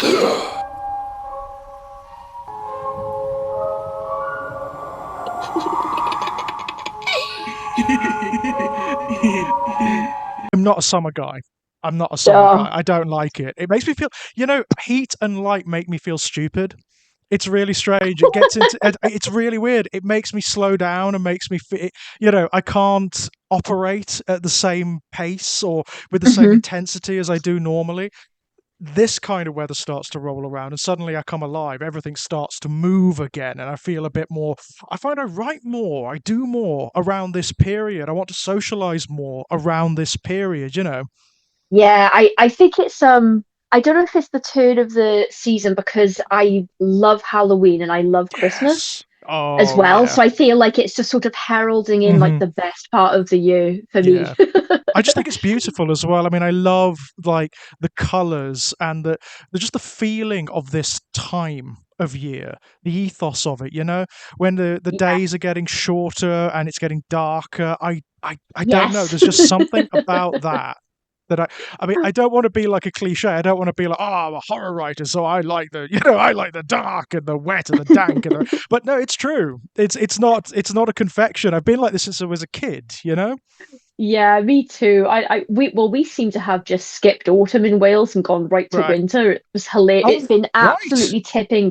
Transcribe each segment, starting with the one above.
I'm not a summer guy. I'm not a summer guy. I don't like it. It makes me feel, heat and light make me feel stupid. It's really strange. It gets into, it's really weird. It makes me slow down and makes me feel, I can't operate at the same pace or with the same intensity as I do normally. This kind of weather starts to roll around and suddenly I come alive. Everything starts to move again and I feel a bit more. I find I write more, I do more around this period. I want to socialize more around this period. Yeah, I think it's I don't know if it's the turn of the season because I love Halloween and I love Christmas Yes. as Oh, well. yeah. So I feel like it's just sort of heralding in like Hmm. the best part of the year for me. Yeah. I just think it's beautiful as well. I mean, I love like the colors and the just the feeling of this time of year, the ethos of it, when the Yeah. days are getting shorter and it's getting darker. I don't know. Yes. There's just something about that I mean, I don't want to be like a cliche. I don't want to be like, oh, I'm a horror writer, so I like I like the dark and the wet and the dank but no, it's true. It's not a confection. I've been like this since I was a kid. Yeah, me too. We seem to have just skipped autumn in Wales and gone right to Right. winter. It was hilarious. It's Oh, been right. absolutely tipping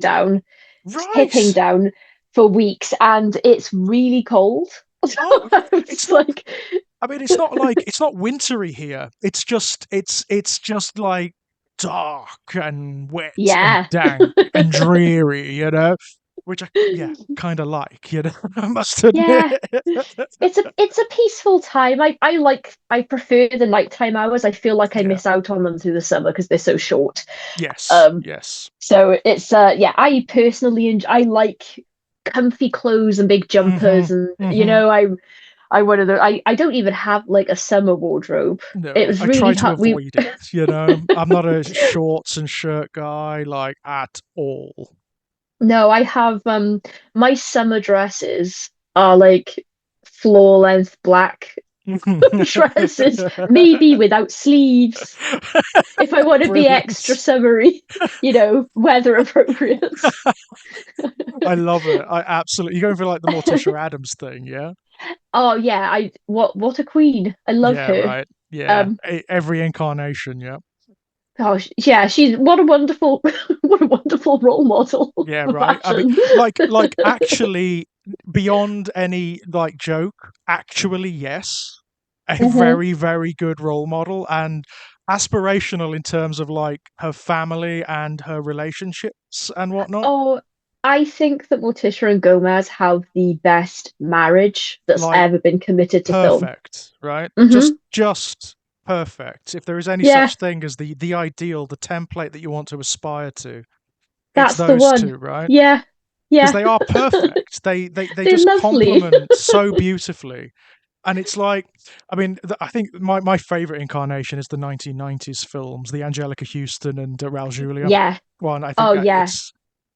Right. down for weeks, and it's really cold. So Oh, I it's was not like, I mean, it's not wintry here. It's just like dark and wet and yeah. dank and dreary, which I yeah, kind of like, I must admit. Yeah, it's a peaceful time. I prefer the nighttime hours. I feel like I Yeah. miss out on them through the summer because they're so short. Yes. Um, Yes. so it's yeah, I personally I like comfy clothes and big Mhm. jumpers and Mhm. I one of the I don't even have like a summer wardrobe. It No, was I really try to hard. We avoid it. I'm not a shorts and shirt guy like at all. no, I have my summer dresses are like floor length black dresses, maybe without sleeves, if I want to be extra Brilliant. summery, weather appropriate. I love it. I absolutely. You're going for like the Morticia Adams thing, yeah? Oh yeah, I what a queen. I love Yeah, her. right. Yeah. Um, Every incarnation, yeah. gosh, yeah, she's what a wonderful what a wonderful role model Yeah, for right. I mean, fashion. like actually beyond any like joke, actually yes. A Hmm. very, very good role model and aspirational in terms of like her family and her relationships and whatnot. Oh, I think that Morticia and Gomez have the best marriage that's Like ever been committed to film. perfect, right? Hmm. Just perfect. If there is any Yeah, such thing as the ideal, the template that you want to aspire to, it's that's the those one. two, right? Yeah, Because yeah, they are perfect. They they're just lovely. complement so beautifully. And it's like, I mean, I think my favorite incarnation is the 1990s films, the Angelica Houston and Raul Julia Yeah. one. I think Oh yeah.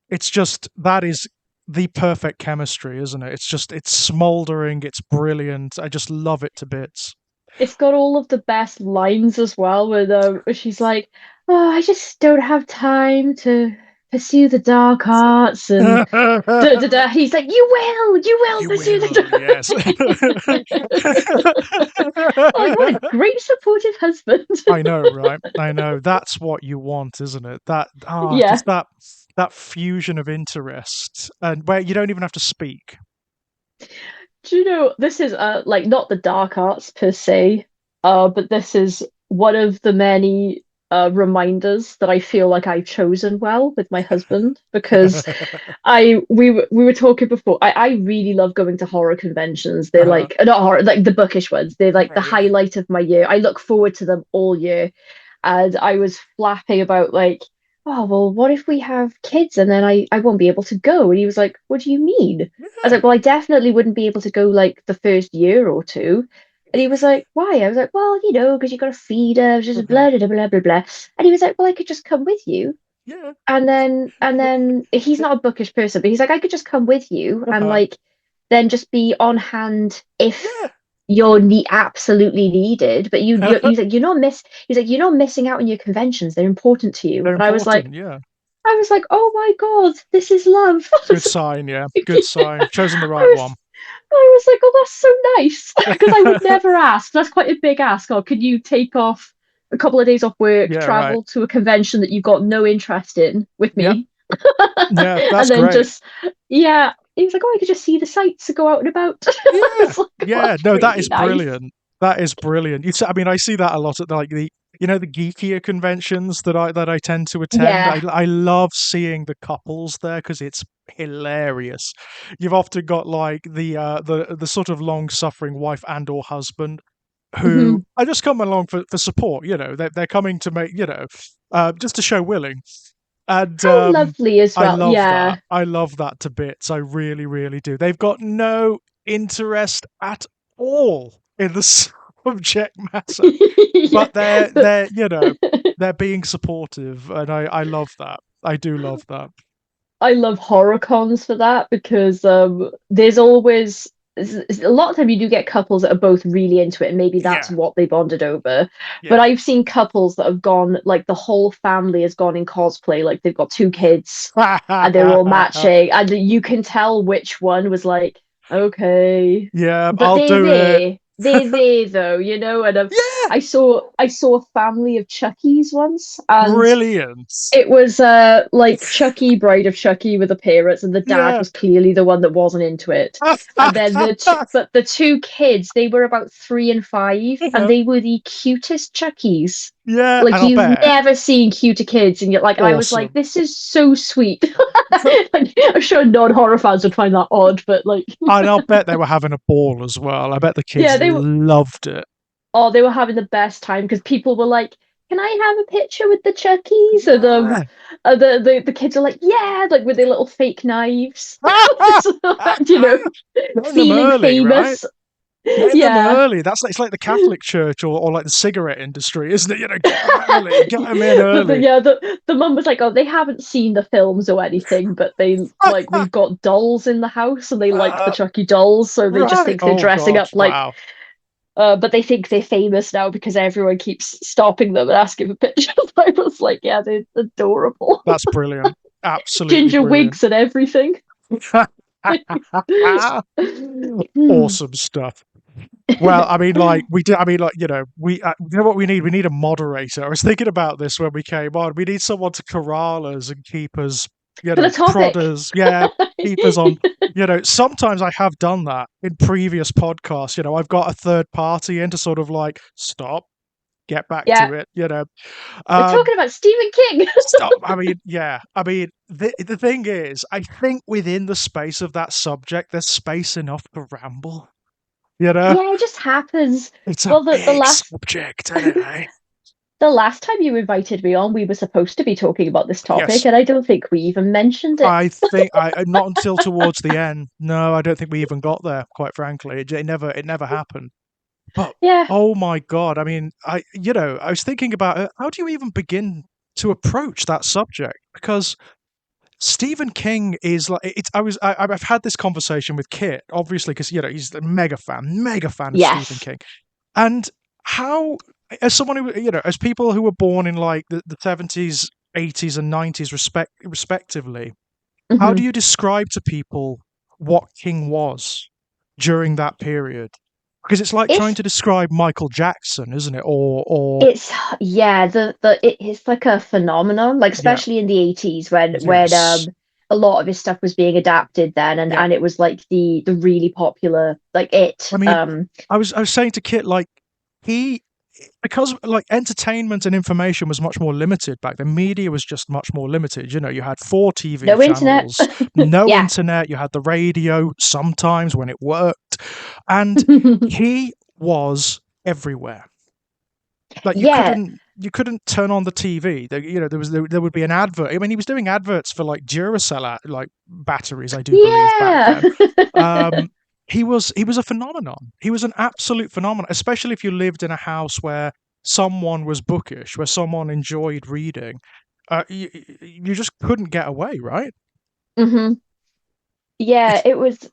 it's just that is the perfect chemistry, isn't it? It's smoldering, it's brilliant. I just love it to bits. It's got all of the best lines as well, where she's like, "Oh, I just don't have time to pursue the dark arts," and da da da. He's like, you will You pursue will, yes. the dark." Like, what a great supportive husband. I know, right? I know. That's what you want, isn't it? Yeah. Just that fusion of interest and where you don't even have to speak. Do you know this is like not the dark arts per se, but this is one of the many reminders that I feel like I've chosen well with my husband because we were talking before. I really love going to horror conventions. They're Uh-huh. like not horror, like the bookish ones. They're like the Right, yeah. highlight of my year. I look forward to them all year. And I was flapping about like, oh well, what if we have kids and then I won't be able to go? And he was like, what do you mean? I was Yeah. like, well, I definitely wouldn't be able to go like the first year or two. And he was like, why? I was like, well, because you got to feed her, just Mhm. blah blah blah blah blah. And he was like, well, I could just come with you. Yeah. And then he's not a bookish person, but he's like, I could just come with you and Uh-huh. like then just be on hand if Yeah. absolutely needed, but he's like, you're not missing out on your conventions. They're important to you. They're And important, yeah. I was like, oh my God, this is love. Good sign, yeah. Good sign. Chosen the I right was one. I was like, oh, that's so nice. Because I would never ask. That's quite a big ask. Oh, could you take off a couple of days off work, Yeah, right. travel to a convention that you've got no interest in with Yep. me? Yeah, that's And then great. just, yeah. He was like, oh, I could just see the sights and go out and about. I Yeah. was like, oh, Yeah. that's No, that really is nice. brilliant. That is brilliant. I mean, I see that a lot at like the geekier conventions that I tend to attend. Yeah. I love seeing the couples there because it's hilarious. You've often got like the sort of long suffering wife and or husband who Mhm. I just come along for support. They're coming to make just to show willing, and How lovely as I well. love that. Yeah. I love that to bits. I really, really do. They've got no interest at all in the subject matter, Yeah. but they're But they're they're being supportive, and I love that. I do love that. I love horror cons for that because there's always a lot of time you do get couples that are both really into it and maybe that's Yeah, what they bonded over. But yeah. I've seen couples that have gone like the whole family has gone in cosplay, like they've got two kids and they're all matching, and you can tell which one was like, okay, Yeah, but I'll do it. they're there though, and Yeah, I saw a family of Chuckies once, and brilliant. it was like Chucky, Bride of Chucky with the parents, and the dad Yeah. was clearly the one that wasn't into it. And then but the two kids, they were about 3 and 5, and Yeah, they were the cutest Chuckies. yeah, Like and I'll you've bet. never seen cuter kids, and I was like, Awesome. this is so sweet. Like, I'm sure non-horror fans would find that odd, but like, And I'll bet they were having a ball as well. I bet the kids yeah, loved it. they were having the best time because people were like, "Can I have a picture with the Chuckies?" And Yeah. the kids are like, "Yeah," like with their little fake knives, you know, Getting them feeling early, right? famous. Getting them Yeah. early. It's like the Catholic Church or like the cigarette industry, isn't it? Get them early. Get them in The early. yeah, the mum was like, "Oh, they haven't seen the films or anything, but they like we've got dolls in the house and they like the Uh, Chucky dolls, so they just right. think they're Oh dressing up gosh. like Wow. but they think they're famous now because everyone keeps stopping them and asking for pictures." I was like, yeah, they're adorable. That's brilliant. Absolutely Ginger brilliant. wigs and everything. Awesome stuff. Well, I mean, like we did. I mean, like you know what we need? We need a moderator. I was thinking about this when we came on. We need someone to corral us and keep us, For the prod topic. us. Yeah, keep us on. Sometimes I have done that in previous podcasts. I've got a third party in to sort of like stop, get back Yeah, to it. we're Um, talking about Stephen King. stop. I mean, yeah. I mean, the thing is, I think within the space of that subject, there's space enough to ramble. You know. Yeah, it just happens. It's a Well, the big last subject, isn't it? the last time you invited me on, we were supposed to be talking about this topic, Yes, and I don't think we even mentioned it. I think I not until towards the end. No, I don't think we even got there. Quite frankly, it never happened. But Yeah, oh my god, I mean, I was thinking about it. How do you even begin to approach that subject? Because Stephen King is like it's. I've had this conversation with Kit, obviously, because he's a mega fan of Stephen yes. King, and how as someone who as people who were born in like the 70s, 80s, and 90s respectively, how do Hmm. you describe to people what King was during that period? Because it's like trying It's to describe Michael Jackson, isn't it? Or It's yeah, it's like a phenomenon, like yeah, especially in the 80s when yes, a lot of his stuff was being adapted then yeah. and it was like the really popular like I mean, I was saying to Kit like he because like entertainment and information was much more limited back then. Media was just much more limited. You had 4 TV no internet. channels, no Yeah. internet. You had the radio sometimes when it worked, and he was everywhere. Like Yeah. you couldn't turn on the TV. There would be an advert. I mean, he was doing adverts for like Duracell like batteries, I do believe back Yeah. then. Um, he was a phenomenon. He was an absolute phenomenon, especially if you lived in a house where someone was bookish, where someone enjoyed reading. You just couldn't get away, right? Hmm. Yeah, It's it was.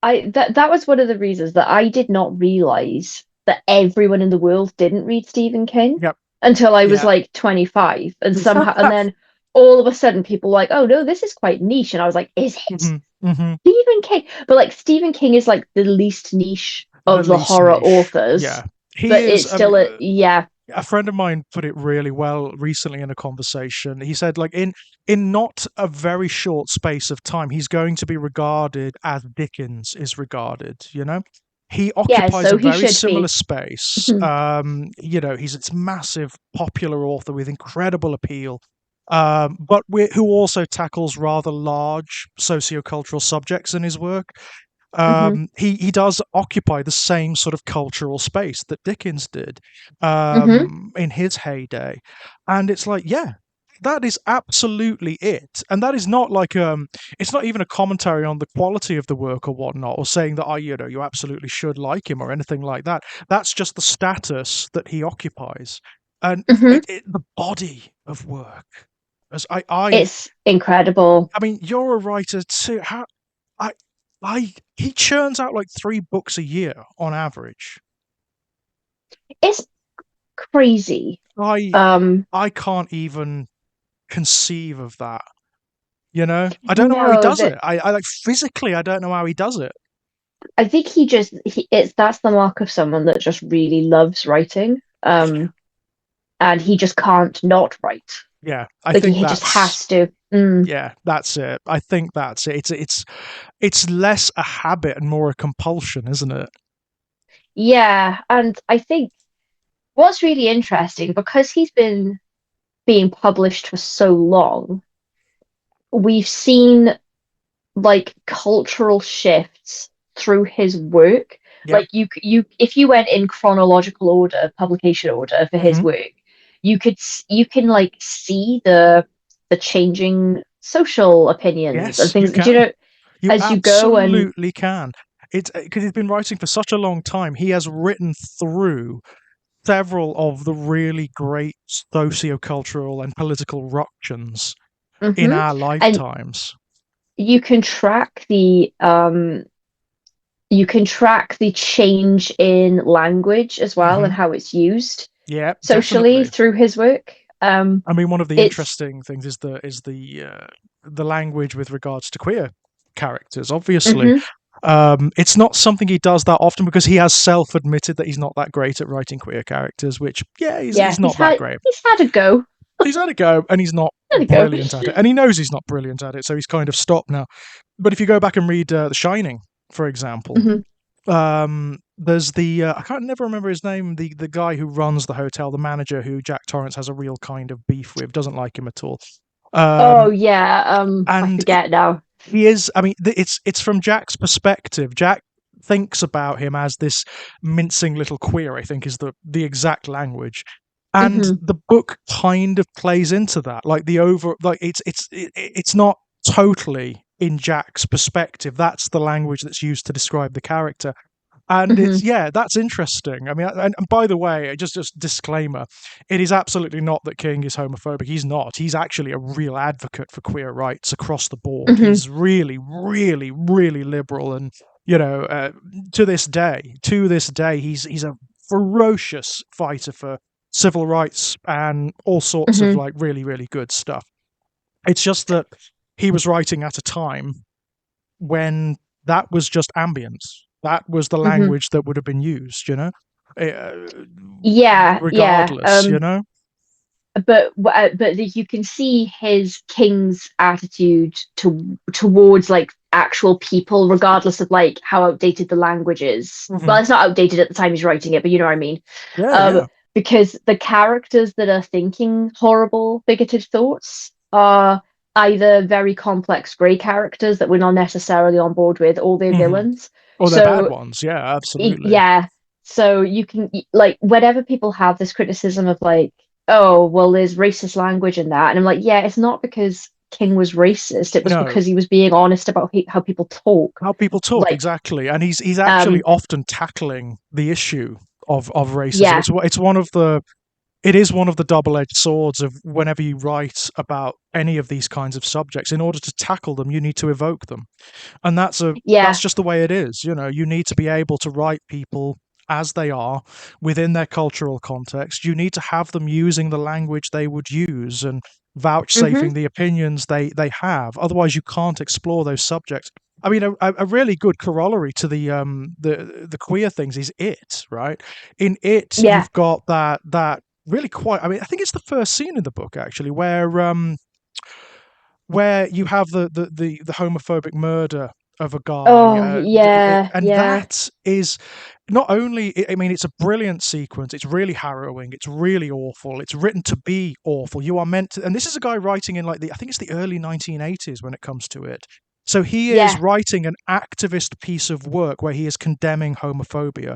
that was one of the reasons that I did not realize that everyone in the world didn't read Stephen King Yep. until I was Yeah. like 25, and somehow, and then all of a sudden people were like, oh no, this is quite niche, and I was like, is it hmm hmm Stephen King? But like Stephen King is like the least niche The of the least horror niche. authors, Yeah. He but is. it's still A friend of mine put it really well recently in a conversation. He said, like, in not a very short space of time, he's going to be regarded as Dickens is regarded. He yeah, occupies a so he very should similar be. space. He's this massive popular author with incredible appeal. But who also tackles rather large sociocultural subjects in his work. Hmm. He does occupy the same sort of cultural space that Dickens did Hmm. in his heyday, and it's like, yeah, that is absolutely it, and that is not like it's not even a commentary on the quality of the work or whatnot, or saying that you absolutely should like him or anything like that. That's just the status that he occupies, and Hmm. the body of work. As I It's incredible. I mean, you're a writer too. How I he churns out like 3 books a year on average. It's crazy. I Um, I can't even conceive of that. I don't know how he no, does that it. I like physically, I don't know how he does it. I think it's that's the mark of someone that just really loves writing. And he just can't not write. Yeah, I Like think he just that's has to. Mm, yeah, that's it. I think that's it. It's less a habit and more a compulsion, isn't it? yeah, and I think what's really interesting because he's been being published for so long, we've seen like cultural shifts through his work. Yep. Like if you went in chronological order, publication order for his hmm work, you can like see the changing social opinions and Yes, you things. Do you can. know You as you go and absolutely can. It's because he's been writing for such a long time. He has written through several of the really great sociocultural and political ructions in mhm. our And lifetimes. you can track the change in language as well and hmm how it's used Yeah, socially definitely. through his work. I mean, one of the It's interesting things is the language with regards to queer characters. Obviously, mhm. it's not something he does that often because he has self-admitted that he's not that great at writing queer characters. Which, yeah, Yeah, he's not that great. he's had a go. He's had a go, and he's not Had a go. brilliant at it, and he knows he's not brilliant at it, so he's kind of stopped now. But if you go back and read The Shining, for example, Hmm. there's the I can't never remember his name, the guy who runs the hotel, the manager who Jack Torrance has a real kind of beef with, doesn't like him at all. Oh Um, yeah, I and forget now. he is, I mean, it's from Jack's perspective. Jack thinks about him as this mincing little queer, I think is the exact language. And Hmm. the book kind of plays into that. Like it's not totally in Jack's perspective. That's the language that's used to describe the character. And Hmm. that's interesting. I mean, and by the way, just disclaimer, it is absolutely not that King is homophobic. He's not. He's actually a real advocate for queer rights across the board. Hmm. He's really, really, really liberal, and to this day, he's a ferocious fighter for civil rights and all sorts of Hmm. like really, really good stuff. It's just that he was writing at a time when that was just ambience. That was the Hmm. language that would have been used, uh, Yeah, yeah. regardless, But you can see his King's attitude towards like actual people, regardless of like how outdated the language is. Well, hmm it's not outdated at the time he's writing it, but you know what I mean. Yeah, Um, yeah. because the characters that are thinking horrible, bigoted thoughts are either very complex grey characters that we're not necessarily on board with, or they're hmm villains. Or they're bad So ones. Yeah, absolutely. yeah, so you can like whenever people have this criticism of like, oh, well, there's racist language in that, and I'm like, yeah, it's not because King was racist. It was No, because he was being honest about how people talk. how people talk Like, exactly, and he's actually um, often tackling the issue of racism. yeah, It's one of it is one of the double-edged swords of whenever you write about any of these kinds of subjects. In order to tackle them, you need to evoke them, and that's Yeah. just the way it is. You need to be able to write people as they are within their cultural context. You need to have them using the language they would use and Mm-hmm. vouchsafing the opinions they have. Otherwise, you can't explore those subjects. I mean, a really good corollary to the queer things is It, right? In It, Yeah. you've got that really quite. I mean, I think it's the first scene in the book actually, where you have the homophobic murder of a guy, Oh, yeah, and yeah. that is not only. I mean, it's a brilliant sequence. It's really harrowing. It's really awful. It's written to be awful. You are meant to, and this is a guy writing in like I think it's the early 1980s when it comes to it. So he is Yeah. writing an activist piece of work where he is condemning homophobia,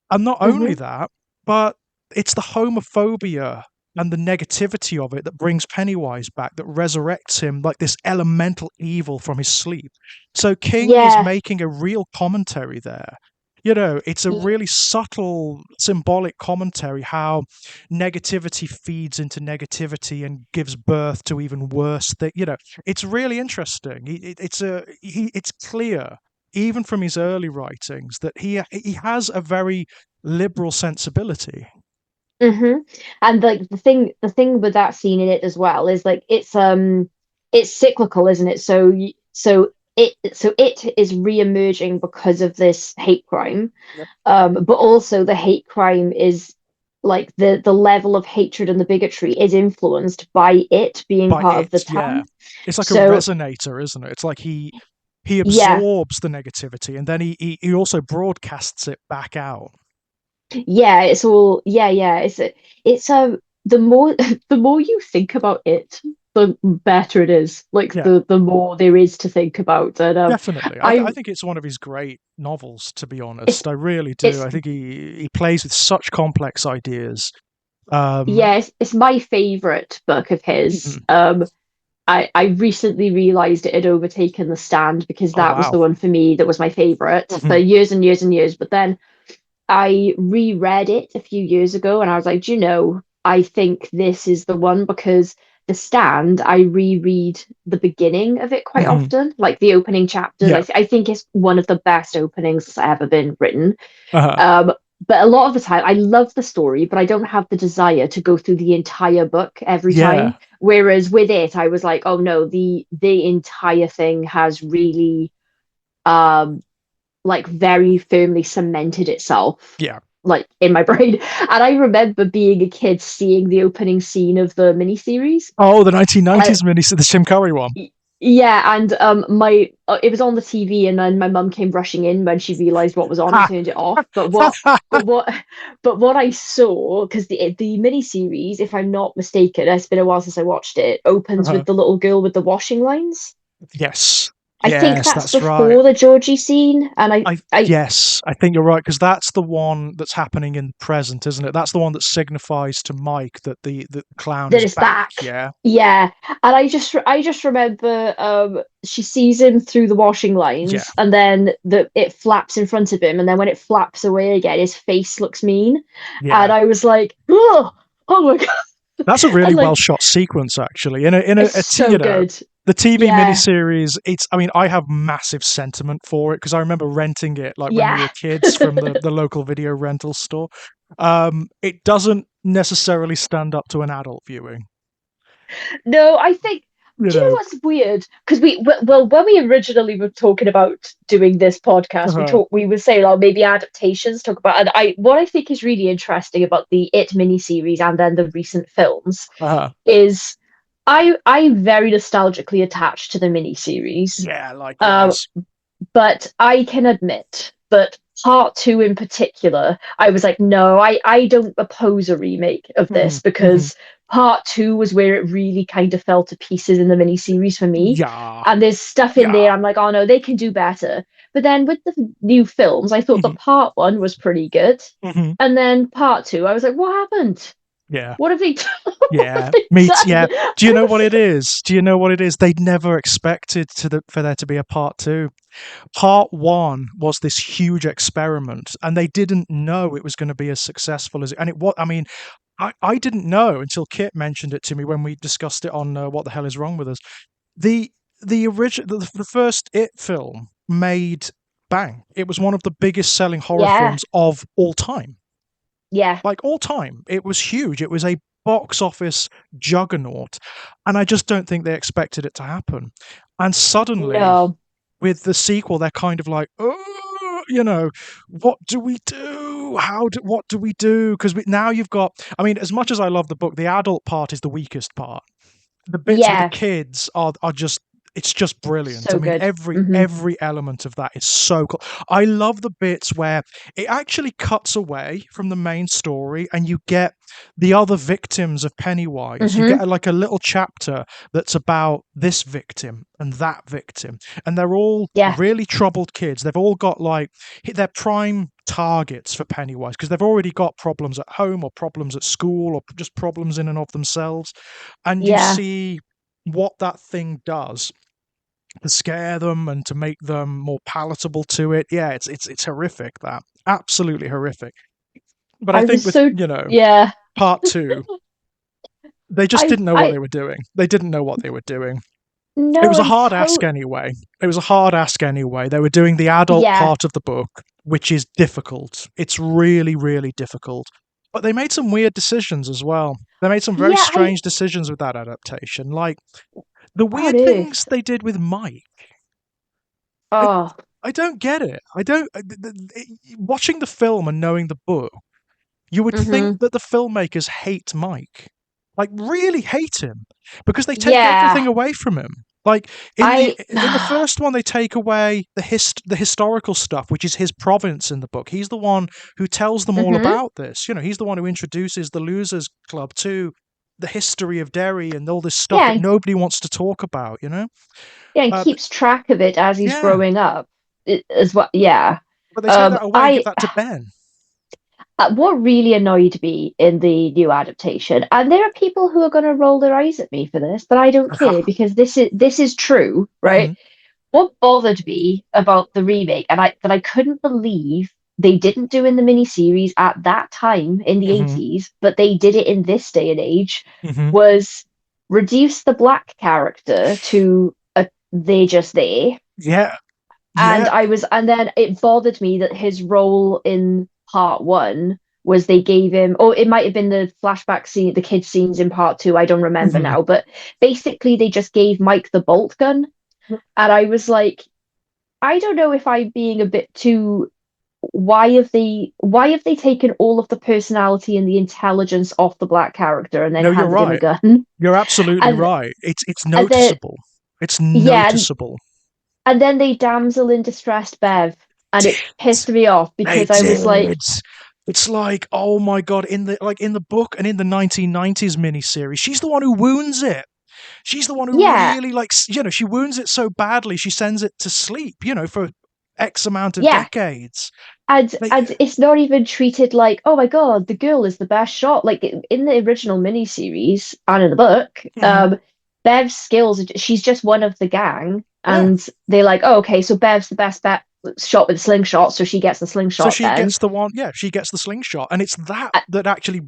and not only Mm-hmm. that, but it's the homophobia and the negativity of it that brings Pennywise back, that resurrects him like this elemental evil from his sleep. So King is Yeah. making a real commentary there. It's a really subtle, symbolic commentary how negativity feeds into negativity and gives birth to even worse things. It's really interesting. It's clear, even from his early writings, that he has a very liberal sensibility. Mm-hmm. And like the thing with that scene in it as well is like it's cyclical, isn't it? So it is re-emerging because of this hate crime. Yep. But also the hate crime is like the level of hatred and the bigotry is influenced by it being By part of the it, yeah. town. It's like a So resonator, isn't it? It's like he yeah, absorbs the negativity and then he also broadcasts it back out. yeah, it's all yeah. It's the more the more you think about it, the better it is. Like Yeah, the more there is to think about. And definitely. I I think it's one of his great novels, to be it's honest. I really do. it's I think he plays with such complex ideas. Um, yeah, it's my favorite book of his. mhm. I recently realized it had overtaken The Stand because Oh that was wow. the one for me that was my favorite for Mhm. years and years and years. But then I reread it a few years ago and I was like, "Do you know, I think this is the one because The Stand, I reread the beginning of it quite Mhm. often, like the opening chapters. Yeah. I think it's one of the best openings that's ever been written. Uh-huh. Um, but a lot of the time, I love the story, but I don't have the desire to go through the entire book every Yeah. time. Whereas with it, I was like, oh no, the entire thing has really um like very firmly cemented itself Yeah. like in my brain. And I remember being a kid seeing the opening scene of the miniseries. Oh, the And 1990s mini, the Tim Curry one. yeah, and my it was on the TV, and then my mum came rushing in when she realized what was on and Ha! turned it off. But what, but what I saw because the mini series, if I'm not mistaken, it's been a while since I watched it, opens Uh-huh. with the little girl with the washing lines. Yes. I think Yes, that's that's right. before the Georgie scene, and Yes, I think you're right because that's the one that's happening in the present, isn't it? That's the one that signifies to Mike that the clown that is is back. back. Yeah. Yeah, and I just remember she sees him through the washing Yeah. lines, and then it flaps in front of him, and then when it flaps away again, his face looks mean, and Yeah. I was like, oh my God, That's a really and well like shot sequence, actually. it's so good. The TV Yeah, miniseries. I mean, I have massive sentiment for it because I remember renting it like when we yeah. were kids from the local video rental store. It doesn't necessarily stand up to an adult viewing. No, I think. You Do you know know. what's weird? Because well, when we originally were talking about doing this podcast, Uh-huh. we were saying, oh, maybe adaptations. Talk about, and what I think is really interesting about the It miniseries and then the recent films Uh-huh. is, I'm very nostalgically attached to the miniseries. Yeah, Um, likewise. but I can admit that part two in particular, I was like, no, I don't oppose a remake of Hmm. this Hmm. because part two was where it really kind of fell to pieces in the miniseries for me. Yeah. And there's stuff in Yeah. there I'm like, oh no, they can do better. But then with the new films, I thought the Hmm. part one was pretty good. Hmm. And then part two, I was like, what happened? Yeah. What have they done? What have Yeah, they yeah. done? Do you I know was what it like, is? Do you know what it is? They'd never expected for there to be a part two. Part one was this huge experiment, and they didn't know it was going to be as successful as it. And it was. I mean, I didn't know until Kit mentioned it to me when we discussed it on What the Hell Is Wrong with Us. The the original, the first It film made bang. It was one of the biggest selling horror yeah, films of all time, yeah, like all time. It was huge. It was a box office juggernaut, and I just don't think they expected it to happen. And suddenly, no, with the sequel, they're kind of like, oh, what do we do? What do we do? Because now you've got. I mean, as much as I love the book, the adult part is the weakest part. The bits with the yeah, kids are just, it's just brilliant. I so mean, good. every element of that is so cool. I love the bits where it actually cuts away from the main story and you get the other victims of Pennywise. You get Hmm. like a little chapter that's about this victim and that victim, and they're all Yeah, really troubled kids. They've all got like hit their prime targets for Pennywise because they've already got problems at home or problems at school or just problems in and of themselves, and you yeah. see what that thing does to scare them and to make them more palatable to it. Yeah, it's horrific. That absolutely horrific. But I I think was with so, yeah. part two, they just I, didn't know what I, they were doing. They didn't know what they were doing. It no, was a and hard ask anyway. It was a hard ask anyway. They were doing the adult yeah, part of the book, which is difficult. It's really, really difficult. But they made some weird decisions as well. They made some very yeah. strange decisions with that adaptation. Like the On weird things earth. they did with Mike. I Oh, I don't get it. I don't. Watching the film and knowing the book, you would think hmm, that the filmmakers hate Mike, like really hate him, because they take yeah. everything away from him. Like I, in the first one, they take away the historical stuff, which is his province in the book. He's the one who tells them all hmm, about this. He's the one who introduces the Losers Club to the history of Derry and all this stuff that yeah, nobody wants to talk about. yeah, and Uh, keeps track of it as he's yeah, growing up as well. Yeah. but they take that away and give I that to Ben. what really annoyed me in the new adaptation, and there are people who are going to roll their eyes at me for this, but I don't care because this is true, right? Hmm. What bothered me about the remake, and I couldn't believe they didn't do in the miniseries at that time in the Hmm. 80s, but they did it in this day and age, Hmm. was reduce the black character to a they just they. Yeah, And yeah. and then it bothered me that his role in part one was they gave him, or it might have been the flashback scene, the kid scenes in part two, I don't remember Hmm. now, but basically they just gave Mike the bolt gun. And I was like, I don't know if I'm being a bit too. Why have they taken all of the personality and the intelligence off the black character and then No, you're handed him a right. gun? You're absolutely And right. It's and then noticeable. It's yeah, and, noticeable. and then they damsel in distress Bev, and it Did pissed me off they because I was like, did? It's like, oh my god, in the book and in the 1990s miniseries, she's the one who wounds it. She's the one who yeah, really she wounds it so badly she sends it to sleep. For X amount of yeah. decades. They, And it's not even treated like, oh my God, the girl is the best shot. Like in the original miniseries and in the book, Mhm. Bev's skills, she's just one of the gang. Yeah. And they're like, oh, okay, so Bev's the best bet shot with a slingshot, so she gets the So slingshot she then. gets the one. Yeah, she gets the slingshot, and it's that Uh, that actually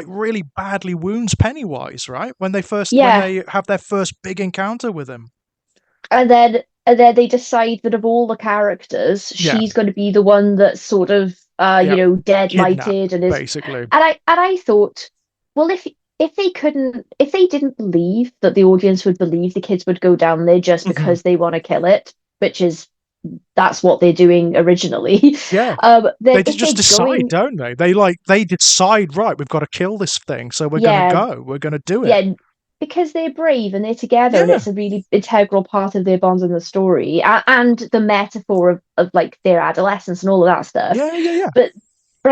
really badly wounds Pennywise, right? When yeah. they have their first big encounter with him. And then they decide that of all the characters, Yeah, she's going to be the one that's sort of yeah, dead kidnap lighted and is. basically. And I thought, well, if they didn't believe that the audience would believe the kids would go down there just Hmm. because they want to kill it, which is that's what they're doing originally. Yeah, Then they if just they're decide, going, don't they? They decide, right? We've got to kill this thing, so we're gonna yeah, go. We're gonna do it. yeah, because they're brave and they're together and Yeah, it's a really integral part of their bonds in the story and the metaphor of like their adolescence and all of that stuff. yeah, yeah, yeah. But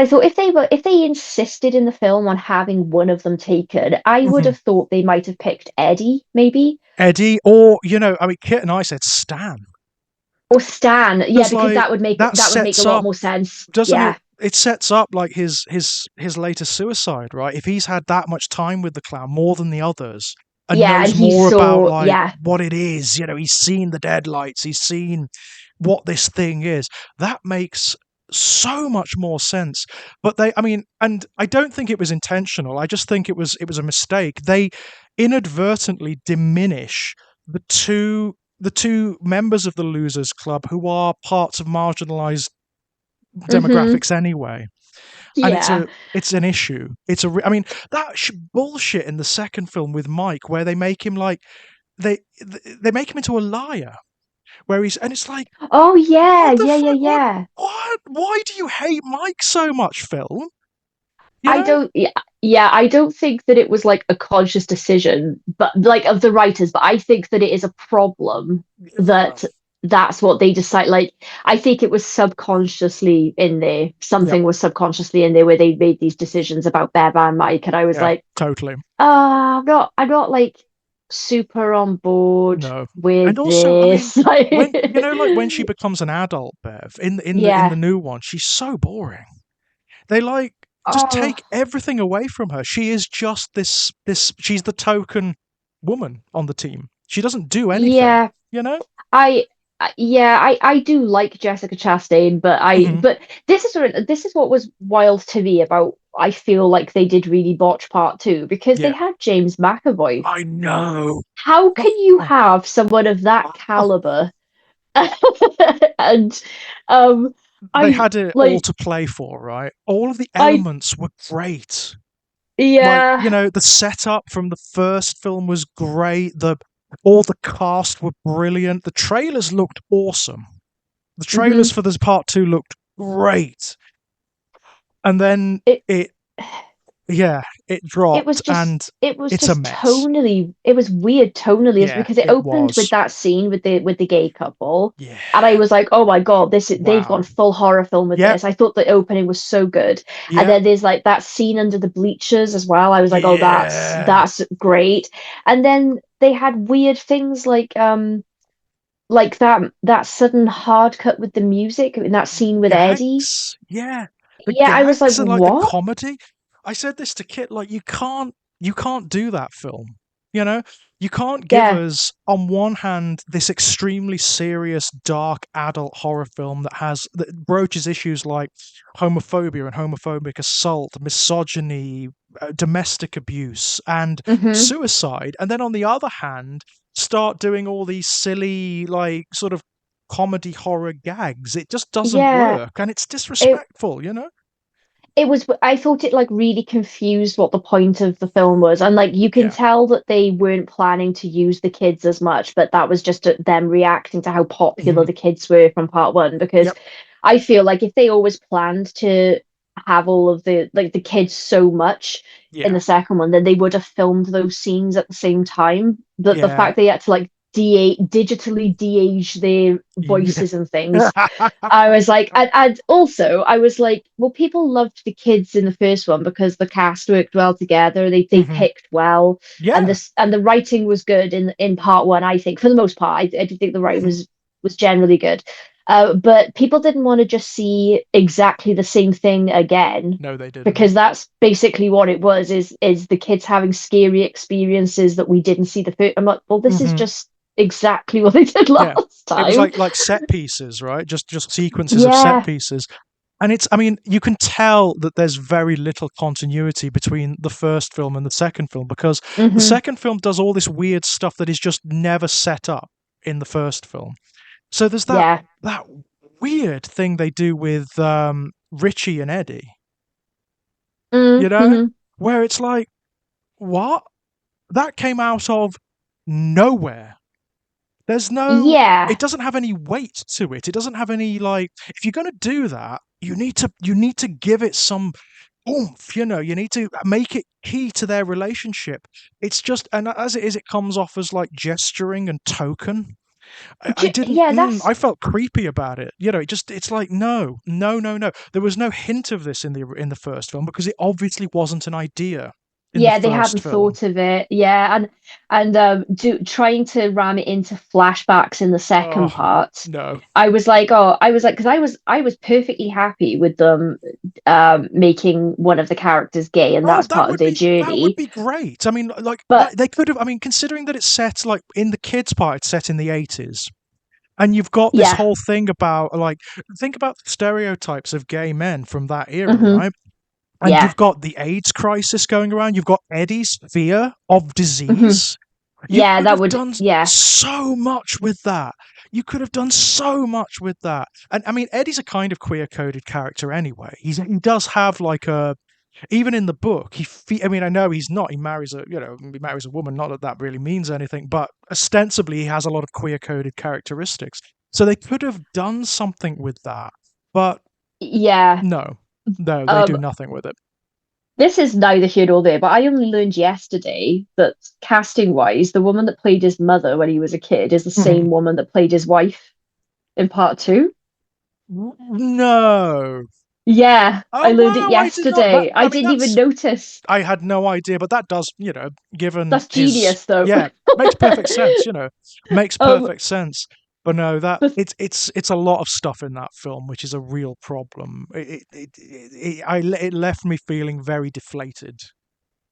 I thought if they insisted in the film on having one of them taken, I would Hmm. have thought they might have picked Eddie, maybe. Eddie, or I mean, Kit and I said Stan. Or Stan. Yeah, Because because like that would make that that would make a sets lot up, more sense. doesn't it? Yeah. it sets up like his later suicide, right? If he's had that much time with the clown, more than the others, and Yeah, and knows he's more about so like yeah. what it is, he's seen the deadlights, he's seen what this thing is. That makes so much more sense. But and I don't think it was intentional. I just think it was a mistake. They inadvertently diminish the two members of the Losers Club who are parts of marginalized Hmm. demographics anyway, and Yeah. it's an issue. That bullshit in the second film with Mike, where they make him like they make him into a liar, where it's like, Oh yeah, what the yeah, yeah, fuck, yeah. what, why do you hate Mike so much, film? You I know? don't, yeah, yeah, I don't think that it was like a conscious decision, but like of the writers, but I think that it is a problem Yeah. that that's what they decide. Like, I think it was subconsciously in there. Yep. Something was subconsciously in there where they made these decisions about Beba and Mike, and I was Yeah. like, Totally. I'm not like super on board No. And with also, this. when like when she Like, becomes an adult, Bev, in the yeah. new one, she's so boring. They like just Oh, take everything away from her. She is just this she's the token woman on the team. She doesn't do anything, yeah. you know? I yeah, I do like Jessica Chastain, Hmm. but this is what was wild to me about I feel like they did really botch part two because they Yeah. had James McAvoy. I know. How What? can you have someone of that caliber? And um They I had it all like to play for, right? All of the I elements were great. Like, yeah, the setup from the first film was great. All the cast were brilliant. The trailers looked awesome. The trailers hmm for this part two looked great. And then it it yeah, it dropped and it was it's a just mess. tonally it was weird tonally is Yeah, because it it opened with was. that scene with the gay couple, and I Yeah. was like, oh my God, they've gone Wow. full horror film with Yep. this. I thought the opening was so good. And Yep. then there's like that scene under the bleachers as well. I was like, oh, Yeah. that's great. And then they had weird things like that sudden hard cut with the music in that scene with Eddie. Gags. Yeah. The Yeah, I was like, gags and like the what? comedy. I said this to Kit, like you can't do that film. You know? You can't give Yeah. us on one hand this extremely serious, dark adult horror film that broaches issues like homophobia and homophobic assault, misogyny, domestic abuse, and Hmm. suicide, and then on the other hand, start doing all these silly, like, sort of comedy horror gags. It just doesn't Yeah. work, and it's It disrespectful, you know? it was I thought it like really confused what the point of the film was, and like you can Yeah. tell that they weren't planning to use the kids as much, but that was just them reacting to how popular Mhm. the kids were from part one, because Yep. I feel like if they always planned to have all of the kids so much in Yeah. the second one, then they would have filmed those scenes at the same time. But the Yeah. fact they had to like digitally de-age their Yeah. voices and things, I was like, and also I was like, well, people loved the kids in the first one because the cast worked well together. They Mhm. picked well, and Yeah. the writing was good in part one. I think for the most part, I did think the writing Mhm. was generally good. But people didn't want to just see exactly the same thing again No, they didn't. because that's basically what it was. Is the kids having scary experiences that we didn't see the first? I'm like, well, this is Mhm. just exactly what they did Yeah. last It was time. like set pieces, right? Just sequences of set Yeah. pieces. And you can tell that there's very little continuity between the first film and the second film, because the Hmm. second film does all this weird stuff that is just never set up in the first film. So there's Yeah. that weird thing they do with Richie and Eddie, you know, Hmm. where it's like, what? That came out of nowhere. There's no Yeah. It doesn't have any weight to it. It doesn't have any, like, if you're gonna do that, you need to give it some oomph, you need to make it key to their relationship. It's just, and as it is, it comes off as like gesturing and token. I didn't Yeah, that's I felt creepy about it. It's like, no, no, no, no. There was no hint of this in the first film because it obviously wasn't an idea. in the Yeah, they first hadn't film. thought of it. Yeah, and trying to ram it into flashbacks in the second Oh part. no. Because I was perfectly happy with them making one of the characters gay, and Oh, that's part of their that would journey. be great. I mean, like But they could have. I mean, considering that it's set like in the kids' part, it's set in the 80s, and you've got this yeah, whole thing about like think about the stereotypes of gay men from that era, hmm right? And yeah, you've got the AIDS crisis going around. You've got Eddie's fear of hmm disease. You yeah, could that have would, done yeah, so much with that. You could have done so much with that. And I mean, Eddie's a kind of queer coded character anyway. He does have like a even in the book. I mean, I know he's not. He marries he marries a woman. Not that that really means anything, but ostensibly he has a lot of queer coded characteristics. So they could have done something with that, but yeah. no, no, they Um, do nothing with it. this is neither here nor there, but I only learned yesterday that casting wise, the woman that played his mother when he was a kid is the Mhm. same woman that played his wife in part two. No. Yeah, I Oh learned it wow! I did not. That yesterday. I I mean, didn't even that's notice. I had no idea, but that does, given That's his genius, though. yeah, makes perfect sense. Makes Um, perfect sense. But no, that but it's a lot of stuff in that film, which is a real problem. It left me feeling very deflated.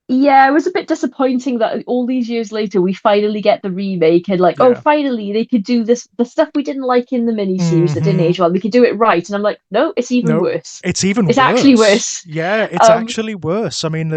yeah, it was a bit disappointing that all these years later we finally get the remake and like, oh, Yeah. finally they could do this, the stuff we didn't like in the miniseries that didn't Hmm. age well. We could do it right, and I'm like, no, it's even No, worse. it's even It's actually worse. worse. Yeah, it's Um, actually worse. I mean,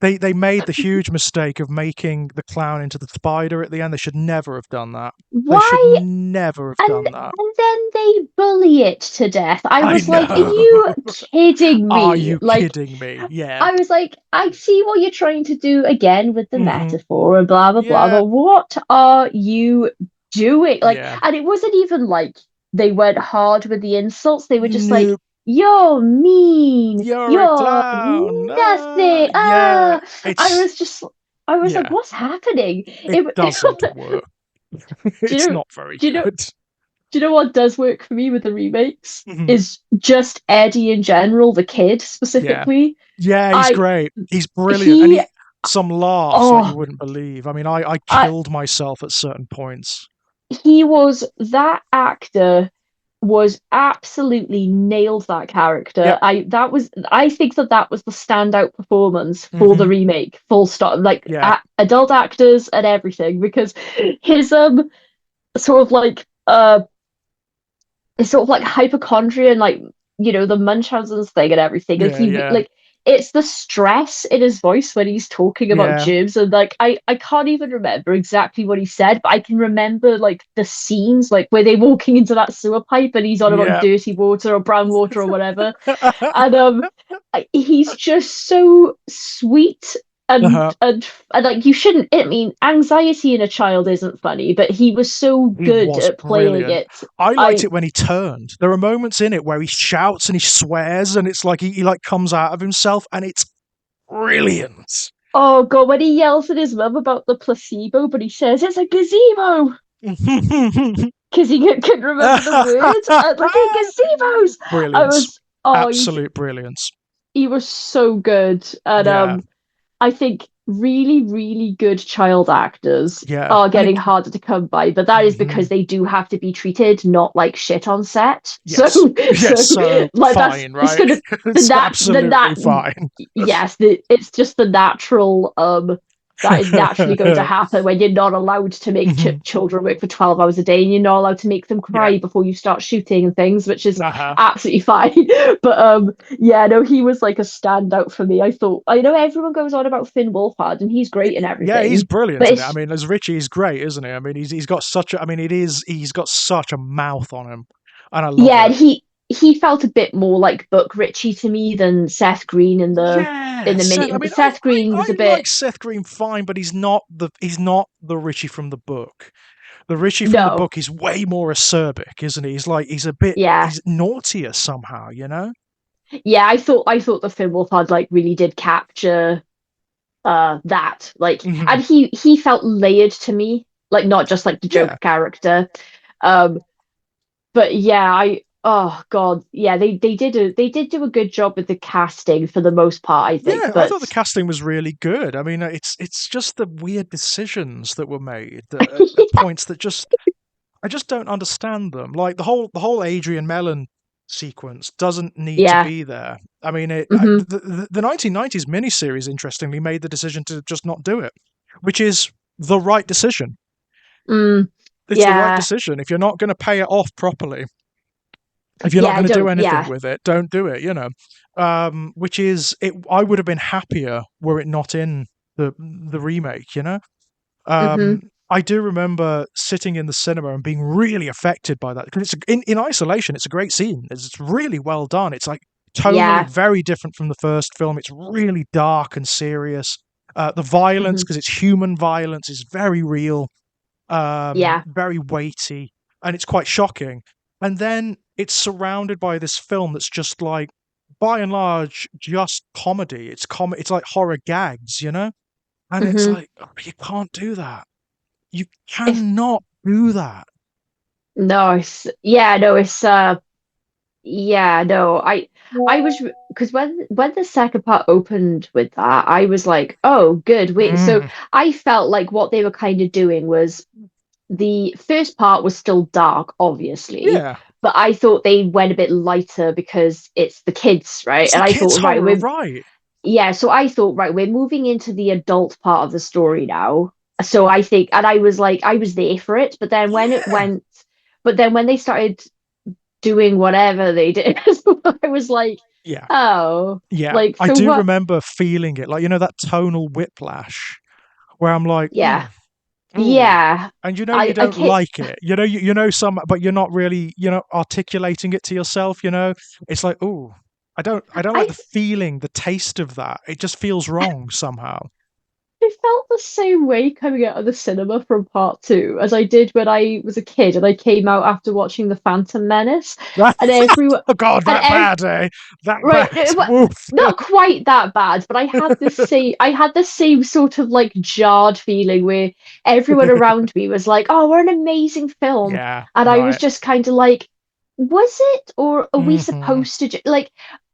they made the huge mistake of making the clown into the spider at the end. They should never have done that. They should why never have and done that. and then they bully it to death. I I was like, are know. you kidding Are me? you Like, kidding me? Yeah. I was like, I see what you're trying to do again with the Hmm. metaphor and blah blah blah, Yeah. but what are you doing? Like, Yeah. and it wasn't even like they went hard with the insults. They were just like, Nope. you're mean, You're a you're clown. nothing. Yeah. I It's was just, I was like, yeah. what's happening? It doesn't work. Do you It's know? not very Do you know? good. Do you know what does work for me with the remakes? Mhm. Is just Eddie in general, the kid Yeah. specifically. Yeah, he's I great. He's brilliant. And he he some laughs like you oh wouldn't believe. I mean, I I killed myself at certain points. he was that actor was absolutely nailed that character. Yep. I think that was the standout performance for the Hmm. remake. Full stop. Like Yeah. adult actors and everything because his sort of like it's sort of like hypochondria and like the Munchausen's thing and everything. Like Yeah, he yeah. like it's the stress in his voice when he's talking about Yeah. germs and like I can't even remember exactly what he said, but I can remember like the scenes like where they're walking into that sewer pipe and he's on about Yeah. dirty water or brown water or whatever. And he's just so sweet Uh-huh. and like you shouldn't. I mean, anxiety in a child isn't funny, but he was so He good was at playing brilliant. it. I liked I it when he turned. There are moments in it where he shouts and he swears and it's like he like comes out of himself and it's brilliant. Oh God, when he yells at his mum about the placebo, but he says it's a gazebo because he couldn't remember the words. Like hey, gazebos. I Brilliance. was oh Absolute brilliance. he was so good, and Yeah. I think really, really good child actors Yeah. are And getting harder to come by, but that is mhm. because they do have to be treated not like shit on set. So, Yes. Yes, so so like fine, it's right? gonna It's then absolutely that fine. yes, it's just the natural that is naturally going to happen when you're not allowed to make Mhm. children work for 12 hours a day and you're not allowed to make them Yeah. cry before you start shooting and things, which is Uh-huh. absolutely fine. But yeah, no, he was like a standout for me. I thought I know everyone goes on about Finn Wolfhard and he's great and Yeah, he's everything, but brilliant in it. I it's mean, as Richie, he's great, isn't he? I mean, he's got such a. I mean, he's got such a mouth on him, and I love yeah, it. and he felt a bit more like Book Ritchie to me than Seth Green in Yeah, the Seth. I mini. mean, Seth Green was I a like bit Seth Green fine, but he's not the Richie from the book. The Richie from the no, book is way more acerbic, isn't he? yeah. He's naughtier somehow, you know? Yeah, I thought the Finn Wolfhard like really did capture that like Hmm. and he felt layered to me like not just like the Yeah. joke character um but yeah oh God, yeah, they did do a good job with the casting for the most part, I think. Yeah, I thought the But casting was really good. I mean, it's just the weird decisions that were made at points that just I just don't understand them. Like the whole Adrian Mellon sequence doesn't need to yeah, be there. I mean, hmm the 1990s miniseries interestingly made the decision to just not do it, which is the right decision. mm, It's the right yeah, decision. If you're not going to pay it off properly, if you're not yeah, I going to do don't, anything yeah, with it, don't do it. Which is it. I would have been happier were it not in the remake. hmm I do remember sitting in the cinema and being really affected by that because it's in isolation. It's a great scene. It's really well done. It's like tonally yeah, very different from the first film. It's really dark and serious. The violence, hmm because it's human violence, is very real, yeah, very weighty, and it's quite shocking. And then it's surrounded by this film that's just like, by and large, just comedy. It's like horror gags. And it's hmm like, oh, you can't do that. You If cannot do that. no, it's yeah, no, it's yeah, no, I was because when the second part opened with that, I was like, oh, good. Wait, so Mm, I felt like what they were kind of doing was the first part was still dark, obviously, yeah, but I thought they went a bit lighter because it's the kids, right? it's And the I kids' thought, right, horror, we're right? yeah, so I thought, right, we're moving into the adult part of the story now. So I think, and I was like, I was there for it, but then when it Yeah, went, but then when they started doing whatever they did, I was like, yeah, oh, yeah. like I for do what? remember feeling it, like that tonal whiplash, where I'm like, Yeah, ooh, yeah. and you I don't can't. like it. You know some, but you're not really, articulating it to yourself. It's like, ooh, I don't like I the feeling, the taste of that. It just feels wrong somehow. I felt the same way coming out of the cinema from part two as I did when I was a kid and I came out after watching The Phantom Menace. That, And everyone, oh God, and that bad, eh? That right, bad. Woof. not quite that bad, but I had the same sort of like jarred feeling where everyone around me was like, "Oh, we're an amazing film," Yeah, and I was right. just kind of like, "Was it, or are we Hmm. supposed to like?"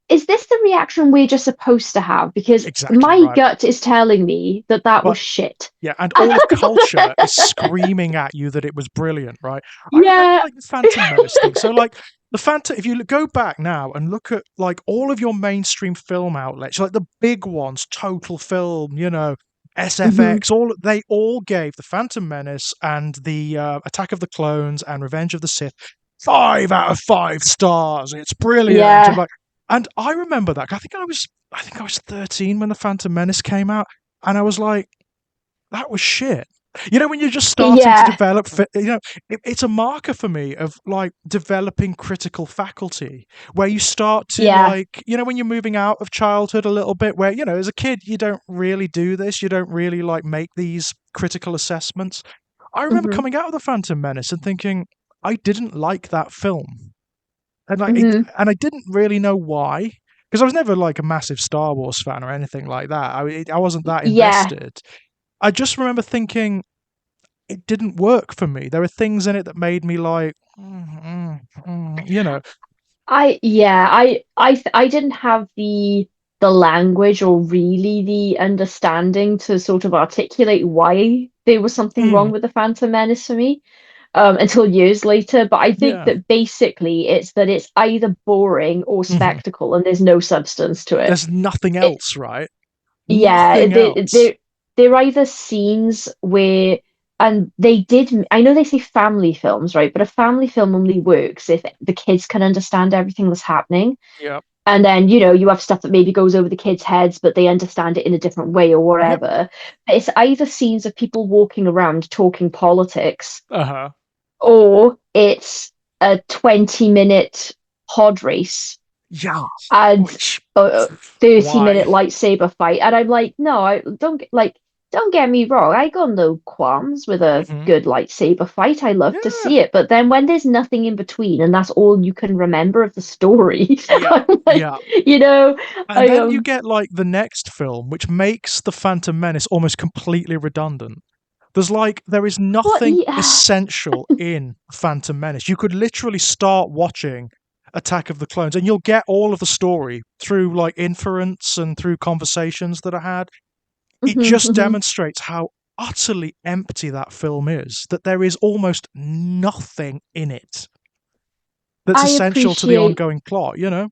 Is this the reaction we're just supposed to have? Because Exactly my right. gut is telling me that that was But shit. yeah, and all of culture is screaming at you that it was brilliant, right? I remember Yeah. like the Phantom Menace thing. So like the Phantom, if you go back now and look at like all of your mainstream film outlets, like the big ones, Total Film, hmm SFX, they all gave the Phantom Menace and the Attack of the Clones and Revenge of the Sith 5 out of 5 stars. It's brilliant. Yeah. And I remember that. I think I was 13 when the Phantom Menace came out, and I was like, that was shit. When you're just starting to Yeah. develop, it's a marker for me of like developing critical faculty, where you start to Yeah. like, when you're moving out of childhood a little bit, where, as a kid, you don't really do this. You don't really like make these critical assessments. I remember hmm coming out of the Phantom Menace and thinking, I didn't like that film. hmm And I didn't really know why, because I was never like a massive Star Wars fan or anything like that. I wasn't that Yeah. invested. I just remember thinking it didn't work for me. There were things in it that made me like, I didn't have the language or really the understanding to sort of articulate why there was something wrong mm, with the Phantom Menace for me until years later. But I think yeah, that basically it's that it's either boring or hmm, spectacle and there's no substance to it. there's nothing It else, right? yeah, Nothing else. they're either scenes where and they did I know they say family films, right? But a family film only works if the kids can understand everything that's happening. Yep, And then, you have stuff that maybe goes over the kids' heads, but they understand it in a different way or yep, whatever. It's either scenes of people walking around talking politics, uh huh, or it's a 20-minute pod race yeah. and Which, a 30-minute why? lightsaber fight. And I'm like, no, don't get me wrong. I got no qualms with a Hmm. good lightsaber fight. I love to Yeah, see it. But then when there's nothing in between and that's all you can remember of the story, yeah, I'm like, yeah. you know, And I then you get like the next film, which makes the Phantom Menace almost completely redundant. There is what nothing yeah. essential in Phantom Menace. You could literally start watching Attack of the Clones, and you'll get all of the story through like inference and through conversations that are had. It Hmm, just hmm. demonstrates how utterly empty that film is, that there is almost nothing in it that's I essential to the appreciate ongoing plot, you know?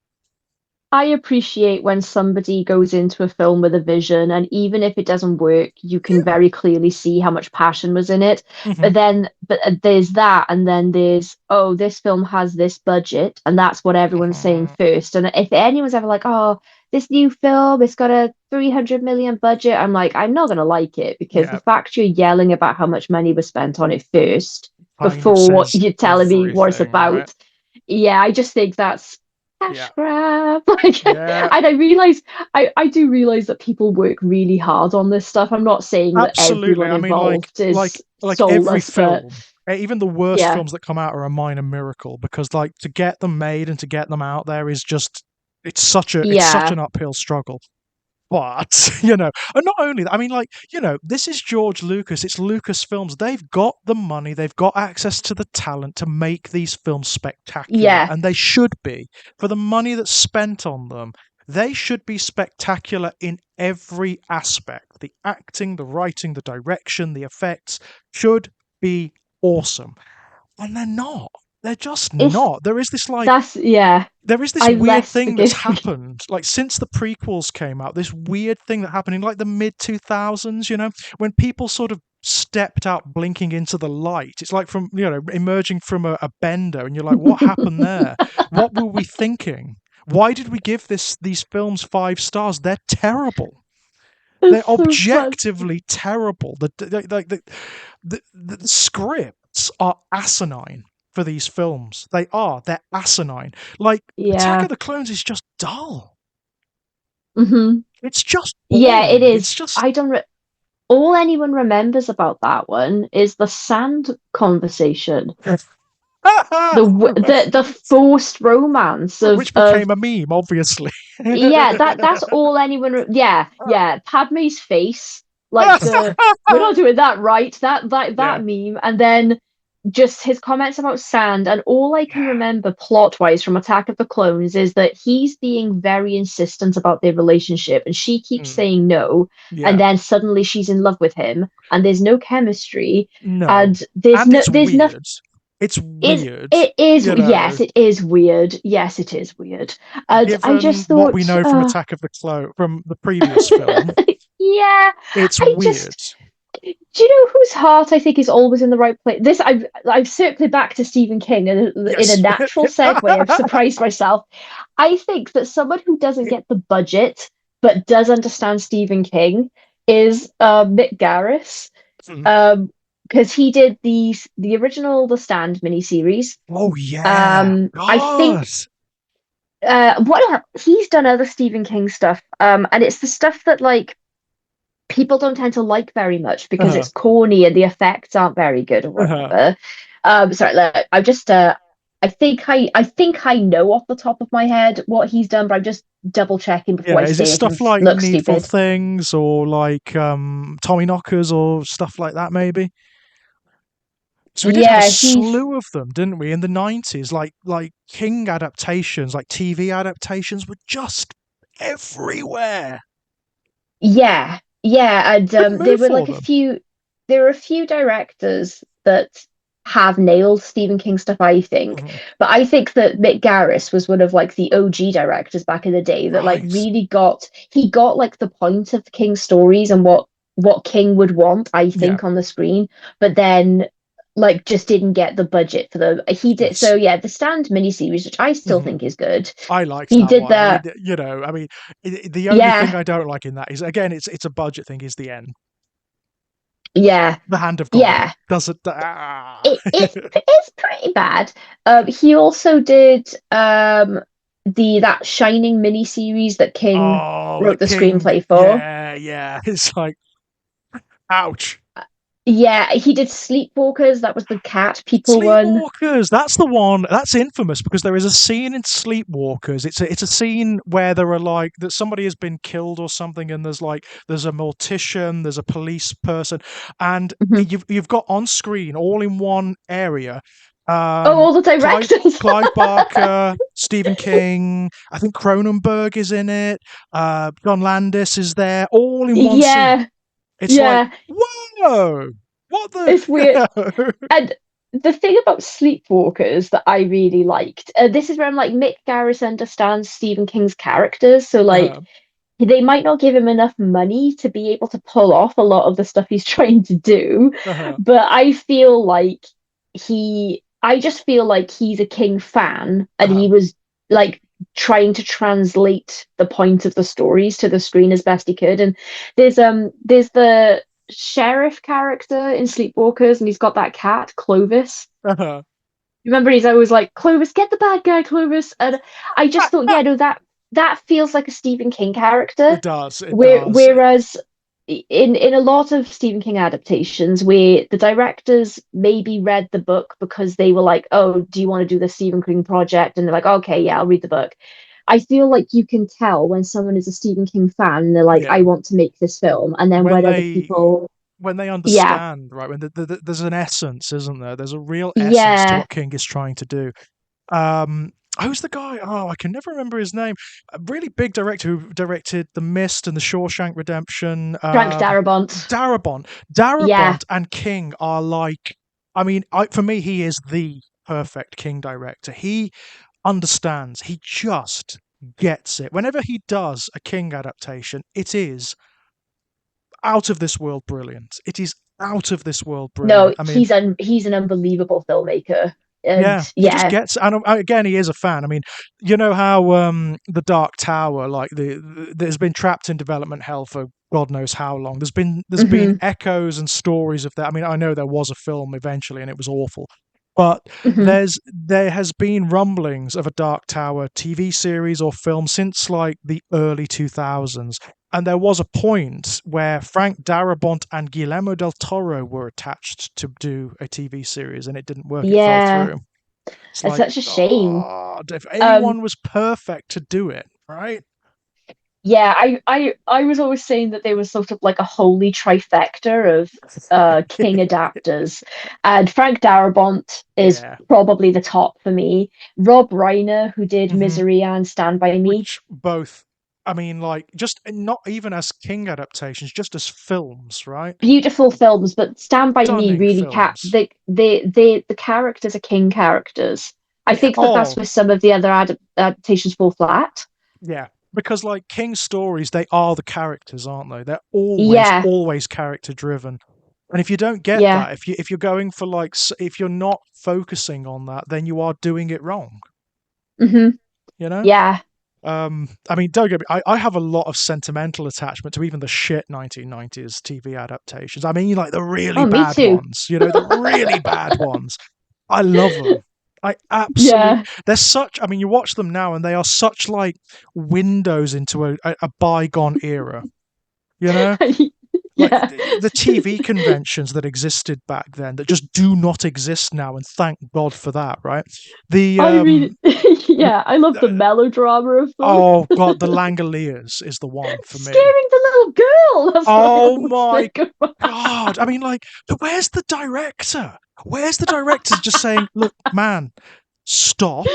I appreciate when somebody goes into a film with a vision, and even if it doesn't work, you can Yeah. very clearly see how much passion was in it. Hmm. But there's that, and then there's, oh, this film has this budget, and that's what everyone's saying Hmm. first. And if anyone's ever like, oh, this new film, it's got a 300 million budget, I'm like, I'm not gonna like it because the Yeah, fact you're yelling about how much money was spent on it first kind of before what says you're telling me what it's everything, right? about, yeah, I just think that's Yeah, cash grab. Like, yeah, and I do realize that people work really hard on this stuff. I'm not saying that absolutely. everyone I mean, involved is like every soulless, but film, even the worst yeah, films that come out are a minor miracle because, like, to get them made and to get them out there is just it's such yeah, an uphill struggle. But, you know, and not only that, I mean, like, you know, this is George Lucas, it's Lucasfilms. They've got the money, they've got access to the talent to make these films spectacular, yeah, and they should be. For the money that's spent on them, they should be spectacular in every aspect. The acting, the writing, the direction, the effects should be awesome. And they're not. They're just it's not. yeah. There is this I'm weird less thing that's forgiving. happened, like since the prequels came out, this weird thing that happened in like the mid 2000s, you know, when people sort of stepped out blinking into the light. It's like from, you know, emerging from a bender, and you're like, what happened there? What were we thinking? Why did we give these films 5 stars? They're terrible. It's They're so fun. objectively terrible. The scripts are asinine for these films. They are. They're asinine. Like, Attack Yeah. of the Clones is just dull. Hmm. It's just Yeah, it boring. is. It's just. I don't re All anyone remembers about that one is the sand conversation. The forced romance Which of became a meme, obviously. yeah, that's all anyone yeah, Padme's face, like the we're not doing that right, Yeah. that meme, and then just his comments about sand, and all I can remember plot wise from Attack of the Clones is that he's being very insistent about their relationship and she keeps Mm, saying no, and yeah. then suddenly she's in love with him and there's no chemistry, No. and And it's there's no weird. It's it weird, it is, you know, yes, it is weird. Yes, it is weird. And I given just what we thought, know from Attack of the Clone from the previous film. yeah, It's I weird. just, do you know whose heart I think is always in the right place? This I've circled back to Stephen King in a Yes. natural segue. I've surprised myself. I think that someone who doesn't get the budget but does understand Stephen King is Mick Garris. Mm. Um, because he did the original The Stand miniseries. Oh yeah. I God. think he's done other Stephen King stuff, and it's the stuff that like people don't tend to like very much because Uh-huh. it's corny and the effects aren't very good or Uh-huh. whatever. Sorry, look, I think I know off the top of my head what he's done, but I'm just double checking before Yeah, I is it say it stuff and like look Needful stupid. Things or like Tommy Knockers or stuff like that maybe? So we did have a Yeah, he's slew of them, didn't we, in the 90s? Like King adaptations, like TV adaptations were just everywhere. yeah, and Couldn't move for them. there were a few directors that have nailed Stephen King stuff, I think. Mhm. But I think that Mick Garris was one of like the OG directors back in the day that like Right. really got like the point of King's stories and what King would want, I Yeah. think, on the screen, but then like just didn't get the budget for them. He did Yes. so yeah, the Stand miniseries, which I still Mhm. think is good. I liked He that did one. I mean, that, you know, I mean, the only thing yeah, I don't like in that is again, it's a budget thing. Is the end. yeah, The Hand of God yeah. does it. It's pretty bad. He also did the that Shining miniseries that King Oh, wrote like the King. screenplay for. Yeah, yeah. It's like, ouch. Yeah, he did Sleepwalkers. That was the cat people one. Sleepwalkers. That's the one. That's infamous because there is a scene in Sleepwalkers. It's a scene where there are like that somebody has been killed or something, and there's a mortician, there's a police person, and Mhm. you've got on screen all in one area Oh, all the Clive, directors. Clive Barker, Stephen King. I think Cronenberg is in it. John Landis is there, all in one scene. Yeah, It's like, yeah. whoa, what It's weird. the? And the thing about Sleepwalkers that I really liked, this is where I'm like, Mick Garris understands Stephen King's characters, so like uh, they might not give him enough money to be able to pull off a lot of the stuff he's trying to do, uh, but I feel like I just feel like he's a King fan and uh, he was like trying to translate the point of the stories to the screen as best he could. And there's the sheriff character in Sleepwalkers, and he's got that cat, Clovis. uh, Remember, he's always like, Clovis, get the bad guy, Clovis. And I just thought, yeah, no, that feels like a Stephen King character. it does, it Where, does. whereas in a lot of Stephen King adaptations, where the directors maybe read the book because they were like, oh, do you want to do the Stephen King project? And they're like, okay, yeah, I'll read the book. I feel like you can tell when someone is a Stephen King fan and they're like, I Yeah, want to make this film. And then when when other they people, when they yeah, understand, right? When there's an essence, isn't there? There's a real essence to yeah, what King is trying to do. Who's the guy? Oh, I can never remember his name. A really big director who directed The Mist and The Shawshank Redemption. Frank Darabont. Darabont. Yeah, Darabont and King are like, I mean, for me, he is the perfect King director. He understands. He just gets it. Whenever he does a King adaptation, it is out of this world brilliant. It is out of this world no, brilliant. I mean, he's an unbelievable filmmaker. And yeah, he just yeah, gets, and again, he is a fan. I mean, you know how the Dark Tower, like there's been trapped in development hell for God knows how long. There's been hmm echoes and stories of that. I mean, I know there was a film eventually, and it was awful, but hmm there has been rumblings of a Dark Tower TV series or film since like the early 2000s. And there was a point where Frank Darabont and Guillermo del Toro were attached to do a TV series, and it didn't work. It fell yeah, through. It's it's like, such a shame. God, if Um, anyone was perfect to do it, right? yeah, I was always saying that they were sort of like a holy trifecta of King adapters, and Frank Darabont is Yeah. probably the top for me. Rob Reiner, who did hmm Misery and Stand by Me, Which both, I mean, like, just not even as King adaptations, just as films, right? beautiful films, but Stand by Me Stunning really films. the characters are King characters. I Yeah. think that that's Oh, where some of the other adaptations fall flat. yeah. Because like King stories, they are the characters, aren't they? They're always, Yeah, always character driven. And if you don't get yeah, that, if you're going for like, if you're not focusing on that, then you are doing it wrong. hmm You know? yeah. I mean, don't get me. I have a lot of sentimental attachment to even the shit 1990s TV adaptations. I mean, like the really Oh, me bad too. ones. You know, the really bad ones. I love them. I absolutely. Yeah, They're such. I mean, you watch them now, and they are such like windows into a bygone era. You know, like yeah. the TV conventions that existed back then that just do not exist now, and thank God for that. Right? The I mean, yeah, I love the melodrama of them. Oh God, the Langoliers is the one for me. Scaring the little girl. That's what I Oh always my think of. God. I mean, like, but where's the director? Where's the director just saying, look, man, stop,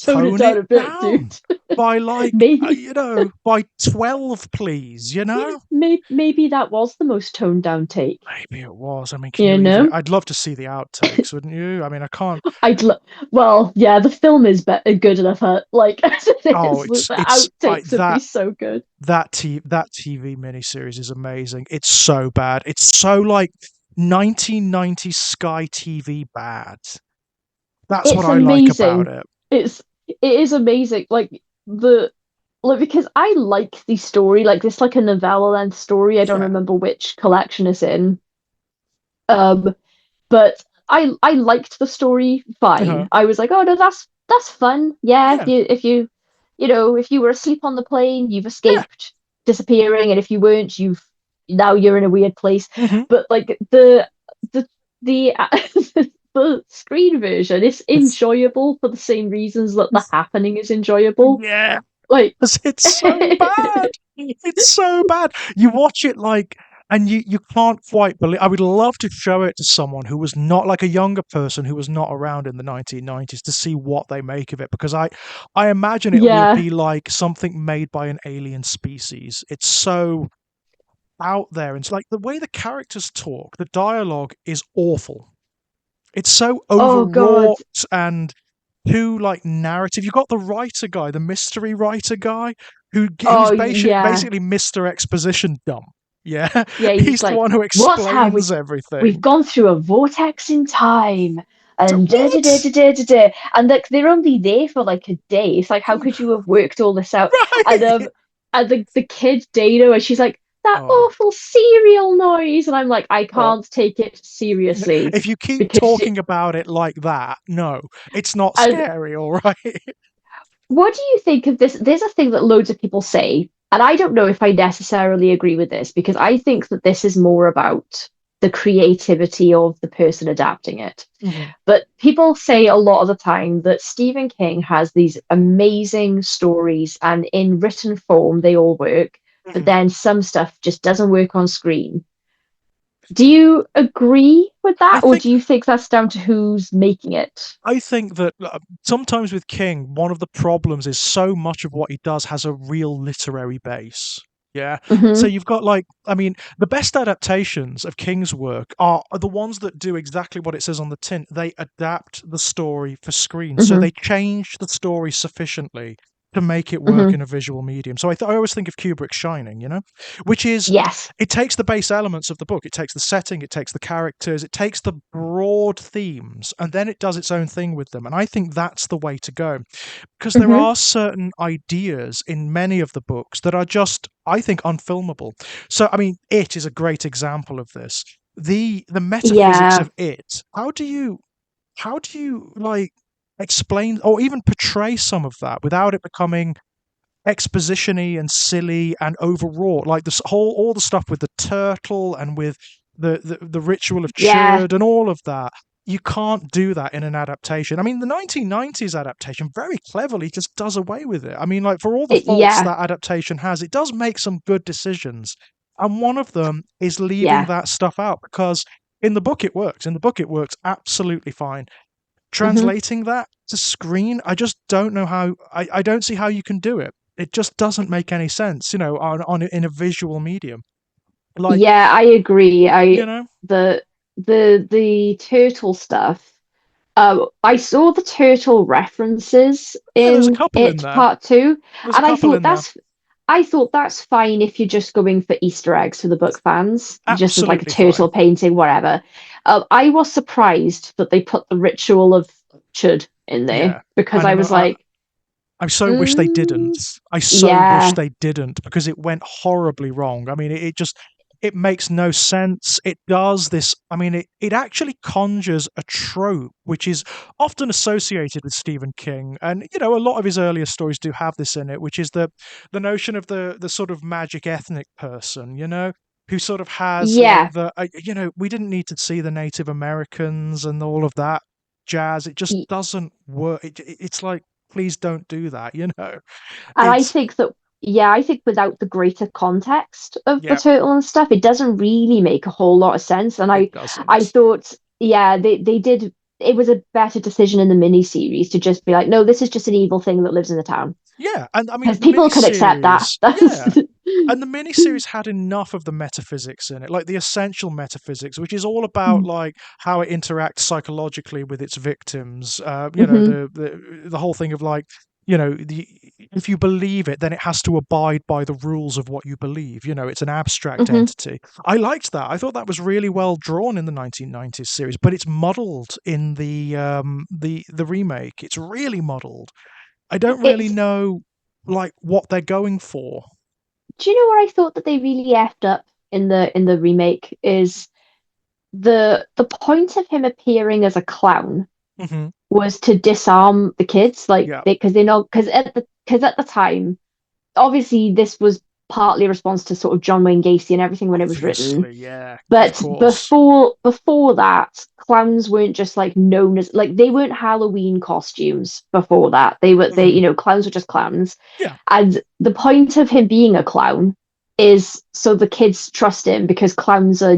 Tone it tone down it a bit, dude. down by like, Maybe, by 12, please, you know? maybe that was the most toned down take. Maybe it was. I mean, can You you even? know, I'd love to see the outtakes, wouldn't you? I mean, I can't. I'd lo well, yeah, the film is good enough. Like as it Oh, is, the it's like outtakes would be so good. that TV miniseries is amazing. It's so bad. It's so like 1990s Sky TV bad. That's what It's I like about amazing. it. It is amazing. Like because I like the story. Like this, like a novella length story. I don't Yeah. remember which collection it's in. Um, but I liked the story Uh-huh. fine. I was like, oh no, that's fun. Yeah, Yeah. if you were asleep on the plane, you've Yeah. escaped disappearing, and if you weren't, you've now you're in a weird place. hmm But like the the screen version is It's enjoyable for the same reasons that the happening is enjoyable. yeah. Like It's so bad. It's so bad. You watch it like and you can't quite believe. I would love to show it to someone who was not like a younger person who was not around in the 1990s to see what they make of it, because I imagine it will Yeah. be like something made by an alien species. It's so out there, and it's like the way the characters talk, the dialogue is awful. It's so Oh God. overwrought and too like narrative. You've got the writer guy, the mystery writer guy, who's Oh yeah. basically Mr. Exposition dumb. Yeah, Yeah, he's he's the like, one who what's have we explains we've everything. gone through a vortex in time So and da da da what? da da da da. And like they're only there for like a day. It's like, how could you have worked all this out? And Right? the kid Dana, and she's like, that Oh, awful cereal noise. And I'm like, I oh. can't take it seriously If you keep because she, talking about it like that, no, it's not and scary, all right? what do you think of this? There's a thing that loads of people say, and I don't know if I necessarily agree with this because I think that this is more about the creativity of the person adapting it. Mhm, But people say a lot of the time that Stephen King has these amazing stories, and in written form, they all work, but mhm. then some stuff just doesn't work on screen. Do you agree with I that, or think do you think that's down to who's making it? I think that sometimes with King, one of the problems is so much of what he does has a real literary base. Yeah. So Hmm. you've got like, I mean, the best adaptations of King's work are the ones that do exactly what it says on the tin. They adapt the story for screen. So Hmm. they change the story sufficiently to make it work Hmm. in a visual medium. So I always think of Kubrick's Shining, which is Yes. it takes the base elements of the book. It takes the setting, it takes the characters, it takes the broad themes, and then it does its own thing with them. And I think that's the way to go. Because there Hmm. are certain ideas in many of the books that are just, I think, unfilmable. So, I mean, It is a great example of this. The metaphysics Yeah. of it. How do you like explain or even portray some of that without it becoming exposition-y and silly and overwrought, like this whole all the stuff with the turtle and with the ritual of Yeah. Churd and all of that. You can't do that in an adaptation. I mean, the 1990s adaptation very cleverly just does away with it. I mean, like for all the faults Yeah. that adaptation has, it does make some good decisions. And one of them is leaving Yeah. that stuff out because in the book it works. In the book it works absolutely fine. Hmm. Translating that to screen, I just don't know how. I don't see how you can do it. It just doesn't make any sense, on in a visual medium. Like, Yeah, I agree. you know, The turtle stuff. I saw the turtle references yeah, there's a in couple in it there. part two, There's a and couple in there. I thought that's fine if you're just going for Easter eggs for the book fans, just as like a Absolutely fine. turtle painting, whatever. I was surprised that they put the ritual of Chud in there Yeah, because and I was like, I so wish they didn't. mm, I so wish yeah, they didn't because it went horribly wrong. I mean, it just it makes no sense. It does this. I mean, it actually conjures a trope which is often associated with Stephen King, and a lot of his earlier stories do have this in it, which is the notion of the sort of magic ethnic person, who sort of has like yeah. we didn't need to see the Native Americans and all of that jazz. It just doesn't work. It's like please don't do that. And I It's think that, yeah, I think without the greater context of the yeah, turtle and stuff, it doesn't really make a whole lot of sense. And it I doesn't. thought, yeah, they did. It was a better decision in the miniseries to just be like, no, this is just an evil thing that lives in the town Yeah, and I mean because the people could accept that. miniseries, That's yeah. And the miniseries had enough of the metaphysics in it, like the essential metaphysics, which is all about like how it interacts psychologically with its victims. Hmm. The whole thing of like, if you believe it, then it has to abide by the rules of what you believe. It's an abstract Hmm. entity. I liked that. I thought that was really well drawn in the 1990s series, but it's muddled in the remake. It's really muddled. I don't really It's. know like what they're going for. Do you know where I thought that they really effed up in the remake is the point of him appearing as a clown Hmm. was to disarm the kids, like Yeah, because they know because at the time, obviously this was partly a response to sort of John Wayne Gacy and everything when it was written. obviously, yeah, of But course. before that, clowns weren't just like known as like they weren't Halloween costumes before that. They Hmm. clowns were just clowns. Yeah, And the point of him being a clown is so the kids trust him because clowns are,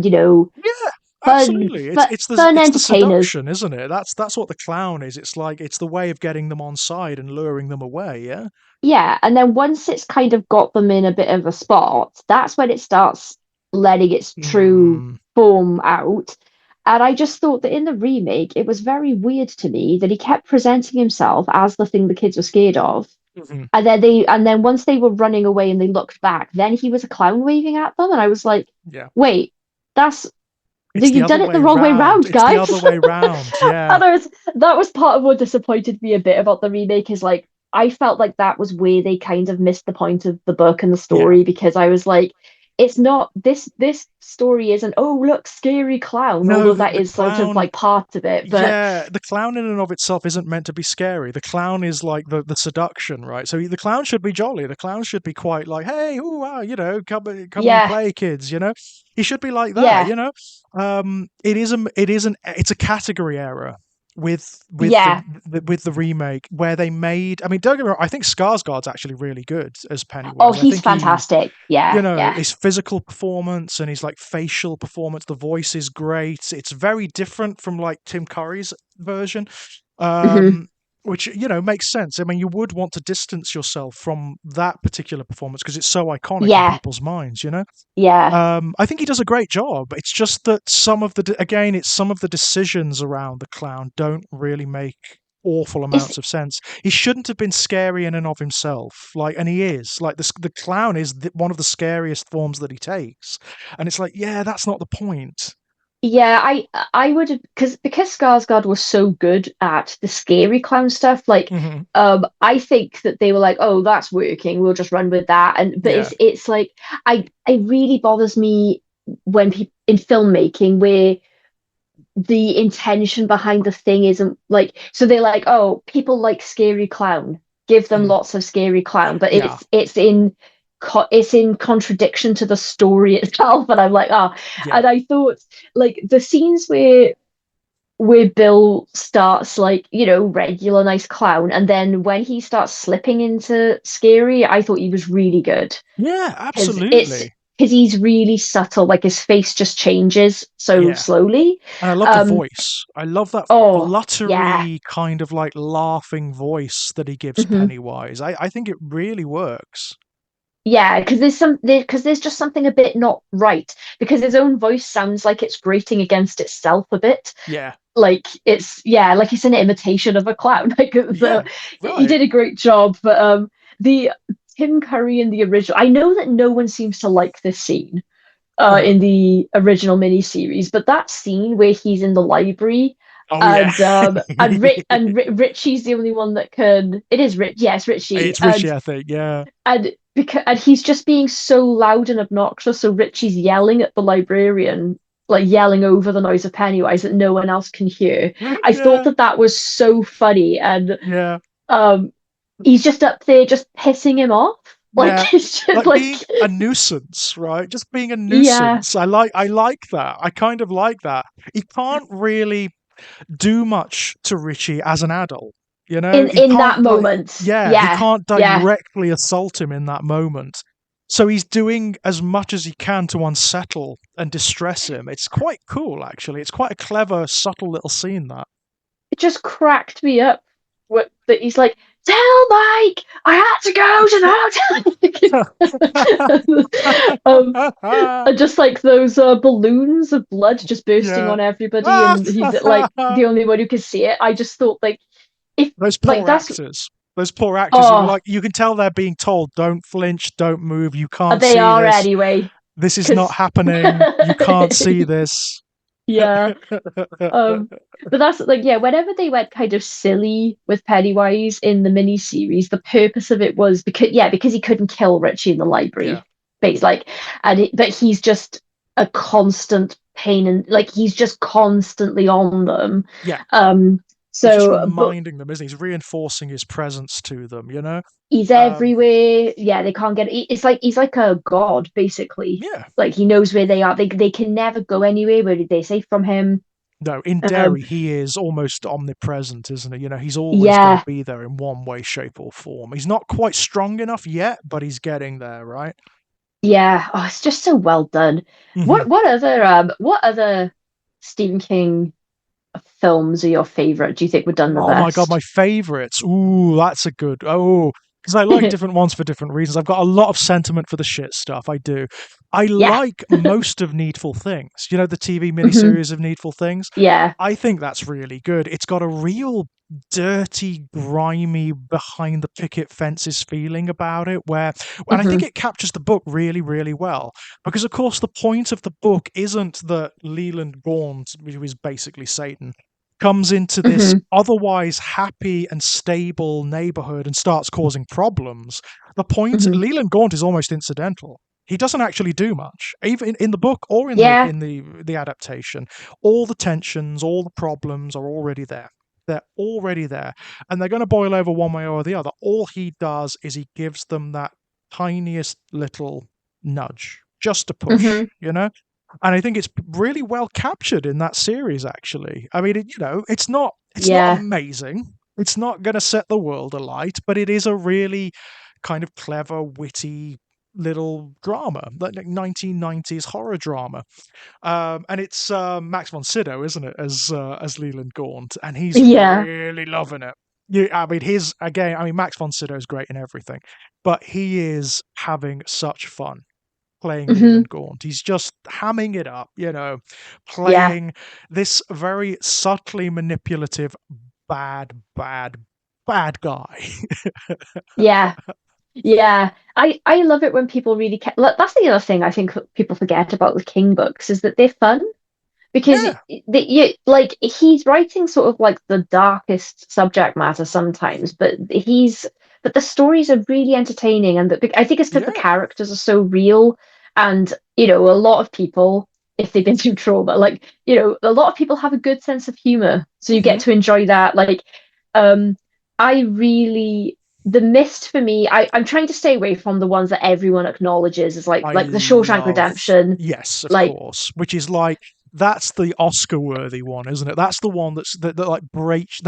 Yeah, fun, absolutely. fun, It's fun it's the entertainers. seduction, isn't it? That's what the clown is. It's like it's the way of getting them on side and luring them away. Yeah. Yeah, and then once it's kind of got them in a bit of a spot, that's when it starts letting its true Mm, form out. And I just thought that in the remake, it was very weird to me that he kept presenting himself as the thing the kids were scared of. mhm. And then once they were running away and they looked back, then he was a clown waving at them, and I was like, Yeah. wait, that's It's the you've other done it the way wrong way round. round, It's the other guys. way round. Yeah. And that was part of what disappointed me a bit about the remake is like I felt like that was where they kind of missed the point of the book and the Yeah. story because I was like, it's not this story isn't, oh look, scary clown, No, although the, that the is sort of clown. like part of it. But Yeah, the clown in and of itself isn't meant to be scary. The clown is like the seduction, right? So the clown should be jolly. The clown should be quite like, hey, ooh, wow, come and yeah, play, kids. He should be like that. yeah, It's a category error with yeah. with the remake where they made. I mean, don't get me wrong. I think Skarsgård's actually really good as Oh, Pennywise. I he's think he fantastic. Yeah, yeah. his physical performance and his like facial performance, the voice is great. It's very different from like Tim Curry's version, Hmm. um, which makes sense. I mean, you would want to distance yourself from that particular performance because it's so iconic in Yeah, people's minds. yeah. I think he does a great job. It's just that some of the decisions around the clown don't really make awful It's amounts of sense. He shouldn't have been scary in and of himself, and he is. Like the clown is one of the scariest forms that he takes, and it's like, yeah, that's not the point. Yeah, I would have because Skarsgård was so good at the scary clown stuff. Like, Hmm. I think that they were like, "Oh, that's working. We'll just run with that." And but Yeah, it's like it really bothers me when people in filmmaking where the intention behind the thing isn't like so they're like, "Oh, people like scary clown. Give them mm, lots of scary clown." But yeah, it's in contradiction to the story itself, and I'm like, oh, yeah, and I thought like the scenes where Bill starts like, regular nice clown, and then when he starts slipping into scary, I thought he was really good yeah, because it's absolutely. because he's really subtle, like his face just changes so Yeah. slowly. And I love the Um, voice. I love that oh yeah. fluttery kind of like laughing voice that he gives Hmm. Pennywise. I think it really works. Yeah, because there's just something a bit not right because his own voice sounds like it's grating against itself a bit. Yeah. Like like it's an imitation of a clown. Like so Yeah. he Right. did a great job. But the Tim Curry in the original, I know that no one seems to like this scene Uh-huh. in the original miniseries, but that scene where he's in the library Oh yeah. and Richie's the only one that can. It is Rich, yes, Richie, It's Richie, I think. Yeah. and he's just being so loud and obnoxious. So Richie's yelling at the librarian, like yelling over the noise of Pennywise that no one else can hear. I thought Yeah. that that was so funny, and Yeah. um, he's just up there just pissing him off. Yeah. Like it's just Like like, being a nuisance, right? Just being a yeah, nuisance. I like that. I kind of like that. He can't really do much to Richie as an adult. He in that can't moment, he yeah, can't yeah. directly assault him in that moment. So he's doing as much as he can to unsettle and distress him. It's quite cool, actually. It's quite a clever, subtle little scene that. It just cracked me up. What that he's like, tell Mike, I had to go to the hotel. And just like those balloons of blood just bursting Yeah. on everybody, and he's like the only one who can see it. I just thought like if Those like poor that's actors. Those poor actors who oh like you can tell they're being told, don't flinch, don't move, you can't they see are this. anyway This is not because happening. You can't see this. yeah. But that's like, yeah, whenever they went kind of silly with Pennywise in the mini series, the purpose of it was because he couldn't kill Richie in the Yeah. library. But he's like, but he's just a constant pain and like he's just constantly on them. Yeah. Um, He's just but reminding them, isn't he? He's reinforcing his presence to them. he's Um, everywhere. Yeah, they can't get. It's like he's like a god, basically. yeah. Like he knows where they are. They can never go anywhere. Where did they say from him? No, in Um, Derry, he is almost omnipresent, isn't he? He's always going to yeah. be there in one way, shape, or form. He's not quite strong enough yet, but he's getting there, right? Yeah, oh, it's just so well done. Hmm. What other Stephen King films are your favorite? Do you think were done the Oh my god, my best? favorites. Ooh, that's a good. Oh, because I like different ones for different reasons. I've got a lot of sentiment for the shit stuff. I do. I Yeah. like most of Needful Things. You know, the TV Hmm. miniseries of Needful Things. Yeah. I think that's really good. It's got a real dirty, grimy, behind the picket fences feeling about it, and I think Hmm. it captures the book really, really well. Because, of course, the point of the book isn't that Leland Gaunt, who is basically Satan, comes into this Hmm. otherwise happy and stable neighborhood and starts causing problems. The point, Hmm. Leland Gaunt is almost incidental. He doesn't actually do much, even in the book or in the Yeah. in the adaptation. All the tensions, all the problems are already there. They're already there, and they're going to boil over one way or the other. All he does is he gives them that tiniest little nudge, just a push, Hmm. you know. And I think it's really well captured in that series. Actually, I mean, it's not Yeah. amazing. It's not going to set the world alight, but it is a really kind of clever, witty little drama, like 1990s horror drama. And it's Max von Sydow, isn't it, as Leland Gaunt, and he's Yeah. really loving it. Yeah, I mean, his again. I mean, Max von Sydow is great in everything, but he is having such fun playing Hmm. Leland Gaunt. He's just hamming it up, Yeah. playing this very subtly manipulative, bad, bad, bad guy. Yeah. Yeah, I love it when people really ca That's the other thing I think people forget about the King books is that they're fun because Yeah, like he's writing sort of like the darkest subject matter sometimes, but the stories are really entertaining, and I think it's because the yeah. characters are so real, and a lot of people, if they've been through trauma, like a lot of people have a good sense of humor, so you Hmm. get to enjoy that. Like, um, I really. The Mist for me, I'm trying to stay away from the ones that everyone acknowledges as I like the Shawshank love, Redemption, yes, of like course, which is like that's the Oscar-worthy one, isn't it? That's the one that like breached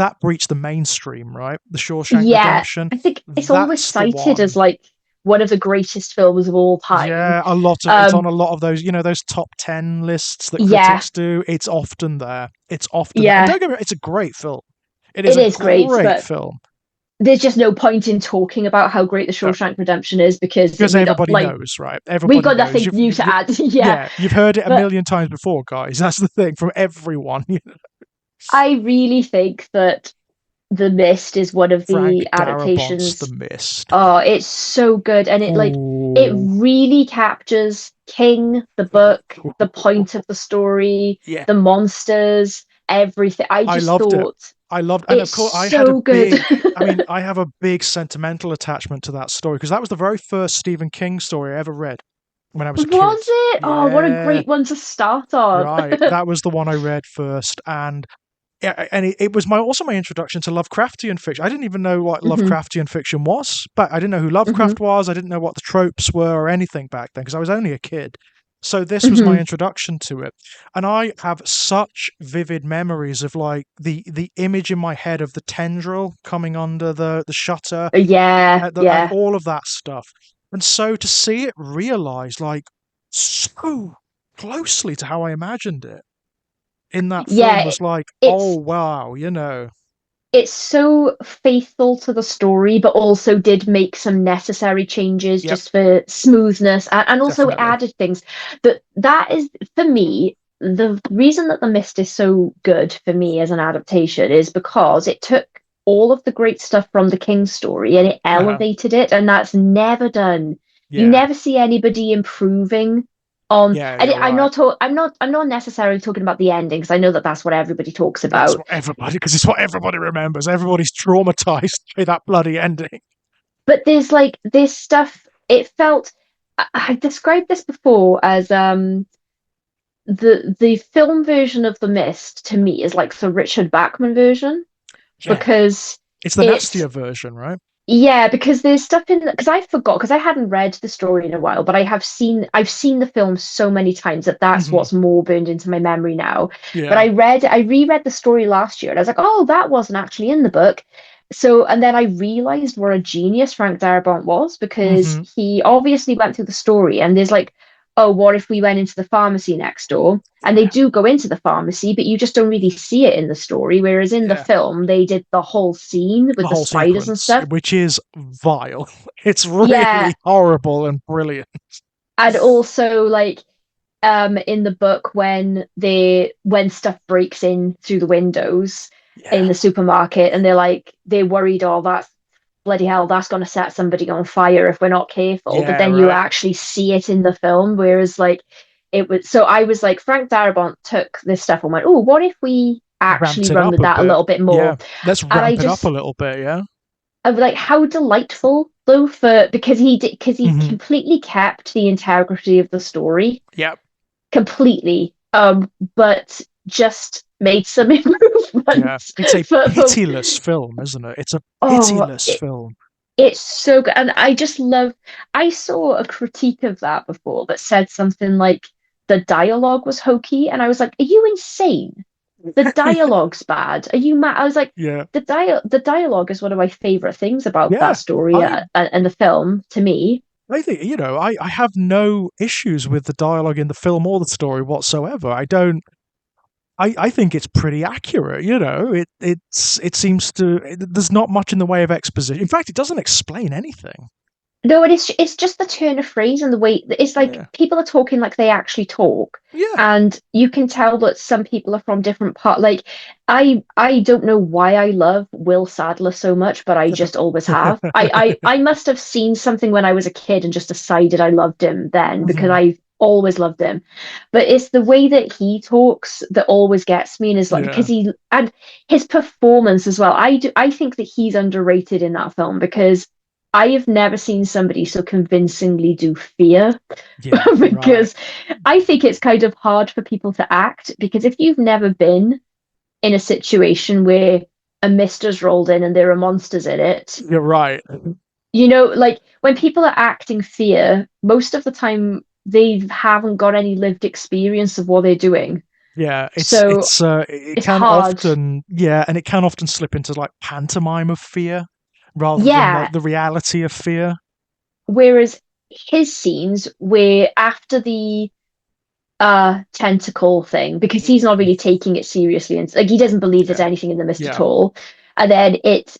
the mainstream, right? The Shawshank yeah, Redemption. I think it's always That's the cited as one. like one of the greatest films of all time. Yeah, a lot of it's on Um, a lot of those, those top 10 lists that yeah, critics do. It's often there. It's often there. And yeah, don't get me wrong, it's a great film. It is it a is great, great but film there's just no point in talking about how great the uh, Shawshank Redemption is because because we don't everybody like knows, right? we've Everybody got knows. nothing new to add. Yeah, Yeah, you've heard it a but million times before, guys. That's the thing from everyone. I really think that The Mist is one of Frank the Darabont's The adaptations. Mist. Oh, it's so good, and it Ooh. really captures King, the book, the point of the story, Yeah, the monsters, everything. I I just loved it. thought I loved, and of it's course, I had a so good. big. I mean, I have a big sentimental attachment to that story because that was the very first Stephen King story I ever read when I was a kid. Was it? Oh, what a Yeah, great one to start on. right. That was the one I read first, and yeah, and it was also my introduction to Lovecraftian fiction. I didn't even know what Hmm. Lovecraftian fiction was, but I didn't know who Hmm. Lovecraft was. I didn't know what the tropes were or anything back then because I was only a kid. So this was my Hmm. introduction to it, and I have such vivid memories of like the image in my head of the tendril coming under the shutter, Yeah, and yeah, all of that stuff. And so to see it realized like so closely to how I imagined it in that film yeah. was like, oh It's wow, it's so faithful to the story, but also did make some necessary changes yep, just for smoothness, and also definitely, added things. That is for me the reason that The Mist is so good for me as an adaptation is because it took all of the great stuff from the King story and it uh-huh. elevated it, and that's never done. You Yeah, never see anybody improving on, yeah, and you're right. I'm not necessarily talking about the ending because I know that that's what everybody talks That's about. what everybody, because it's what everybody remembers. Everybody's traumatized by that bloody ending. But there's like this stuff. It felt I've described this before as the film version of The Mist to me is like the Richard Bachman version Yeah, because it's the it's nastier version, right? yeah, because there's stuff in because I forgot because I hadn't read the story in a while, but I've seen the film so many times that that's Hmm. what's more burned into my memory now. But Yeah, I reread the story last year and I was like, oh, that wasn't actually in the book. and then I realized what a genius Frank Darabont was, because Hmm. he obviously went through the story and there's like, oh, what if we went into the pharmacy next door? And they Yeah, do go into the pharmacy, but you just don't really see it in the story. Whereas in the yeah. film, they did the whole scene The with the whole spiders and sequence, stuff. which is vile. It's Yeah. really horrible and brilliant. And also like in the book when stuff breaks in through the windows in Yeah, the supermarket and they're worried, oh, that's bloody hell, that's going to set somebody on fire if we're not careful. But yeah, then you right. actually see it in the film, whereas like it was. So I was like, Frank Darabont took this stuff and went, oh, what if we actually Ramped it run up with a that a bit. little bit Yeah, more? let's And ramp it up a little bit. Yeah. I was like, how delightful though, for because he Hmm. completely kept the integrity of the story Yeah, completely, but just made some yeah. improvements It's a for pitiless film, isn't it? It's a oh, pitiless film. it's so good. And I just love, I saw a critique of that before that said something like the dialogue was hokey. And I was like, are you insane? The dialogue's bad. Are you mad? I was like, Yeah, the dialogue is one of my favorite things about yeah. that story I and the film to me. I think, I have no issues with the dialogue in the film or the story whatsoever. I don't. I think it's pretty accurate. It seems to. There's not much in the way of exposition. In fact, it doesn't explain anything. No, it's just the turn of phrase and the way it's like Yeah, people are talking like they actually talk, yeah. and you can tell that some people are from different part. Like I don't know why I love Will Sadler so much, but I just always have. I must have seen something when I was a kid and just decided I loved him then, because Mhm. I always loved him. But it's the way that he talks that always gets me, and is like because Yeah, he and his performance as well. I think that he's underrated in that film because I have never seen somebody so convincingly do fear. yeah. Right. Because I think it's kind of hard for people to act, because if you've never been in a situation where a mist has rolled in and there are monsters in it, You're right. like when people are acting fear, most of the time they haven't got any lived experience of what they're doing. Yeah, So it it's can hard. often, yeah, and it can often slip into like pantomime of fear rather than Yeah. like the reality of fear. Whereas his scenes where after the tentacle thing, because he's not really taking it seriously and like he doesn't believe there's Yeah, anything in the mist at yeah, all. And then it's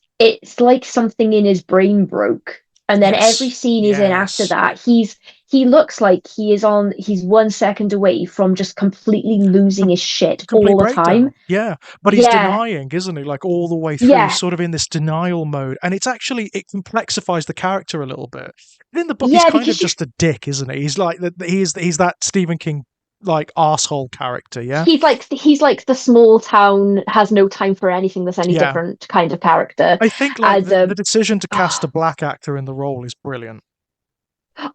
like something in his brain broke. And then every yes, scene he's in after yes. that, he looks like he's 1 second away from just completely losing Com- his shit Complete all the time. breakdown. Yeah, but he's Yeah, denying, isn't he? Like all the way through, he's yeah, sort of in this denial mode, and it complexifies the character a little bit. But in the book, he's yeah, kind of because you just a dick, isn't he? He's like he's that Stephen King like asshole character. Yeah, he's like the small town has no time for anything that's any yeah. different kind of character. I think like And the decision to cast a oh, black actor in the role is brilliant.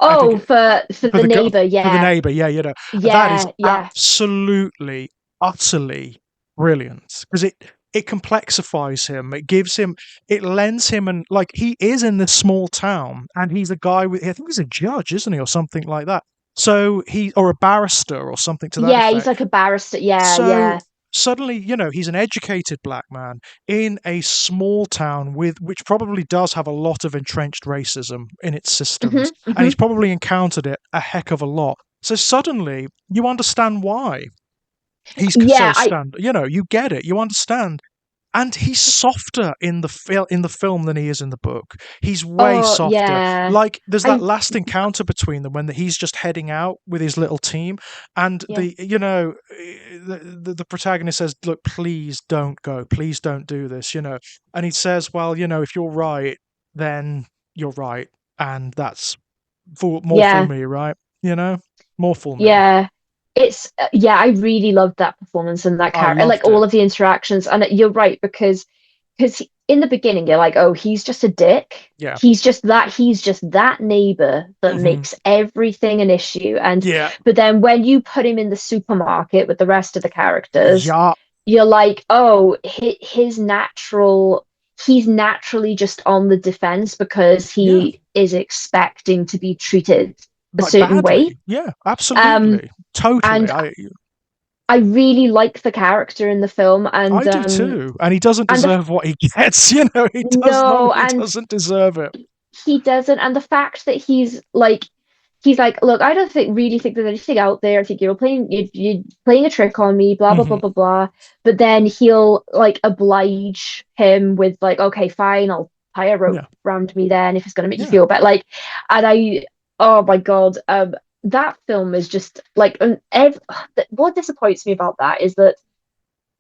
I think oh, for for the neighbor, for the yeah. neighbor, yeah, that is Yeah, yeah. absolutely, utterly brilliant because it complexifies him. It gives him, it lends him, and like he is in this small town, and he's a guy with, I think he's a judge, isn't he, or something like that. So he, or a barrister, or something to that Yeah, he's effect. like a barrister. Yeah, So yeah. suddenly, he's an educated black man in a small town with which probably does have a lot of entrenched racism in its systems, and Hmm. he's probably encountered it a heck of a lot. So suddenly, you understand why he's so Yeah, stand. You get it. You understand, and he's softer in the film than he is in the book. He's way oh, softer. yeah. Like there's that I, last encounter between them when he's just heading out with his little team, and yeah. the protagonist says, "Look, please don't go. Please don't do this." And he says, "Well, if you're right, then you're right, and that's more for Yeah, me, right? More for me." yeah. Yeah, I really loved that performance and that I character, like loved all it. of the interactions. And you're right, because in the beginning you're like, oh, he's just a dick. Yeah. He's just that neighbor that Hmm. makes everything an issue. And Yeah. but then when you put him in the supermarket with the rest of the characters, Yeah. you're like, oh, he's naturally just on the defense because Yeah. he is expecting to be treated a Like certain way. badly. Yeah, Um, absolutely. Totally. and I really like the character in the film, I do too, and he doesn't and deserve what he gets. He does not. no, He and doesn't deserve it. he doesn't. And the fact that he's like, look, I don't really think there's anything out there. I think you're playing a trick on me, blah blah blah Hmm. blah blah. But then he'll like oblige him with like, okay, fine, I'll tie a rope Yeah, around me then if it's gonna make you yeah. feel better. Like, and oh my God, that film is just like, what disappoints me about that is that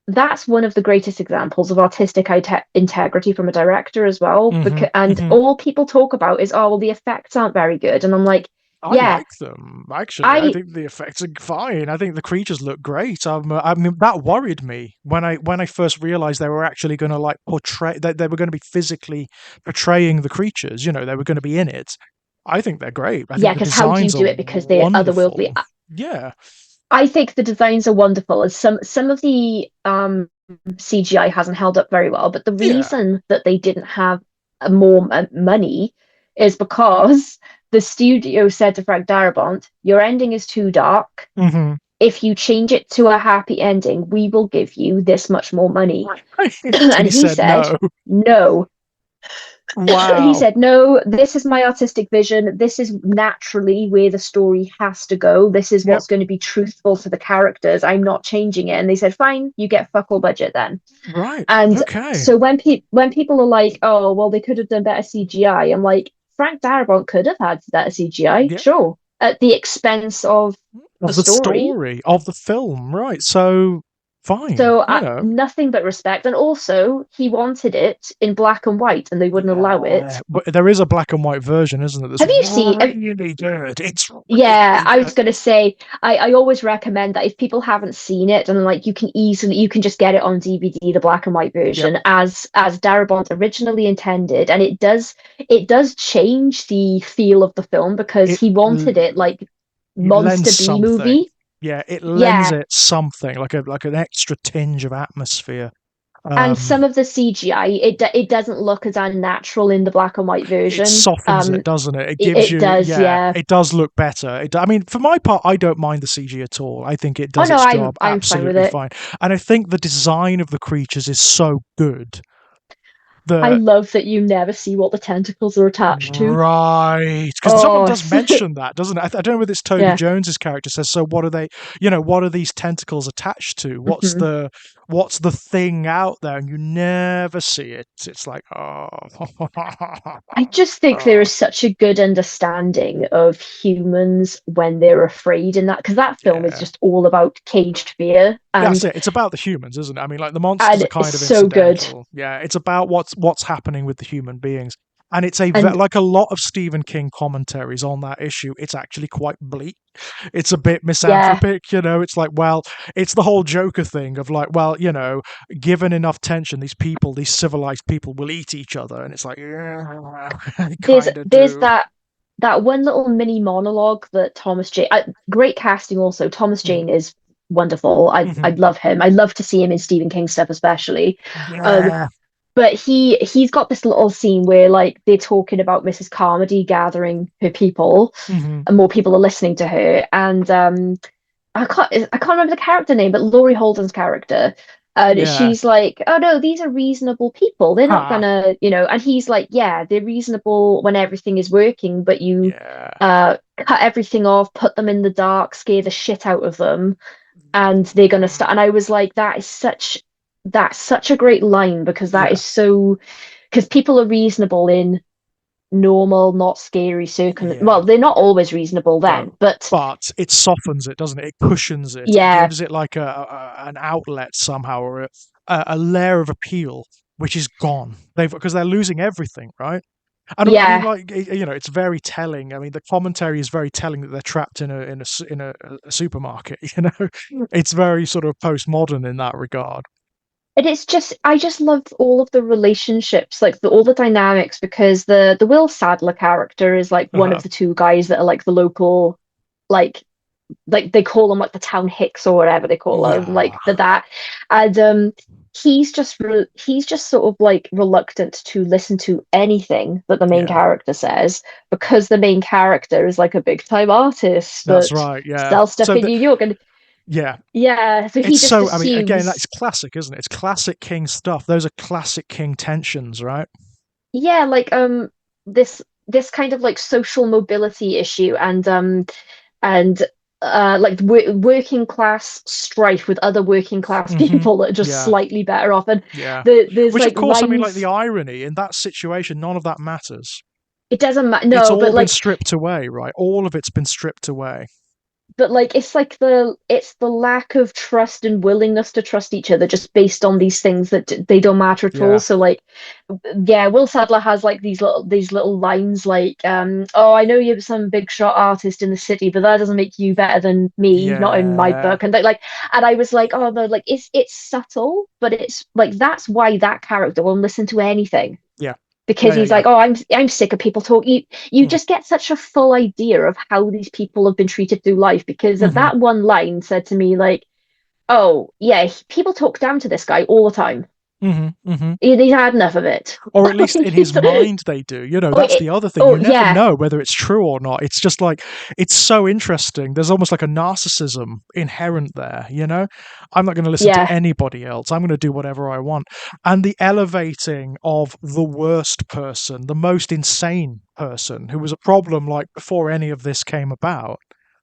that's one of the greatest examples of artistic integrity from a director as well. Hmm. And Hmm. all people talk about is, oh, well, the effects aren't very good. And I'm like, I yeah, like them actually. I I think the effects are fine. I think the creatures look great. I mean, that worried me when I first realized they were actually going to like portray that they were going to be physically portraying the creatures. They were going to be in it. I think they're great. I yeah, think the because how do you designs are do it? Because they're otherworldly. wonderful. Yeah, I think the designs are wonderful. And some of the CGI hasn't held up very well, but the yeah. reason that they didn't have more money is because the studio said to Frank Darabont, "Your ending is too dark. Hmm. If you change it to a happy ending, we will give you this much more money." And And he he said said, no. no. He Wow. said, no, this is my artistic vision. This is naturally where the story has to go. This is Yep. what's going to be truthful to the characters. I'm not changing it. And they said, fine, you get fuck all budget then. Right. And Okay. so when people are like, oh, well, they could have done better CGI, I'm like, Frank Darabont could have had better CGI, Yep. sure, at the expense of the Of the story. story of the film, right? So fine. So nothing but respect. And also, he wanted it in black and white, and they wouldn't allow it. Yeah, but there is a black and white version, isn't it? That's Have you seen? really good. It's Yeah, really I good. was gonna say, I always recommend that if people haven't seen it, and like you can just get it on DVD, the black and white Yep. version, as Darabont originally intended, and it does change the feel of the film because It he wanted it like it lends monster B something. movie. Yeah, it lends Yeah, it something like an extra tinge of atmosphere. and Um, some of the CGI, it doesn't look as unnatural in the black and white it version. softens it, doesn't it? It It, gives it you, does, yeah, yeah. it does look better. I mean, for my part, I don't mind the CG at all. I think it Oh does no, its I'm job I'm fine with absolutely it. fine. And I think the design of the creatures is so good. I The love that you never see what the tentacles are attached to. Right, because someone Oh, does mention that, doesn't it? I don't know whether it's Toby yeah. Jones's character says. So, what are they? What are these tentacles attached to? Mhm. What's the thing out there? And you never see it. It's like, oh, I just think there oh, is such a good understanding of humans when they're afraid in that, because that film is yeah. just all about caged fear, That's and it. It's about the humans, isn't it? I mean, like the monsters are and it's kind of so good. incidental. Yeah, it's about what's happening with the human beings, and it's And like a lot of Stephen King commentaries on that issue. It's actually quite bleak. It's a bit yeah, misanthropic. It's like, well, it's the whole Joker thing of like, well, given enough tension, these civilized people will eat each other, and it's like, yeah, they there's kind of there's do. that one little mini monologue that Thomas Jane, great casting also. Thomas Mhm. Jane is wonderful. I Mhm. love him. I love to see him in Stephen King stuff, especially. Um, Yeah. but he's got this little scene where like they're talking about Mrs. Carmody gathering her people, Hmm. and more people are listening to her. And I can't remember the character name, but Laurie Holden's character. And Yeah. she's like, "Oh no, these are reasonable people. They're not Ha. gonna, you know." And he's like, "Yeah, they're reasonable when everything is working, but you Yeah. cut everything off, put them in the dark, scare the shit out of them, and they're gonna start." And I was like, that's such a great line because that Yeah. is so because people are reasonable in normal, not scary circum. Yeah. Well, they're not always reasonable then, No, but but it softens it, doesn't it? It cushions it. It yeah, gives it like an outlet somehow, or a layer of appeal, which is gone. Because they're losing everything, right? And I mean, yeah. like it's very telling. I mean, the commentary is very telling that they're trapped in a supermarket. It's very sort of postmodern in that regard. And it's just, I just love all of the relationships, like all the dynamics, because the Will Sadler character is like one Uh, of the two guys that are like the local, like they call them like the town hicks or whatever they call them, yeah, like that. And he's just sort of like reluctant to listen to anything that the main yeah, character says because the main character is like a big time artist that's that right. Yeah. sells stuff So in New York. And Yeah. Yeah, so he It's just so, I mean, again, that's assumes. classic, isn't it? It's classic King stuff. Those are classic King tensions, right? Yeah, like this kind of like social mobility issue and like working class strife with other working class Hmm. people that are just Yeah. slightly better off, and Yeah. there's Which, of like course, I mean, like the lines. irony in that situation, none of that matters. It doesn't matter. It's No, all been stripped away, right? All of it's been stripped away. but like it's the lack of trust and willingness to trust each other just based on these things that they don't matter at all. Yeah. So like yeah, Will Sadler has like these little lines like oh, I know you're some big shot artist in the city, but that doesn't make you better than me, not in my Yeah. book. And they, like, and I was like, oh no, like it's subtle, but it's like that's why that character won't listen to anything Yeah. because Yeah. Yeah. he's Yeah. like, oh, I'm sick of people talking. You Mm. just get such a full idea of how these people have been treated through life because Hmm. that one line said to me like, oh yeah, people talk down to this guy all the time. Hmm. Hmm. He's had enough of it. Or at least in his He's, mind they do. You know, oh, that's the other thing. oh You never yeah, know whether it's true or not. It's just like, it's so interesting. There's almost like a narcissism inherent there, you know? I'm not going to listen to yeah, anybody else. I'm going to do whatever I want. And the elevating of the worst person, the most insane person who was a problem like before any of this came about.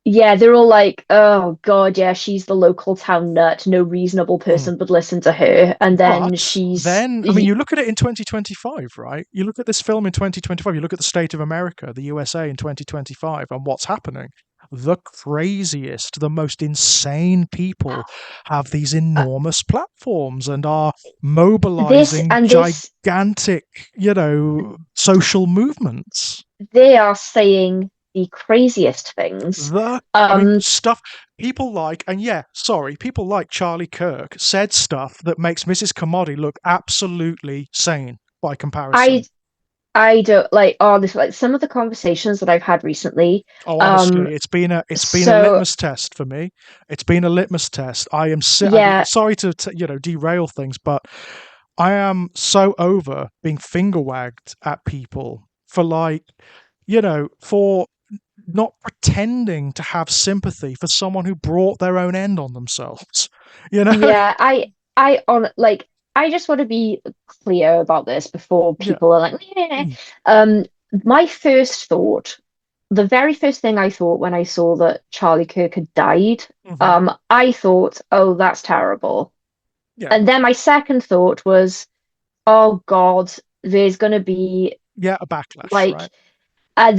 yeah. They're all like, oh God, yeah, she's the local town nut. No reasonable Mm. person would listen to her. And then But she's, then, I mean, you look at it in 2025, right? You look at this film in 2025, you look at the state of America, the USA in 2025, and what's happening. The craziest, the most insane people have these enormous platforms and are this mobilizing and this. gigantic, social movements. They are saying the craziest things. I mean, Um, stuff people like, and yeah, sorry, people like Charlie Kirk said stuff that makes Mrs. Commodity look absolutely sane by I comparison. I don't like all this like some of the conversations that I've had recently. Oh, Um, honestly, it's been a so litmus test for me. It's been a litmus test. I mean, yeah, sorry to derail things, but I am so over being finger wagged at people for for not pretending to have sympathy for someone who brought their own end on themselves. You know? yeah, I on like I just want to be clear about this before Yeah. people are like, Mm. um, my first thought, the very first thing I thought when I saw that Charlie Kirk had died, Hmm. I thought, oh, that's terrible. Yeah. And then my second thought was, oh God, there's gonna be Yeah, a backlash, like. right? And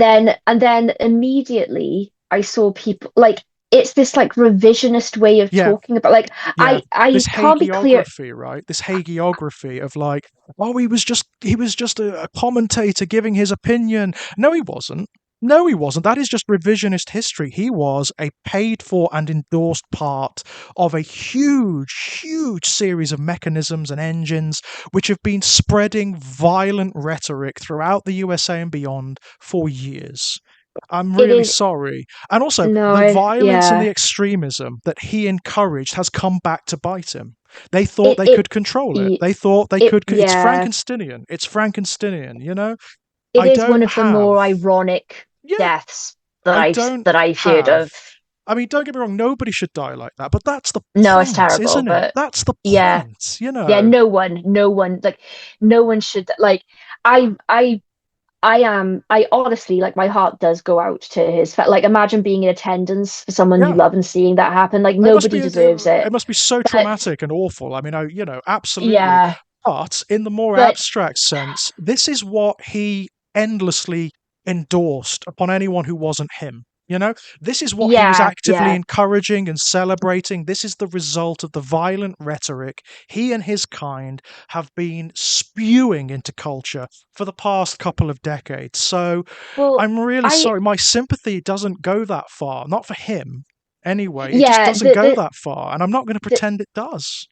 then immediately I saw people like it's this like revisionist way of Yeah, talking about like yeah. I This can't be clear. hagiography, right? This hagiography of like, oh, he was just a commentator giving his opinion. No, he wasn't. No, he wasn't. That is just revisionist history. He was a paid for and endorsed part of a huge, huge series of mechanisms and engines which have been spreading violent rhetoric throughout the USA and beyond for years. I'm It really is sorry. And also, no, the violence and the yeah. extremism that he encouraged has come back to bite him. They thought It they it could control it. it, They thought they it could. It's yeah. Frankensteinian. It's Frankensteinian, you know? It I is one don't of the have. more ironic Yeah, deaths that I I've don't that I've heard have. of. I mean, don't get me wrong, nobody should die like that, but that's the No, it's point, terrible, isn't it? but That's the yeah. point, Yeah, no one like no one should like I I I am. I honestly like my heart does go out to like imagine being in attendance for someone you Yeah. love and seeing that happen. Like It must nobody be deserves it. it must be so But traumatic and awful. I mean, absolutely. yeah, But in the more but abstract sense, this is what he endlessly endorsed upon anyone who wasn't him. This is what he was yeah, actively yeah. encouraging and celebrating. This is the result of the violent rhetoric he and his kind have been spewing into culture for the past couple of decades. So Well, I'm really I sorry. My sympathy doesn't go that far. Not for him, anyway. It just yeah. doesn't The go the that far, and I'm not going to the pretend it does.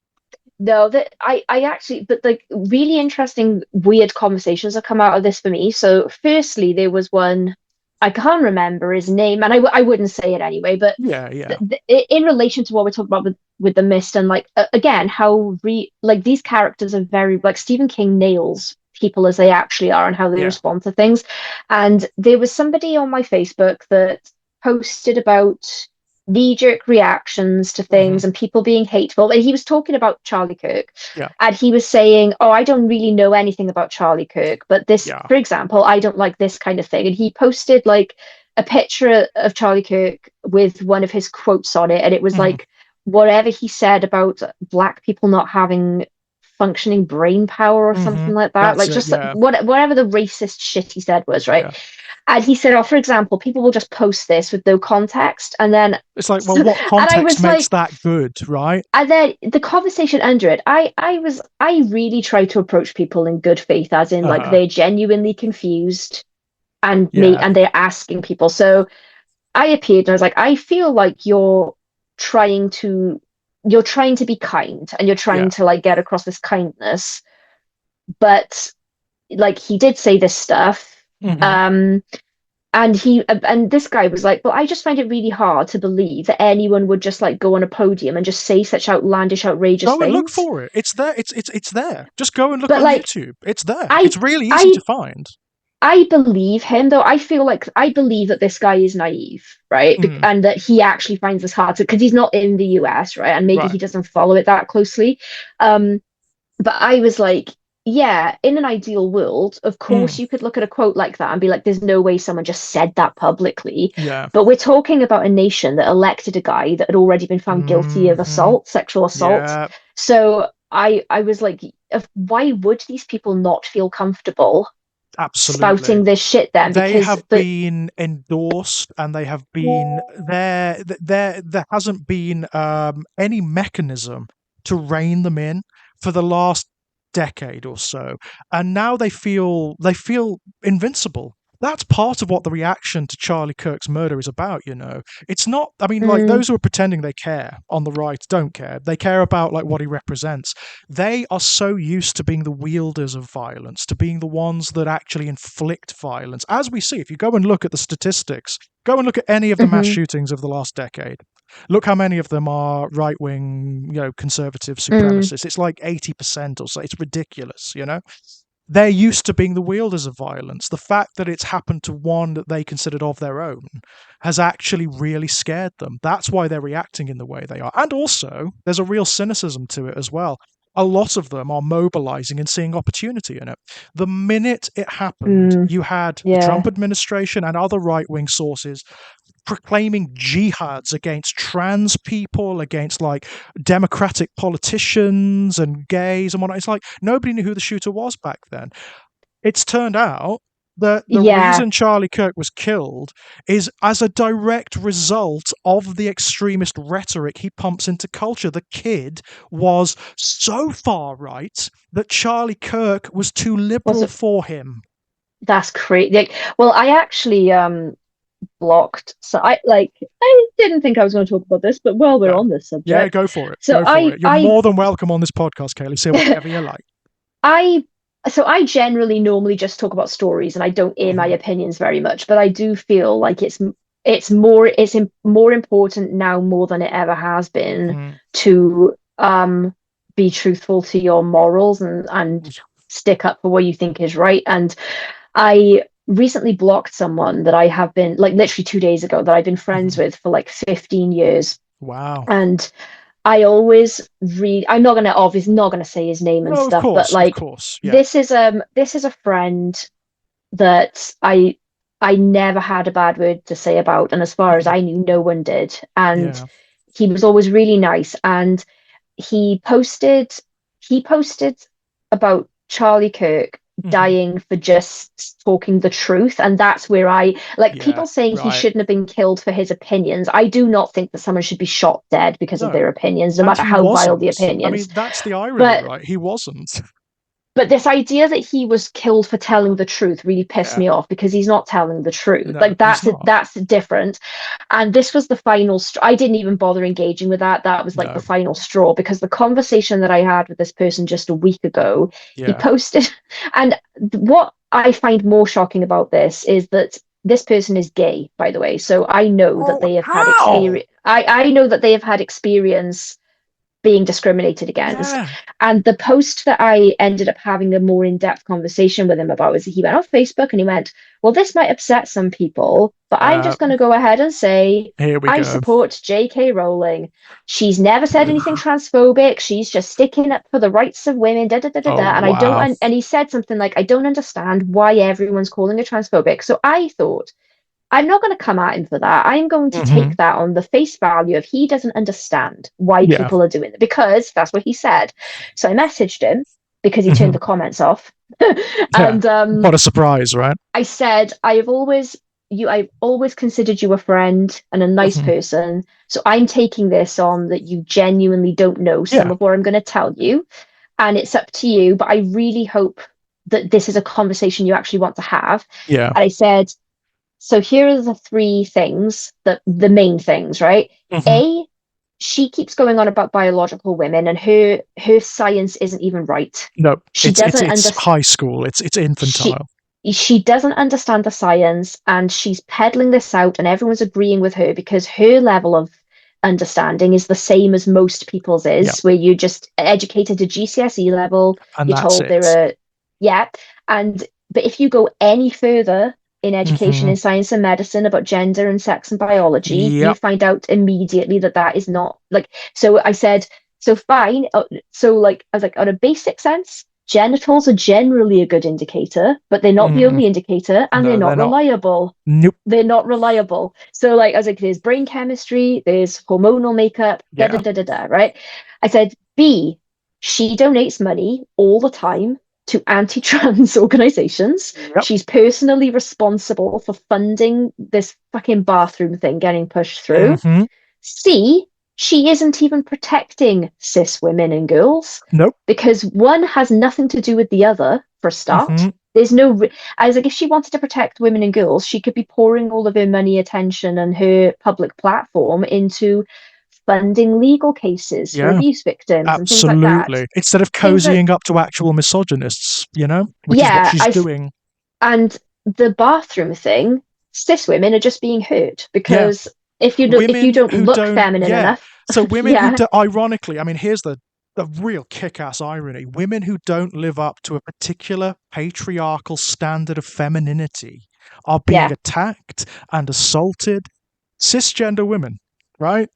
no, that I actually, but like really interesting, weird conversations have come out of this for me. So, firstly, there was one I can't remember his name, and I wouldn't say it anyway. But Yeah, yeah, in relation to what we're talking about with the mist, and like again, how like these characters are very like Stephen King nails people as they actually are and how they yeah. respond to things. And there was somebody on my Facebook that posted about knee-jerk reactions to Hmm. things and people being hateful. And he was talking about Charlie Kirk, Yeah. and he was saying, "Oh, I don't really know anything about Charlie Kirk, but this, Yeah. for example, I don't like this kind of thing." And he posted like a picture of Charlie Kirk with one of his quotes on it, and it was Hmm. like whatever he said about black people not having functioning brain power or Hmm. something like that, That's like it. just Yeah. whatever the racist shit he said was, right? Yeah. And he said, "Oh, for example, people will just post this with no context, and then It's like, well, so, what and I context was makes like, that good, right? and then the conversation under it, I really try to approach people in good faith, as in like Uh-huh. they're genuinely confused Yeah. and they're asking people. So I appeared and I was like, I feel like you're trying to be kind and you're Yeah. trying to like get across this kindness, but like he did say this stuff. Hmm. Um, and this guy was like, well, I just find it really hard to believe that anyone would just like go on a podium and just say such outlandish, outrageous Go and look things. for it. It's there. It's there. Just go and look But on like, YouTube. It's there. I It's really easy I to find. I believe him though. I feel like I believe that this guy is naive, right? Mm, And that he actually finds this hard to because he's not in the US, right? And maybe right. he doesn't follow it that closely. Um, but I was like, yeah, in an ideal world, of Mm, course, you could look at a quote like that and be like, there's no way someone just said that publicly. yeah. But we're talking about a nation that elected a guy that had already been found guilty of Hmm. assault, sexual assault. Yeah. So I was like, why would these people not feel comfortable Absolutely. spouting this shit then? They Because have been endorsed, and they have been there. There hasn't been any mechanism to rein them in for the last decade or so, and now they feel invincible. That's part of what the reaction to Charlie Kirk's murder is about. It's not. I mean, like, mm, those who are pretending they care on the right don't care. They care about like what he represents. They are so used to being the wielders of violence, to being the ones that actually inflict violence. As we see, if you go and look at the statistics, go and look at any of the mass mhm, shootings of the last decade. Look how many of them are right wing, conservative mm, supremacists. It's like 80% or so. It's ridiculous. They're used to being the wielders of violence. The fact that it's happened to one that they considered of their own has actually really scared them. That's why they're reacting in the way they are. And also, there's a real cynicism to it as well. A lot of them are mobilizing and seeing opportunity in it. The minute it happened, mm, you had the yeah, Trump administration and other right wing sources proclaiming jihads against trans people, against like democratic politicians and gays and whatnot. It's like nobody knew who the shooter was back then. It's turned out that the yeah. reason Charlie Kirk was killed is as a direct result of the extremist rhetoric he pumps into culture. The kid was so far right that Charlie Kirk was too Was liberal it? for him. That's crazy. Like, well, I actually blocked. So I didn't think I was going to talk about this, but while we're Yeah. on this Yeah, subject, go for it. so Go for it. You're more than welcome on this podcast, Kayleigh. Say whatever you like. I I generally normally just talk about stories and I don't air my Hmm. opinions very much, but I do feel like more important now more than it ever has been Hmm. to be truthful to your morals and stick up for what you think is right. And I recently blocked someone that I have been like literally 2 days ago that I've been friends Hmm. with for like 15 years. Wow. And I always read, I'm not gonna obviously not gonna say his name and No, of stuff, but course, of like course. Yeah. this is a friend that I never had a bad word to say about, and as far as Hmm. I knew, no one did. And Yeah. he was always really nice. And he posted he posted about Charlie Kirk Hmm. dying for just talking the truth. And that's where I like Yeah. people saying he Right. shouldn't have been killed for his opinions. I do not think that someone should be shot dead because of No. their opinions, no And matter he how vile the wasn't. I opinions. mean, that's the irony, But right? He wasn't. this idea that he was killed for telling the truth really pissed Yeah. me off because he's not telling the truth. No, Like he's not. that's different. And this was the final straw. I didn't even bother engaging with that. That was like the No. final straw because the conversation that I had with this person just a week ago, he Yeah. posted, and what I find more shocking about this is that this person is gay, by the way. So I know that Oh, they have had how? experience. I know that they have had experience being discriminated against. Yeah. And the post that I ended up having a more in-depth conversation with him about was he went on Facebook and he went, well, this might upset some people, but I'm just going to go ahead and say Here we I go. support J.K. Rowling. She's never said anything transphobic. She's just sticking up for the rights of women. Da, da, da, da, da. And I Wow. don't. And he said something like, "I don't understand why everyone's calling her transphobic." So I thought, I'm not going to come at him for that. I'm going to take that on the face value of he doesn't understand why people are doing it because that's what he said. So I messaged him because he turned the comments off. And what a surprise, right? I said, I've always considered you a friend and a nice person. So I'm taking this on that you genuinely don't know some of what I'm going to tell you. And it's up to you. But I really hope that this is a conversation you actually want to have. Yeah. And I said, so here are the three things, the main things, right? A, she keeps going on about biological women and her science isn't even right. No, She it's doesn't understand. high school. It's infantile. She doesn't understand the science and she's peddling this out and everyone's agreeing with her because her level of understanding is the same as most people's is, where you're just educated to GCSE level, and you're told there are but if you go any further in education in science and medicine about gender and sex and biology, you find out immediately that is not like. So I said, so fine. So like I was like, on a basic sense, genitals are generally a good indicator, but they're not the only indicator, and they're not reliable. Nope. They're not reliable. So like I was like, there's brain chemistry, there's hormonal makeup, right? I said, B, she donates money all the time to anti-trans organizations. She's personally responsible for funding this fucking bathroom thing getting pushed through. C, she isn't even protecting cis women and girls. Nope. Because one has nothing to do with the other, for a start. There's no. I was like, if she wanted to protect women and girls, she could be pouring all of her money, attention, and her public platform into funding legal cases for abuse victims and things like that. Instead of cozying up to actual misogynists, which is what she's doing. And the bathroom thing, cis women are just being hurt because if you don't look feminine enough. So women who do, ironically, I mean, here's the real kick-ass irony. Women who don't live up to a particular patriarchal standard of femininity are being attacked and assaulted. Cisgender women, right?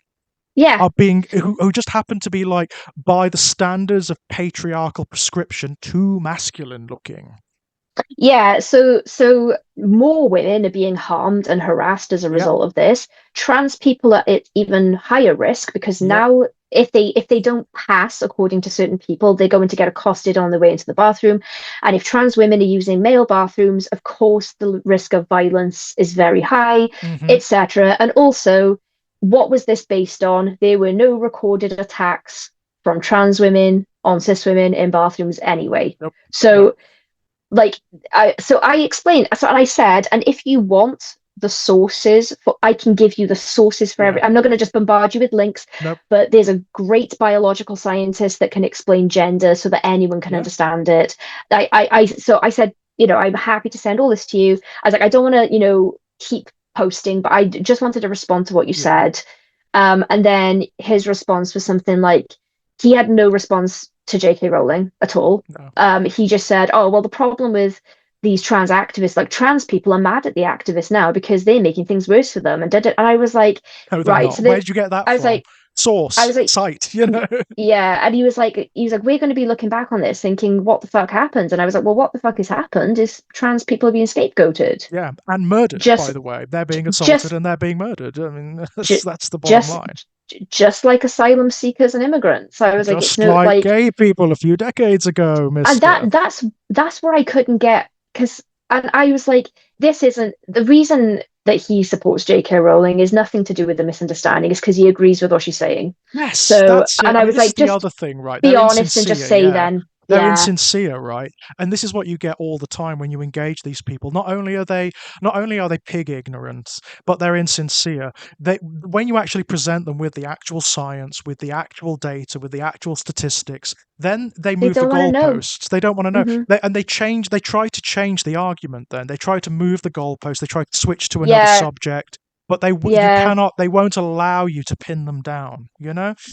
Are being who just happen to be like, by the standards of patriarchal prescription, too masculine looking. Yeah, so more women are being harmed and harassed as a result of this. Trans people are at even higher risk because now if they don't pass according to certain people, they're going to get accosted on their way into the bathroom. And if trans women are using male bathrooms, of course the risk of violence is very high, etc. And also, what was this based on? There were no recorded attacks from trans women on cis women in bathrooms anyway. So like I explained, so I said, and if you want the sources I can give you the sources for every. I'm not going to just bombard you with links, but there's a great biological scientist that can explain gender so that anyone can understand it. So I said, I'm happy to send all this to you. I was like, I don't want to, keep posting, but I just wanted to respond to what you said. And then his response was something like, he had no response to J.K. Rowling at all. He just said, oh, well, the problem with these trans activists, like trans people are mad at the activists now because they're making things worse for them. And I was like, right. So where did you get that from? Like, source, I was like, site, Yeah. And he was like, we're going to be looking back on this thinking, what the fuck happened? And I was like, well, what the fuck has happened is trans people are being scapegoated. Yeah. And murdered, by the way. They're being assaulted and they're being murdered. I mean, that's the bottom line. Just like asylum seekers and immigrants. So I was just like gay people a few decades ago, mister. And that's where I couldn't get, and I was like, this isn't the reason that he supports J.K. Rowling is nothing to do with the misunderstanding. It's because he agrees with what she's saying. Yes. So, and I was like, just the other thing, right? Be honest and just say then. They're insincere, right? And this is what you get all the time when you engage these people. Not only are they pig ignorant, but they're insincere. When you actually present them with the actual science, with the actual data, with the actual statistics, then they move the goalposts. They don't want to know. Mm-hmm. They try to change the argument then. They try to move the goalposts. They try to switch to another subject. but you Yeah. cannot. They won't allow you to pin them down.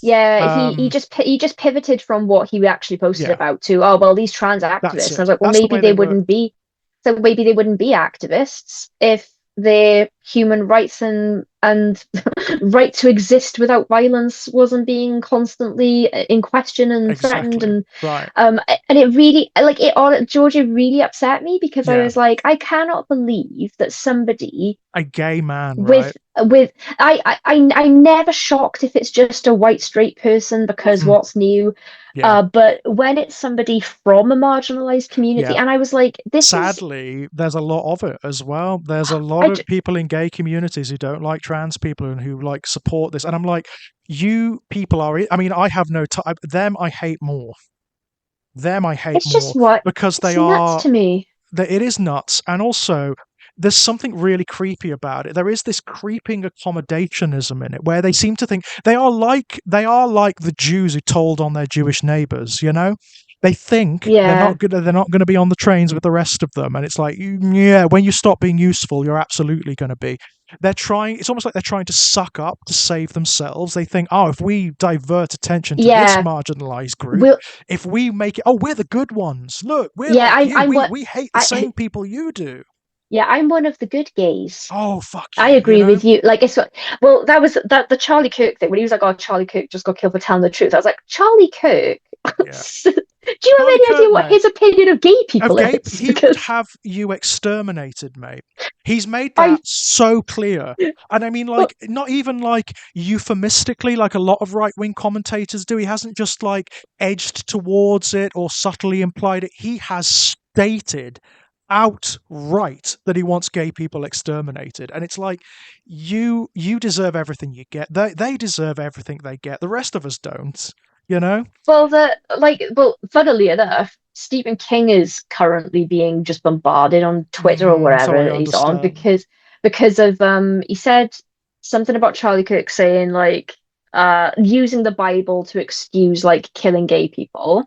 Yeah, he Um, just pivoted from what he actually posted yeah, about to, oh well, these trans that's activists. And I it. was like, well, That's the way they work. maybe they wouldn't be activists if their human rights and right to exist without violence wasn't being constantly in question and threatened. Exactly. And Right. and it really like it all Georgia really upset me because I Yeah. was like, I cannot believe that somebody A gay man, right? with I'm never shocked if it's just a white straight person because Mm, what's new. yeah. But when it's somebody from a marginalized community, Yeah. and I was like, this is Sadly, there's a lot of it as well. There's a lot I of people in gay communities who don't like trans people and who like support this. And I'm like, you people are. I mean, I have no time. Them, I hate more. Them, I hate it's just more what because it's nuts to me. it is nuts. And also, there's something really creepy about it. There is this creeping accommodationism in it, where they seem to think they are like the Jews who told on their Jewish neighbors. They think Yeah, they're not going to be on the trains with the rest of them, and it's like, yeah, when you stop being useful, you're absolutely going to be. They're trying. It's almost like they're trying to suck up to save themselves. They think, oh, if we divert attention to this yeah. marginalized group, Will if we make it, oh, we're the good ones. Look, we're yeah. like you. I'm We what we hate the I same people you do. yeah. I'm one of the good gays. Oh, fuck I you. agree with you. Like it's what well, that was that the Charlie Kirk thing when he was like, "Oh, Charlie Kirk just got killed for telling the truth." I was like, Charlie Kirk. Yeah. Do you have Charlie any idea Kirk, what mate. his opinion of gay Of people gay, is? he would Because have you exterminated, mate. He's made I, that so clear. And I mean, well, like, not even like euphemistically, like a lot of right wing commentators do. He hasn't just like edged towards it or subtly implied it. He has stated outright that he wants gay people exterminated. And it's like, you deserve everything you get. They deserve everything they get. The rest of us don't, you know? funnily enough, Stephen King is currently being just bombarded on Twitter or So I wherever he's on understand. because of he said something about Charlie Kirk saying like using the Bible to excuse like killing gay people,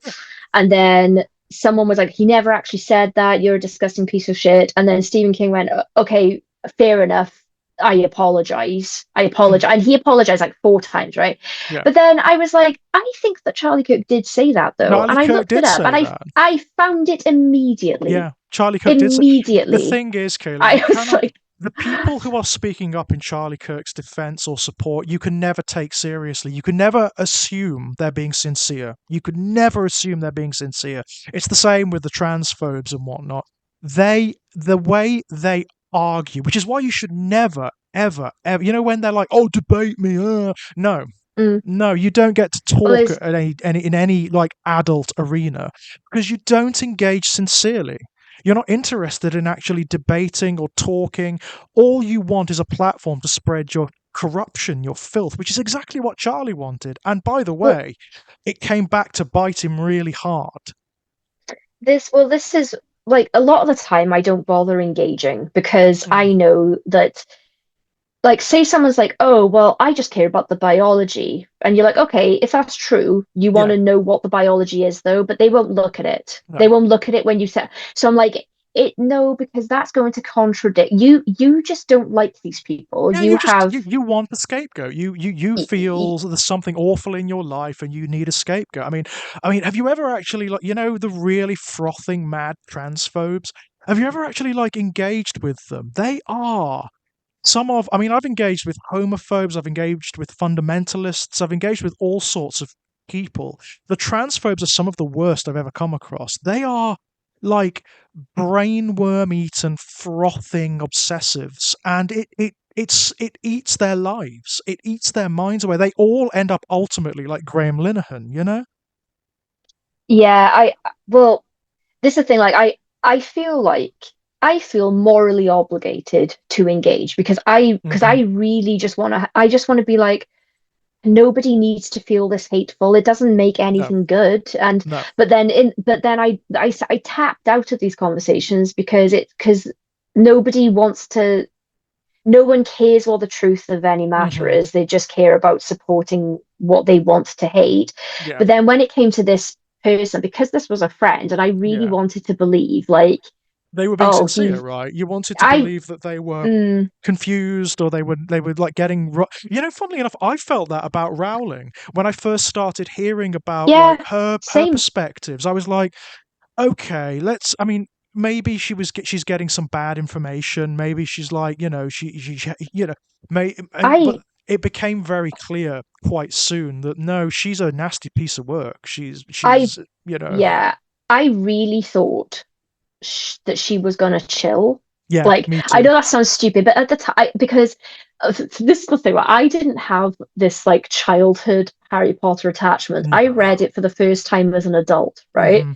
and then someone was like, he never actually said that. You're a disgusting piece of shit. And then Stephen King went, okay, fair enough. I apologize. I Mm, apologize. And he apologized like 4 times, right? yeah. But then I was like, I think that Charlie Kirk did say that though. Charlie And I Kirk looked it did up and say I that. I found it immediately. Yeah, Charlie Kirk did say. The Immediately. thing is, Kayleigh, you I was cannot. like, The people who are speaking up in Charlie Kirk's defense or support, you can never take seriously. You can never assume they're being sincere. You could never assume they're being sincere. It's the same with the transphobes and whatnot. The way they argue, which is why you should never, ever, ever, when they're like, oh, debate me. No, mm. no, you don't get to Well, talk there's in any like adult arena because you don't engage sincerely. You're not interested in actually debating or talking. All you want is a platform to spread your corruption, your filth, which is exactly what Charlie wanted. And by the well, way, it came back to bite him really hard. this is like a lot of the time I don't bother engaging because Mm, I know that like say someone's like, oh well, I just care about the biology, and you're like, okay, if that's true, you want yeah, to know what the biology is though, but they won't look at it. no. They won't look at it when you say. So I'm like, it no, because that's going to contradict you. You just don't like these people. Yeah, You have you want a scapegoat. You feel there's something awful in your life and you need a scapegoat. I mean, have you ever actually like the really frothing mad transphobes? Have you ever actually like engaged with them? They are I mean, I've engaged with homophobes, I've engaged with fundamentalists, I've engaged with all sorts of people. The transphobes are some of the worst I've ever come across. They are like brainworm eaten, frothing obsessives, and it eats their lives. It eats their minds away. They all end up ultimately like Graham Linehan. yeah, I well, this is the thing, like I feel like I feel morally obligated to engage because Hmm. I really just want to be like nobody needs to feel this hateful. It doesn't make No, anything good. And no. but then I tapped out of these conversations because nobody wants to no one cares what the truth of any matter Hmm. is. They just care about supporting what they want to hate. Yeah, But then when it came to this person, because this was a friend, and I really yeah. wanted to believe, like, They were being Oh, sincere, right? You wanted to I, believe that they were mm, confused, or they were like getting funnily enough, I felt that about Rowling when I first started hearing about like yeah, her same. perspectives. I was like, okay, I mean, maybe she's getting some bad information. Maybe she's like, may but I, it became very clear quite soon that no, she's a nasty piece of work. I, She's yeah, I really thought that she was gonna chill. yeah, Like, me I too. know that sounds stupid, but at the time, because this is the thing, right? I didn't have this like childhood Harry Potter attachment. I No. read it for the first time as an adult, right? Hmm.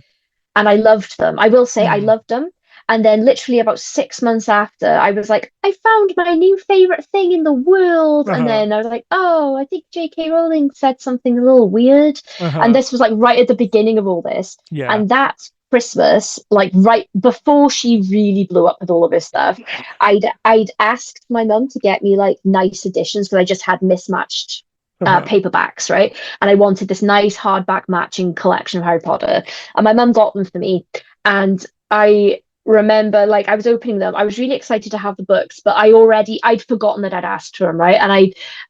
And I loved them. I will say I Mm. loved them. And then literally about 6 months after, I was like, I found my new favorite thing in the world. And Uh-huh. then I was like, oh, I think J.K. Rowling said something a little weird. And Uh-huh. this was like right at the beginning of all this. Yeah. And that Christmas, like right before she really blew up with all of this stuff, I'd asked my mum to get me like nice editions because I just had mismatched Uh-huh. paperbacks, right? And I wanted this nice hardback matching collection of Harry Potter. And my mum got them for me. And I remember like I was opening them. I was really excited to have the books, but I'd forgotten that I'd asked for them, right? And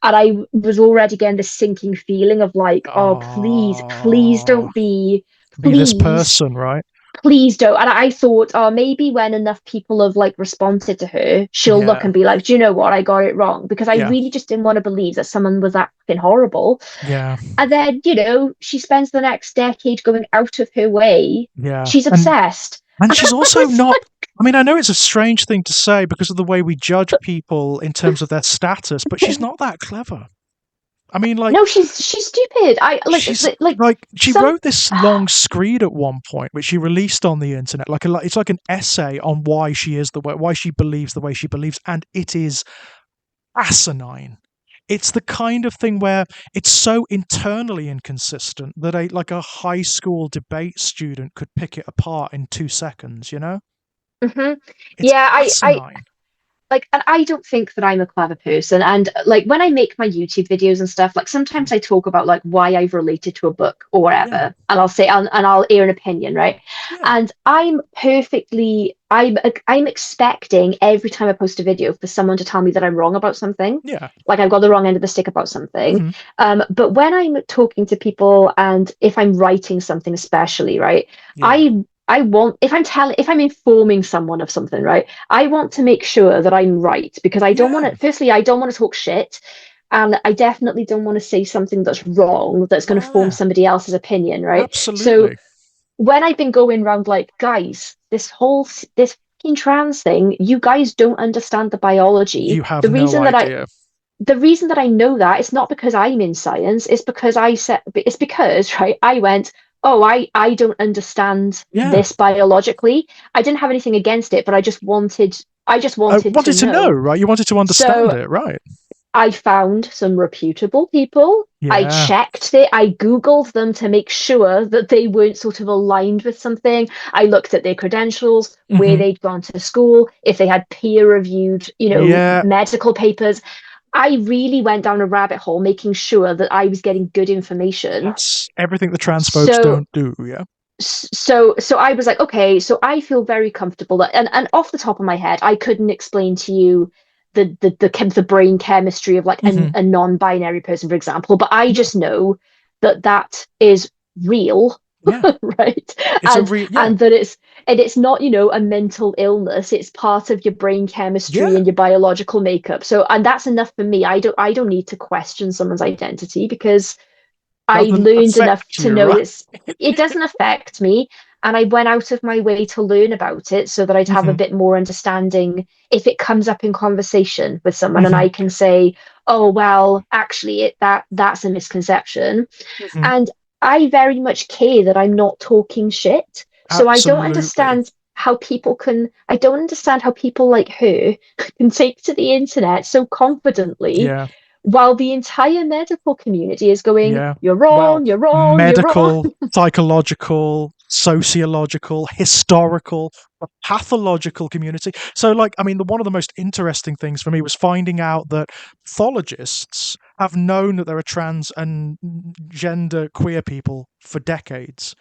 I was already getting this sinking feeling of like, oh please, please Oh, don't be, be this please, person, right? please don't. And I thought, oh, maybe when enough people have like responded to her, she'll look Yeah. and be like, do you know what? I got it wrong. Because I Yeah. really just didn't want to believe that someone was that fucking horrible. Yeah. And then, she spends the next decade going out of her way. Yeah. She's obsessed. And And she's I also was not, like, I mean, I know it's a strange thing to say because of the way we judge people in terms of their status, but she's not that clever. I mean, like, no, she's stupid. I she's like like she some wrote this long screed at one point which she released on the internet, it's like an essay on why she is the way, why she believes the way she believes, and it is asinine. It's the kind of thing where it's so internally inconsistent that a high school debate student could pick it apart in 2 seconds, you know? Mhm. It's Yeah, I asinine. like, and I don't think that I'm a clever person. And like when I make my YouTube videos and stuff, like sometimes I talk about like why I've related to a book or Yeah. whatever, and I'll say and I'll air an opinion, right? Yeah. And I'm expecting every time I post a video for someone to tell me that I'm wrong about something. Yeah. Like I've got the wrong end of the stick about something. Hmm. But when I'm talking to people and if I'm writing something especially, right, Yeah. I want if I'm informing someone of something, right? I want to make sure that I'm right because I don't want Yeah. to, firstly, I don't want to talk shit. And I definitely don't want to say something that's wrong that's going to form Yeah. somebody else's opinion, right? So Absolutely. when I've been going around like, guys, this fucking trans thing, you guys don't understand the biology. You have no idea. The reason that I know that it's not because I'm in science, it's because, right, I went, oh, I don't understand Yeah. this biologically. I didn't have anything against it, but I just I wanted to wanted to know, know. right? You wanted to understand So it, right? I found some reputable people. I Yeah. checked it. I Googled them to make sure that they weren't sort of aligned with something. I looked at their credentials, where Hmm. they'd gone to school, if they had peer reviewed, Yeah. medical papers. I really went down a rabbit hole making sure that I was getting good information. That's everything the trans folks So don't do, yeah? so I was like, okay, so I feel very comfortable that, and off the top of my head, I couldn't explain to you the brain chemistry of like Hmm. a non-binary person, for example, but I No. just know that that is real, Yeah. right? It's a And real, yeah. and that it's not, a mental illness. It's part of your brain chemistry Yeah. and your biological makeup. So, and that's enough for me. I don't need to question someone's identity because I Doesn't learned enough affect to you, know right? it doesn't affect me. And I went out of my way to learn about it so that I'd have a Hmm. bit more understanding if it comes up in conversation with someone and Hmm. I can say, oh, well, actually that's a misconception. Hmm. And I very much care that I'm not talking shit. So Absolutely. I don't understand how people like her can take to the internet so confidently Yeah. while the entire medical community is going, Yeah. you're Well, wrong, you're wrong, you're wrong. medical, psychological, sociological, historical, the pathological community. So, like, I mean, one of the most interesting things for me was finding out that pathologists have known that there are trans and gender queer people for decades.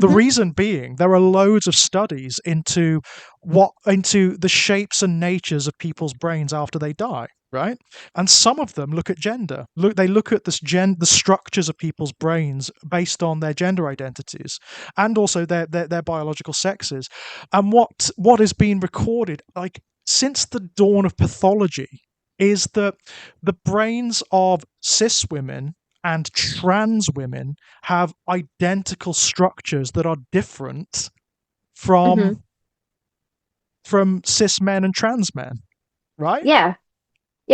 The Hmm. reason being, there are loads of studies into the shapes and natures of people's brains after they die, right? And some of them look at gender. They look at the structures of people's brains based on their gender identities and also their biological sexes. And what has been recorded, like since the dawn of pathology, is that the brains of cis women and trans women have identical structures that are different Hmm. from cis men and trans men, right? Yeah.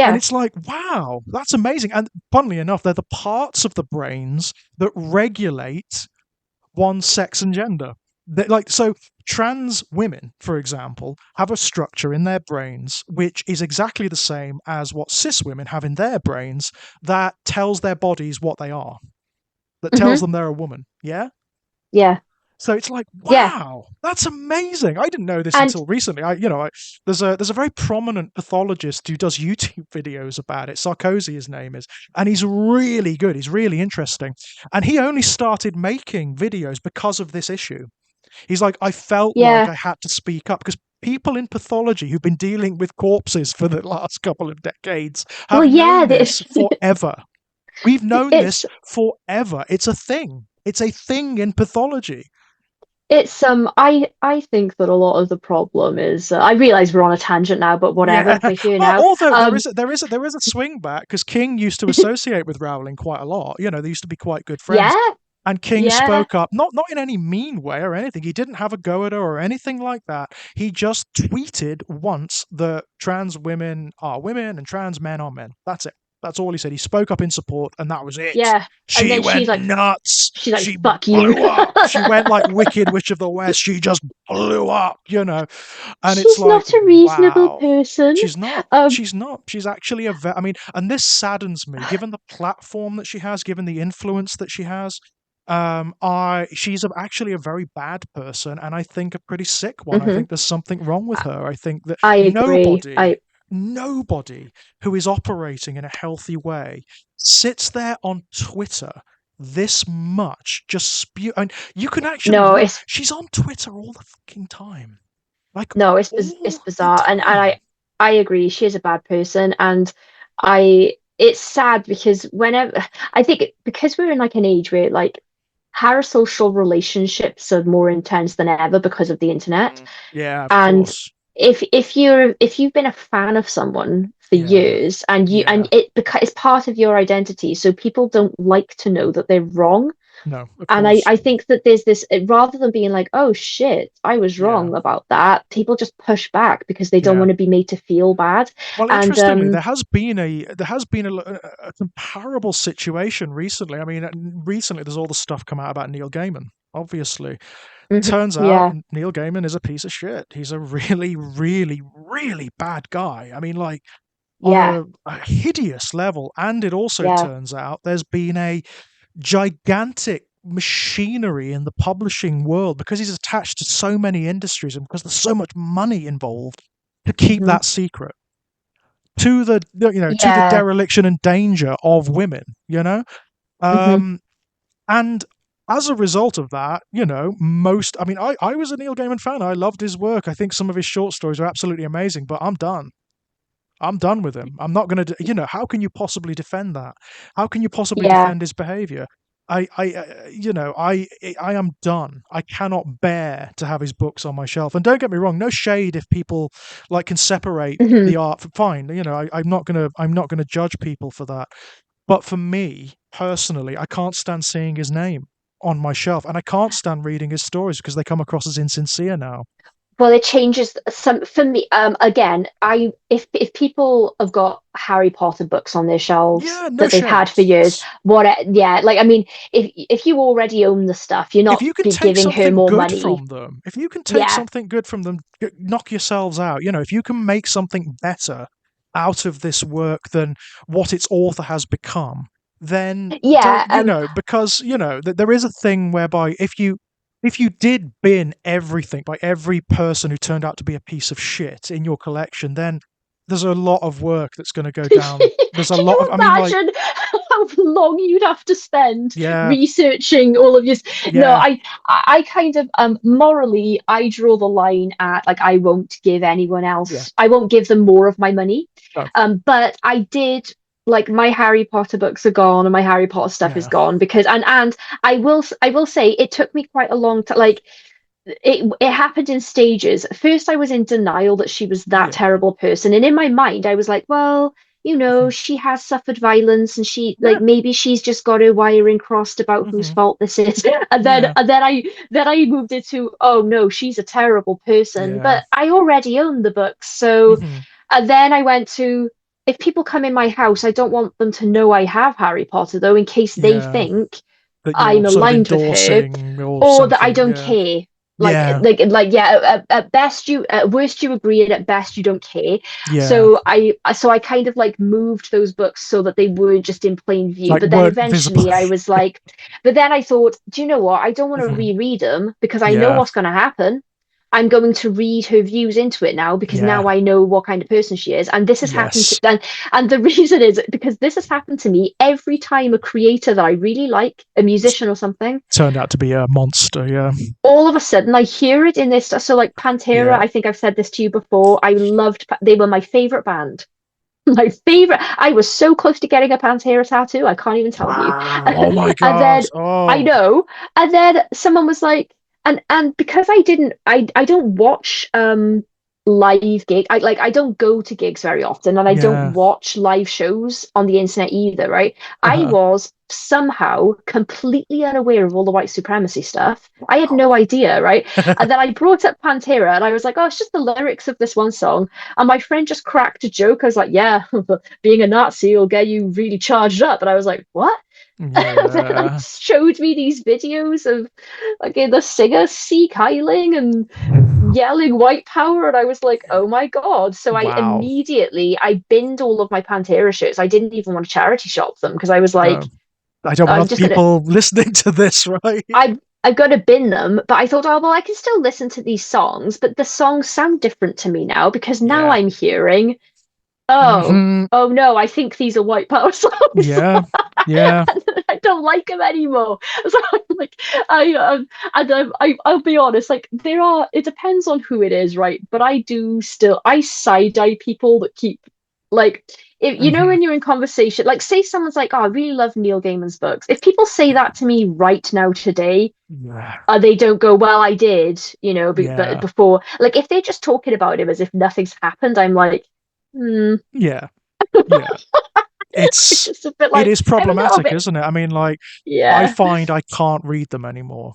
And Yeah. it's like, wow, that's amazing. And funnily enough, they're the parts of the brains that regulate one's sex and gender. So trans women, for example, have a structure in their brains which is exactly the same as what cis women have in their brains that tells their bodies what they are, that tells Hmm. them they're a woman. Yeah. Yeah. So it's like, Yeah. wow, that's amazing. I didn't know this And until recently. There's a very prominent pathologist who does YouTube videos about it. Sarkozy, his name is, and he's really good. He's really interesting, and he only started making videos because of this issue. He's like, I felt like yeah. I had to speak up because people in pathology who've been dealing with corpses for the last couple of decades Well, have yeah. known this forever. We've known this It's forever. It's a thing. It's a thing in pathology. I think that a lot of the problem is I realize we're on a tangent now, but Yeah. whatever, we're here Well, now. although there is a swing back because King used to associate with Rowling quite a lot. They used to be quite good friends. Yeah. And King Yeah. spoke up, not in any mean way or anything. He didn't have a go at her or anything like that. He just tweeted once that trans women are women and trans men are men. That's it. That's all he said. He spoke up in support, and that was it. Yeah. And She then went nuts. she's like, She fuck you. blew up. She went like Wicked Witch of the West. She just blew up. And it's She's like, not a reasonable wow. person. She's not. Um, She's not. She's actually I mean, and this saddens me, given the platform that she has, given the influence that she has. She's actually a very bad person, and I think a pretty sick one. I mhm. think there's something wrong with her. I think that I agree. nobody who is operating in a healthy way sits there on Twitter this much, just spew. And you can actually No, look. it's She's on Twitter all the fucking time, like no, it's all the bizarre, and time. I agree. She is a bad person, and I it's sad because whenever I think because we're in like an age where like parasocial relationships are more intense than ever because of the internet. Yeah, of And course. if you've been a fan of someone for Yeah, years and yeah. it because it's part of your identity, so people don't like to know that they're wrong. No, of And course. I think that there's this rather than being like, oh shit, I was Yeah, wrong about that, people just push back because they don't yeah. want to be made to feel bad. Well, And interestingly, there has been a comparable situation recently. I mean, recently there's all the stuff come out about Neil Gaiman. Obviously, mhm, turns out yeah, Neil Gaiman is a piece of shit. He's a really, really, really bad guy. I mean, like on yeah, a hideous level. And it also yeah, turns out there's been a gigantic machinery in the publishing world because he's attached to so many industries and because there's so much money involved to keep mhm, that secret to the yeah, dereliction and danger of women, mhm, um and as a result of that, I mean, I was a Neil Gaiman fan. I loved his work. I think some of his short stories are absolutely amazing, but I'm done with him. I'm not going to, how can you possibly defend that? How can you possibly yeah, defend his behavior? I am done. I cannot bear to have his books on my shelf. And don't get me wrong, no shade if people like can separate mhm, the art. Fine, I'm not gonna judge people for that. But for me personally, I can't stand seeing his name on my shelf, and I can't stand reading his stories because they come across as insincere now. well, it changes some for me. Again, I if people have got Harry Potter books on their shelves Yeah, no that they've had shade. for years, yeah, like I mean, if you already own the stuff, you're If not you can be take giving her something more good money. from them, if you can take Yeah, something good from them, knock yourselves out. If you can make something better out of this work than what its author has become, then yeah, don't, because, there is a thing whereby if you did bin everything by every person who turned out to be a piece of shit in your collection, then there's a lot of work that's going to go Can down. There's a lot you of, I mean, like, imagine how long you'd have to spend yeah, researching all of this? No, yeah, I kind of morally, I draw the line at like I won't give anyone yeah, else, I won't give them more of my money. no, But I did like my Harry Potter books are gone and my Harry Potter stuff is yeah, gone because and I will say it took me quite a long time like it happened in stages. First, I was in denial that she was that yeah, terrible person, and in my mind, I was like, well, mhm, she has suffered violence, and she yeah, like maybe she's just got her wiring crossed about whose hmm, fault this is. yeah, And then I moved into, oh no, she's a terrible person. yeah, But I already own the books, so hmm, and then I went to. If people come in my house, I don't want them to know I have Harry Potter, though, in case they yeah. think That you're I'm sort of aligned with her endorsing or or that I something. don't Yeah, care. yeah, Yeah, at best you, at worst you agree, and at best you don't care. yeah. So I kind of like moved those books so that they weren't just in plain view. Like But then weren't visible. eventually I was like, but then I thought, do you know what? I don't want to Mhm, reread them because I know yeah, what's going to happen. I'm going to read her views into it now because yeah, now I know what kind of person she is. And this has happened to, yes. and the reason is because this has happened to me every time a creator that I really like, a musician or something, Turned out to be a monster. Yeah, all of a sudden I hear it in this. So like Pantera, yeah. I think I've said this to you before. I loved, they were my favorite band. My favorite. I was so close to getting a Pantera tattoo. I can't even tell you. Wow. Oh my And God. then I Oh, know. And then someone was like, and because I don't watch live gig. I don't go to gigs very often, and I don't yeah. watch live shows on the internet either, right? I Uh-huh. was somehow completely unaware of all the white supremacy stuff. I had no idea, right? And then I brought up Pantera, and I was like, oh, it's just the lyrics of this one song. And my friend just cracked a joke. I was like, yeah, being a Nazi will get you really charged up. And I was like, what? And then like Yeah. showed me these videos of like the singer Seek Heiling and yelling white power, and I was like, oh my god. So Wow. I binned all of my Pantera shirts. I didn't even want to charity shop them because I was like, No, I don't want I'm other just gonna people listening to this, right? I've got to bin them, but I thought, oh well, I can still listen to these songs, but the songs sound different to me now because now Yeah. I'm hearing, oh, Hmm. oh no, I think these are white power songs. Yeah. Yeah. I don't like them anymore. So I'm like, I'll be honest, like there are. It depends on who it is, right? But I side eye people that keep like if Hmm. when you're in conversation, like say someone's like, oh, I really love Neil Gaiman's books. If people say that to me right now today, Yeah. they don't go, well, I did, but Yeah. before, like if they're just talking about him as if nothing's happened, I'm like, hmm, Yeah. Yeah. it's It's just a bit it like is I'm a little problematic, bit, isn't it? I mean, like, I yeah, find I can't read them anymore.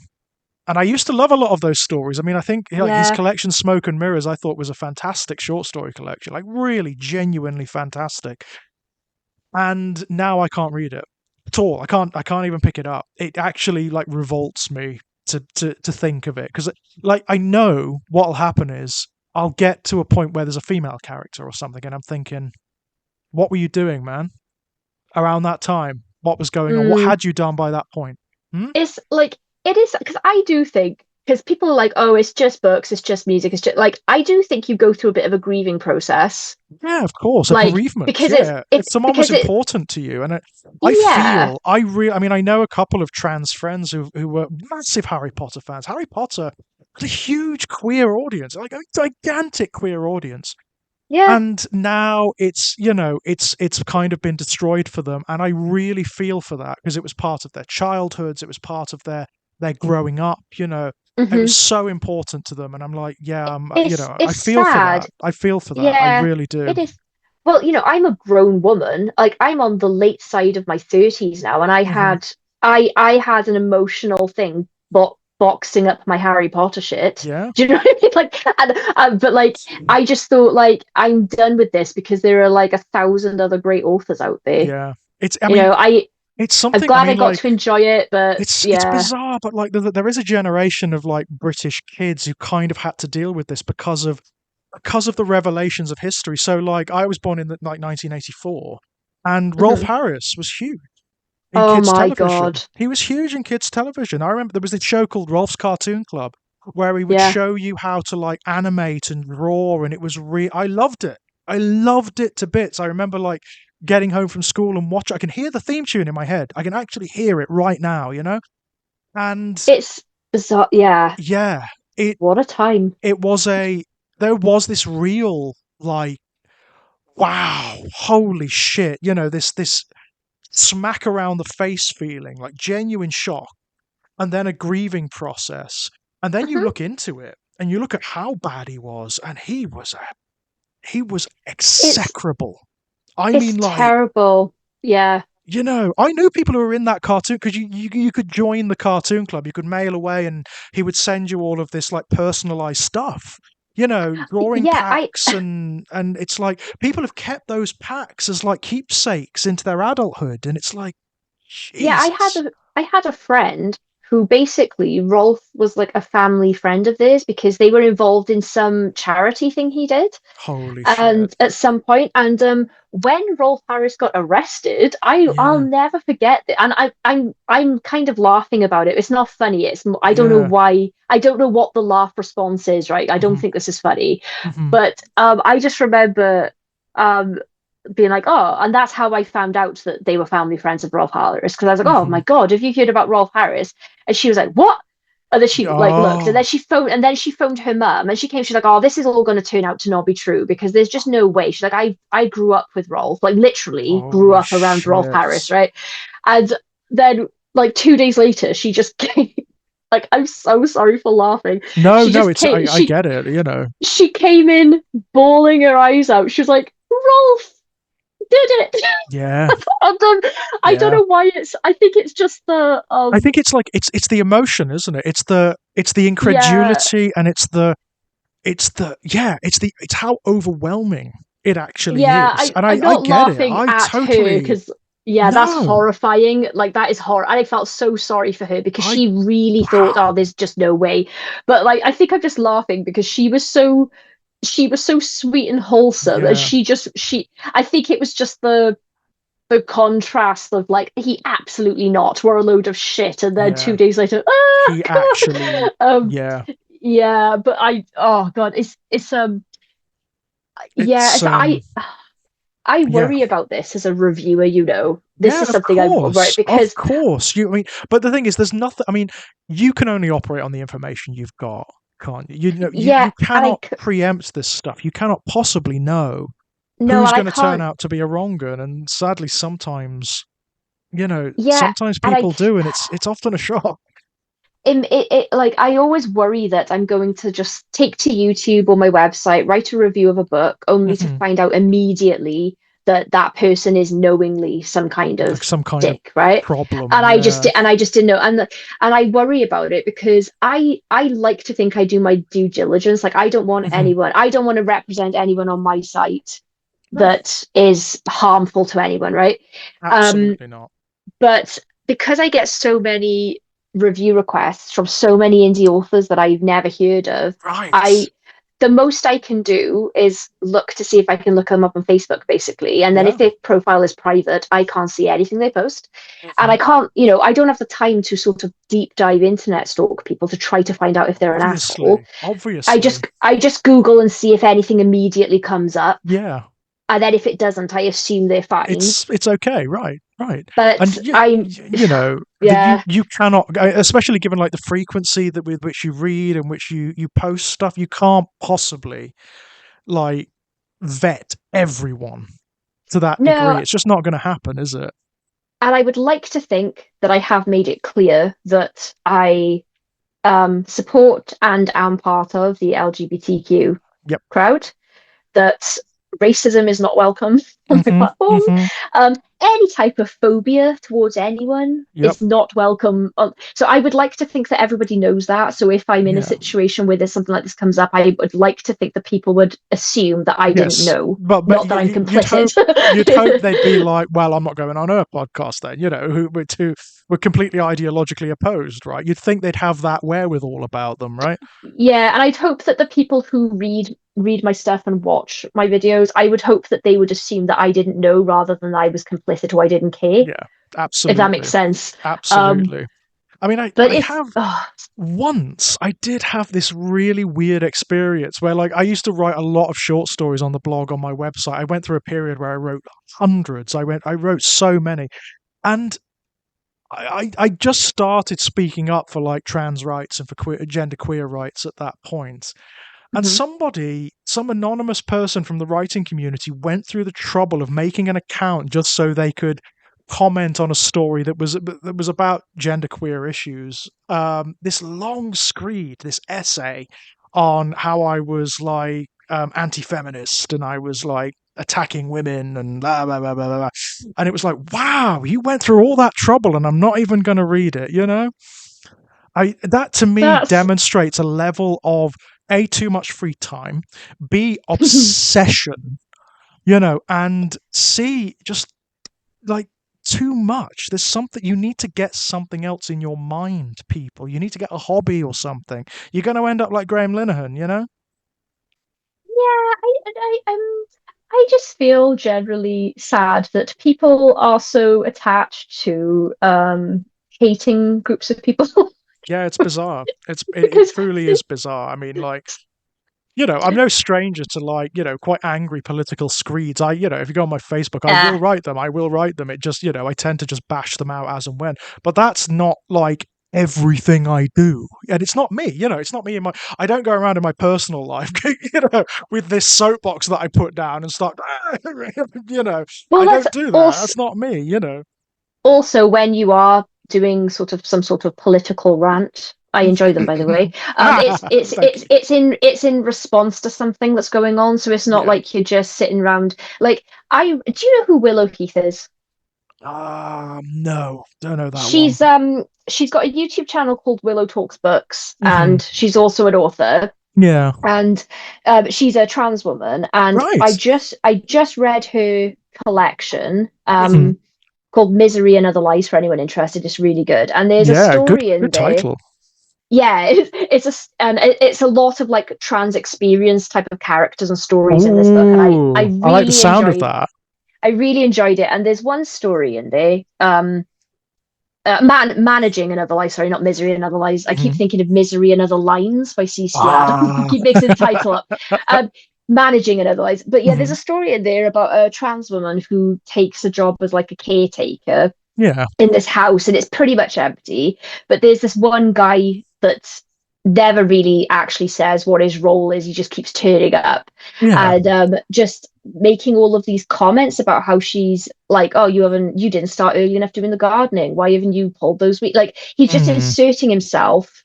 And I used to love a lot of those stories. I mean, I think like his yeah. collection, Smoke and Mirrors, I thought was a fantastic short story collection, like really genuinely fantastic. And now I can't read it at all. I can't even pick it up. It actually like revolts me to think of it because like I know what'll happen is I'll get to a point where there's a female character or something, and I'm thinking, what were you doing, man? Around that time, what was going on? What Mm. had you done by that point? Hmm? It's like it is because I do think because people are like, oh, it's just books, it's just music, it's just like I do think you go through a bit of a grieving process, Yeah, of course, a like bereavement. because Yeah, if someone was because it important to you, and I yeah feel I mean, I know a couple of trans friends who were massive Harry Potter fans. Harry Potter had a huge queer audience, like a gigantic queer audience, yeah and now it's kind of been destroyed for them, and I really feel for that because it was part of their childhoods, it was part of their growing up. It was hmm so important to them, and I'm like, yeah, I it's feel for that. sad, I feel for that. I yeah, really do. it is. Well, I'm a grown woman, like I'm on the late side of my 30s now, and Hmm. I had an emotional thing boxing up my Harry Potter shit. Yeah, Do you know what I mean? Like, but like, I just thought like I'm done with this because there are like 1,000 other great authors out there. yeah. I You mean, know, it's I'm something. I glad I mean, got like, to enjoy it, but it's yeah, bizarre, but like, there is a generation of like British kids who kind of had to deal with this because of the revelations of history. So, like, I was born in like 1984, and Rolf mhm. Harris was huge in Oh kids' my television. God, He was huge in kids' television. I remember there was a show called Rolf's Cartoon Club where he would yeah. show you how to like animate and draw, and it was I loved it. I loved it to bits. I remember like getting home from school and watch. I can hear the theme tune in my head. I can actually hear it right now, And It's bizarre. Yeah. yeah, it What a time. it was a there was this real like wow, holy shit, this smack around the face feeling, like genuine shock, and then a grieving process. And then you Mhm. look into it and you look at how bad he was, and he was It's execrable. I it's mean, like, terrible. Yeah. I knew people who were in that cartoon because you could join the cartoon club. You could mail away, and he would send you all of this like personalized stuff. Drawing Yeah, packs, and it's like people have kept those packs as like keepsakes into their adulthood, and it's like yeah, Jesus, I had a friend who basically Rolf was like a family friend of theirs because they were involved in some charity thing he did. holy And shit, at some point, and when Rolf Harris got arrested, I'll yeah, never forget that. And I'm kind of laughing about it. It's not funny. I don't know yeah, why. I don't know what the laugh response is. Right? I don't hmm think this is funny. hmm But I just remember um being like, oh, and that's how I found out that they were family friends of Rolf Harris because I was like, oh my hmm God, have you heard about Rolf Harris? And she was like, what? And then she like looked, and oh, then she phoned her mum, and she came. She's like, "Oh, this is all going to turn out to not be true because there's just no way." She's like, I grew up with Rolf, like literally grew holy up around Rolf shit. Harris, right?" And then like 2 days later, she just came. Like, I'm so sorry for laughing. No, She no, just it's came. I get it. She came in bawling her eyes out. She was like, "Rolf did it." Yeah, I don't yeah. know why it's. I think it's just the I think it's like it's the emotion, isn't it? It's the yeah. incredulity, and it's how overwhelming it actually Yeah, is. And I I'm I not get it. laughing I at her totally because yeah, that's no. horrifying. Like that is horror. I felt so sorry for her because I she really thought, wow. oh, there's just no way. But like I think I'm just laughing because she was so sweet and wholesome, and Yeah, she I think it was just the contrast of like he absolutely not were a load of shit, and then yeah. 2 days later, He actually yeah. yeah, but I oh god, it's yeah, It's I yeah. worry about this as a reviewer, you know. This Yeah, is something I worry of because course. But the thing is, there's nothing. I mean, you can only operate on the information you've got, can't you? yeah, You cannot preempt this stuff. You cannot possibly know no, who's and I going to turn can't. out to be a wrong un, and sadly, Yeah, sometimes and people do, and it's often a shock. like I always worry that I'm going to just take to YouTube or my website, write a review of a book, only to Hmm find out immediately that that person is knowingly some kind Like of some kind of dick, right? problem. Yeah. And I just didn't know, and I worry about it because I like to think I do my due diligence. Like hmm I don't want to represent anyone on my site No, that is harmful to anyone, right? Um, absolutely not. but because I get so many review requests from so many indie authors that I've never heard of, Right. I the most I can do is look to see if I can look them up on Facebook, basically. And then if Yeah. their profile is private, I can't see anything they post. And hmm I can't, you know, I don't have the time to sort of deep dive internet stalk people to try to find out if they're an asshole. Obviously. I just Google and see if anything immediately comes up. Yeah. And then if it doesn't, I assume they're fine. It's okay, right, right. And But I'm yeah. you cannot, especially given like the frequency that with which you read and which you post stuff, you can't possibly like vet everyone to that degree. No, It's just not going to happen, is it? and I would like to think that I have made it clear that I support and am part of the LGBTQ Yep. crowd, that racism is not welcome on my hmm platform. hmm Any type of phobia towards anyone Yep. is not welcome. So I would like to think that everybody knows that. So if I'm in a Yeah. situation where there's something like this comes up, I would like to think that people would assume that I didn't Yes, know, but not that I'm hope complicit. you'd hope they'd be like, well, I'm not going on her podcast then. Who we're completely ideologically opposed, right? You'd think they'd have that wherewithal about them, right? Yeah, and I'd hope that the people who read my stuff and watch my videos, I would hope that they would assume that I didn't know rather than I was complicit or I didn't care, Yeah, if that makes absolutely, sense. Um, absolutely. I mean, But I it's have once I did have this really weird experience where, like, I used to write a lot of short stories on the blog on my website. I went through a period where I wrote hundreds. I wrote so many, and I just started speaking up for like trans rights and for gender queer rights at that point. And Mhm. some anonymous person from the writing community went through the trouble of making an account just so they could comment on a story that was about genderqueer issues. This long screed, this essay on how I was like anti-feminist and I was like attacking women and blah blah blah blah blah. And it was like, wow, you went through all that trouble, and I'm not even going to read it. You know, I that to me that's demonstrates a level of A, too much free time, B, obsession, you know, and C, just like too much. There's something you need to get something else in your mind, people. You need to get a hobby or something. You're going to end up like Graham Linehan, you know? yeah, I just feel generally sad that people are so attached to hating groups of people Yeah, it's bizarre. It because truly is bizarre. I mean, like, you know, I'm no stranger to like, you know, quite angry political screeds. You know, if you go on my Facebook, I will uh, write them. I will write them. It just, you know, I tend to just bash them out as and when. But that's not like everything I do. And it's not me, you know, it's not me in my, I don't go around in my personal life, you know, with this soapbox that I put down and start, you know, well, I that's don't do that. also That's not me, you know. also when you are doing sort of some sort of political rant. I enjoy them, by the way. Thank you. It's in response to something that's going on, so it's not Yeah. like you're just sitting around. Like I, do you know who Willow Heath is? No, don't know that one. She's got a YouTube channel called Willow Talks Books, Hmm. and she's also an author. Yeah. And she's a trans woman, and Right. I just read her collection Mhm. called Misery and Other Lies for anyone interested. It's really good, and there's a Yeah, story in good there. title. Yeah, it's a lot of like trans experience type of characters and stories in this book, and Ooh, I like the sound of that. I really enjoyed it. And there's one story in there. Managing Another Life, sorry, not Misery and Other Lies. I keep Mhm. thinking of Misery and Other Lines by CC Adams. Ah. Keep mixing the title up. Um, Managing Another Lies. But yeah, there's Mhm. a story in there about a trans woman who takes a job as like a caretaker Yeah, in this house, and it's pretty much empty. But there's this one guy that never really actually says what his role is. He just keeps turning up yeah. and just making all of these comments about how she's like, oh, you didn't start early enough doing the gardening. Why haven't you pulled those weeds? Like he's just Mm, inserting himself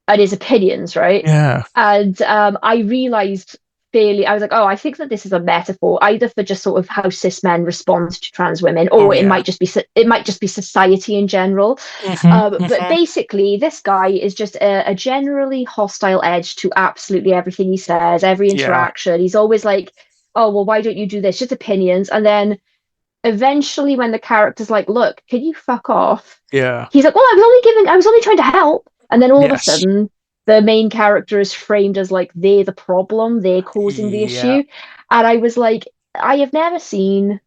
and his opinions, right? yeah, And I realized fairly, I was like, oh, I think that this is a metaphor either for just sort of how cis men respond to trans women, oh or yeah. it might just be society in general. Mhm, But mhm. basically, this guy is just a generally hostile edge to absolutely everything he says, every Yeah, interaction. He's always like, oh, well, why don't you do this? Just opinions. And then eventually, when the character's like, look, can you fuck off? yeah. He's like, well, I was only trying to help. And then all of a Yes. sudden, the main character is framed as like they're the problem, they're causing the Yeah. issue. And I was like, I have never seen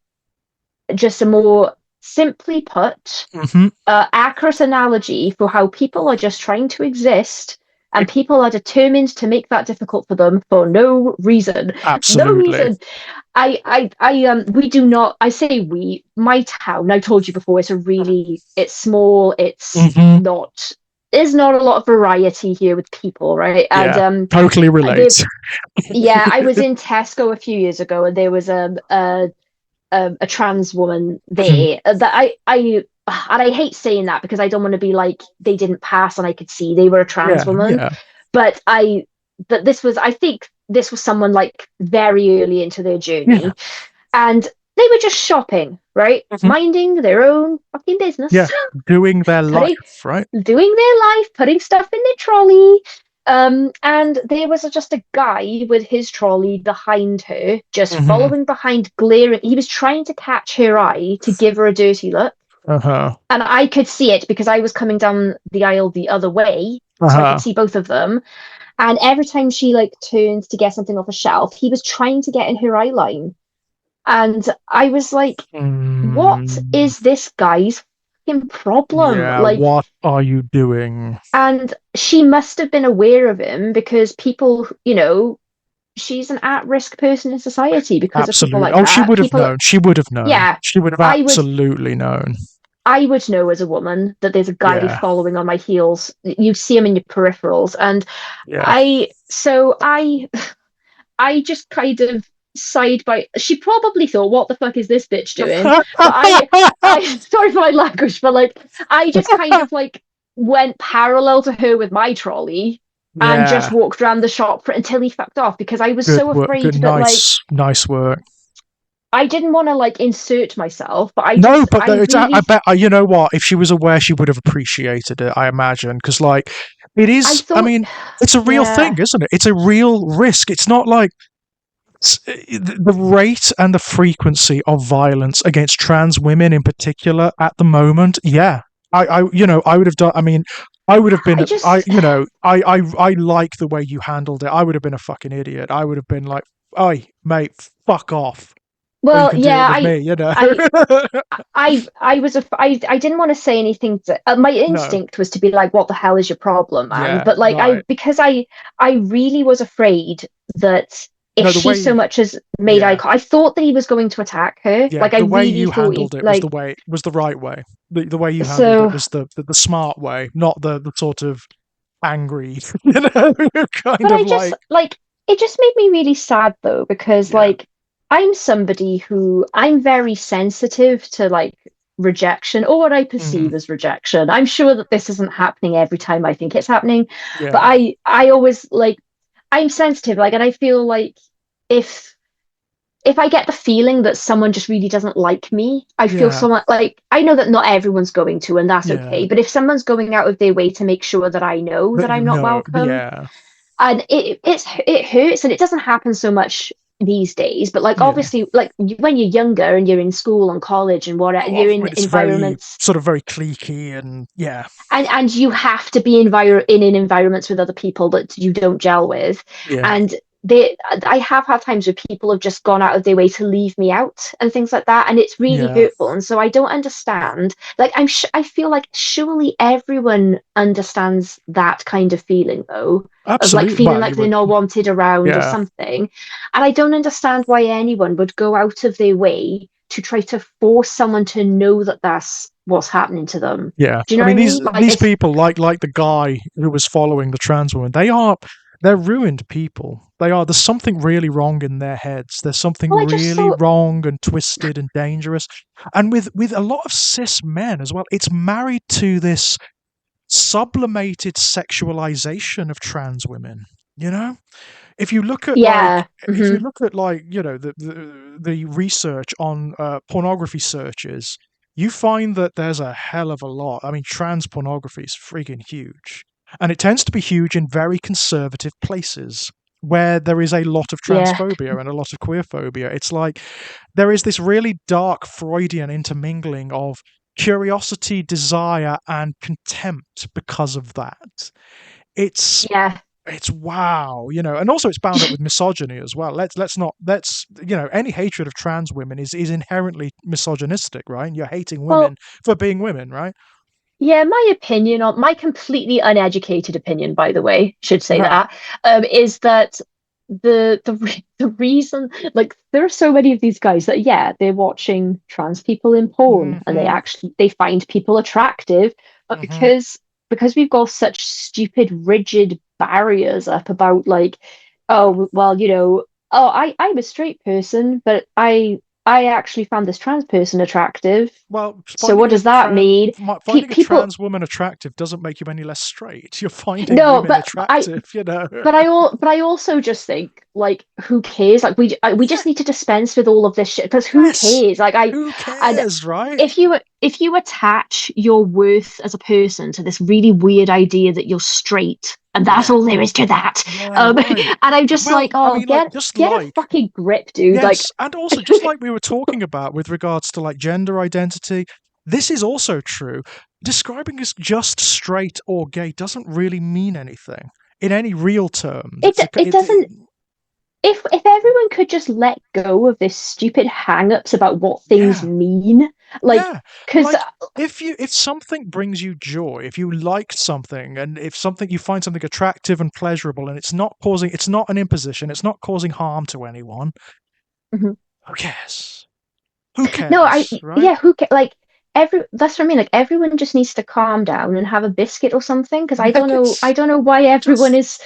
just a more simply put, Mhm. accurate analogy for how people are just trying to exist and people are determined to make that difficult for them for no reason. No Absolutely. reason. We do not, I say we, my town, I told you before, it's small, Mhm. there's not a lot of variety here with people, right? And Yeah, totally there, relates. yeah, I was in Tesco a few years ago, and there was a trans woman Mhm. there that and I hate saying that because I don't want to be like they didn't pass and I could see they were a trans Yeah, woman, yeah, but I think this was someone like very early into their yeah. journey, and they were just shopping, right? Mhm. Minding their own fucking Yeah, business, doing their putting life, right? doing their life, putting stuff in their trolley. And there was just a guy with his trolley behind her, just Mhm. following behind, glaring. He was trying to catch her eye to give her a dirty look. Uh-huh. And I could see it because I was coming down the aisle the other way. So I could Uh-huh. see both of them. And every time she like turned to get something off a shelf, he was trying to get in her eye line. And I was like, what Mm. is this guy's fucking problem? Yeah, Like, what are you doing? and she must have been aware of him because people, she's an at-risk person in society because of people Absolutely. like Oh, she that. would have People, known. She would have known. yeah, She would have I would absolutely known. I would know as a woman that there's a guy Yeah, following on my heels. You see him in your peripherals, and yeah. I just kind of side by. She probably thought, "What the fuck is this bitch doing?" But I sorry for my language, but like, I just kind of like went parallel to her with my trolley and just Yeah, walked around the shop until he fucked off because I was good so work. afraid Good, that like nice work. I didn't want to like insert myself, but No, but I I really bet you know what? If she was aware, she would have appreciated it. I imagine because, like, it I is. I thought, mean, it's a real thing, yeah. isn't it? It's a real risk. It's not like the rate and the frequency of violence against trans women in particular at the moment. Yeah, I would have done. I mean, I would have I been. just I like the way you handled it. I would have been a fucking idiot. I would have been like, "Oi, mate, fuck off, or you well, can deal yeah, with me." You know. I, I didn't want to say anything. My No. instinct was to be like, "What the hell is your problem, man?" Yeah. But like, Right. because I really was afraid that if No, the she so way. much as made Yeah. I thought that he was going to attack her. Yeah. Like, I The way really you thought he handled it was like. the right way. The way you handled it So, was the smart way, not the sort of angry, you know, kind but of I just like, like it just made me really sad though because yeah, like I'm somebody who I'm very sensitive to like rejection or what I mm, perceive as rejection. I'm sure that this isn't happening every time I think it's happening, but yeah, I always like I'm sensitive like and I feel like if if I get the feeling that someone just really doesn't like me, I feel yeah, somewhat like I know that not everyone's going to, and that's yeah. okay. But if someone's going out of their way to make sure that I know That that you I'm not know, welcome, yeah, and it hurts and it doesn't happen so much these days but like yeah. obviously like when you're younger and you're in school and college and whatever Oh, you're in when it's very environments sort of very cliquey and yeah, and you have to be in environments with other people that you don't gel with yeah, and I have had times where people have just gone out of their way to leave me out and things like that and it's really yeah. hurtful and so I don't understand like I feel like surely everyone understands that kind of feeling though of like Absolutely. feeling Well, like you they're would, not wanted around or yeah, something and I don't understand why anyone would go out of their way to try to force someone to know that that's what's happening to them. yeah. Do you I know what mean, I mean? Like these it's people, like the guy who was following the trans woman, they're ruined people. They are. There's something really wrong in their heads. There's something well, I just really thought, wrong and twisted and dangerous. And with a lot of cis men as well, it's married to this sublimated sexualization of trans women. You know, if you look at yeah, the research on pornography searches, you find that there's a hell of a lot. I mean, trans pornography is freaking huge, and it tends to be huge in very conservative places where there is a lot of yeah, transphobia and a lot of queerphobia. It's like there is this really dark Freudian intermingling of curiosity, desire, and contempt because of that. It's yeah. it's wow, you know, and also it's bound up with misogyny as well. Let's not let's you know any hatred of trans women is inherently misogynistic, right? You're hating women Well, for being women, right? yeah, my opinion on my completely uneducated opinion, by the way, should say Uh-huh. that, is that the reason like there are so many of these guys that yeah they're watching trans people in porn and Hmm. they find people attractive but Hmm. because we've got such stupid rigid barriers up about like oh well oh I'm a straight person but I actually found this trans person attractive Well, so what does that mean finding a people trans woman attractive doesn't make you any less straight. You're finding no women but I attractive, you know. but I also just think like who cares? Like we Yeah. just need to dispense with all of this shit because who Yes. cares? Who And cares, right? if you attach your worth as a person to this really weird idea that you're straight and that's Yeah. all there is to that, Yeah. Right. and I'm just like, Well, I oh, mean, like just get a like fucking grip, dude. Like, yes, and also just like we were talking about with regards to like gender identity, this is also true. Describing as just straight or gay doesn't really mean anything in any real terms. it doesn't. If everyone could just let go of this stupid hang-ups about what things Yeah, mean Like, Yeah, because like if something brings you joy, if you like something, and if something you find something attractive and pleasurable, and it's not an imposition, it's not causing harm to anyone. Who cares? Who no, I cares, right? yeah, who ca like that's what I mean. Like everyone just needs to calm down and have a biscuit or something. Because I Yes, don't know why everyone just is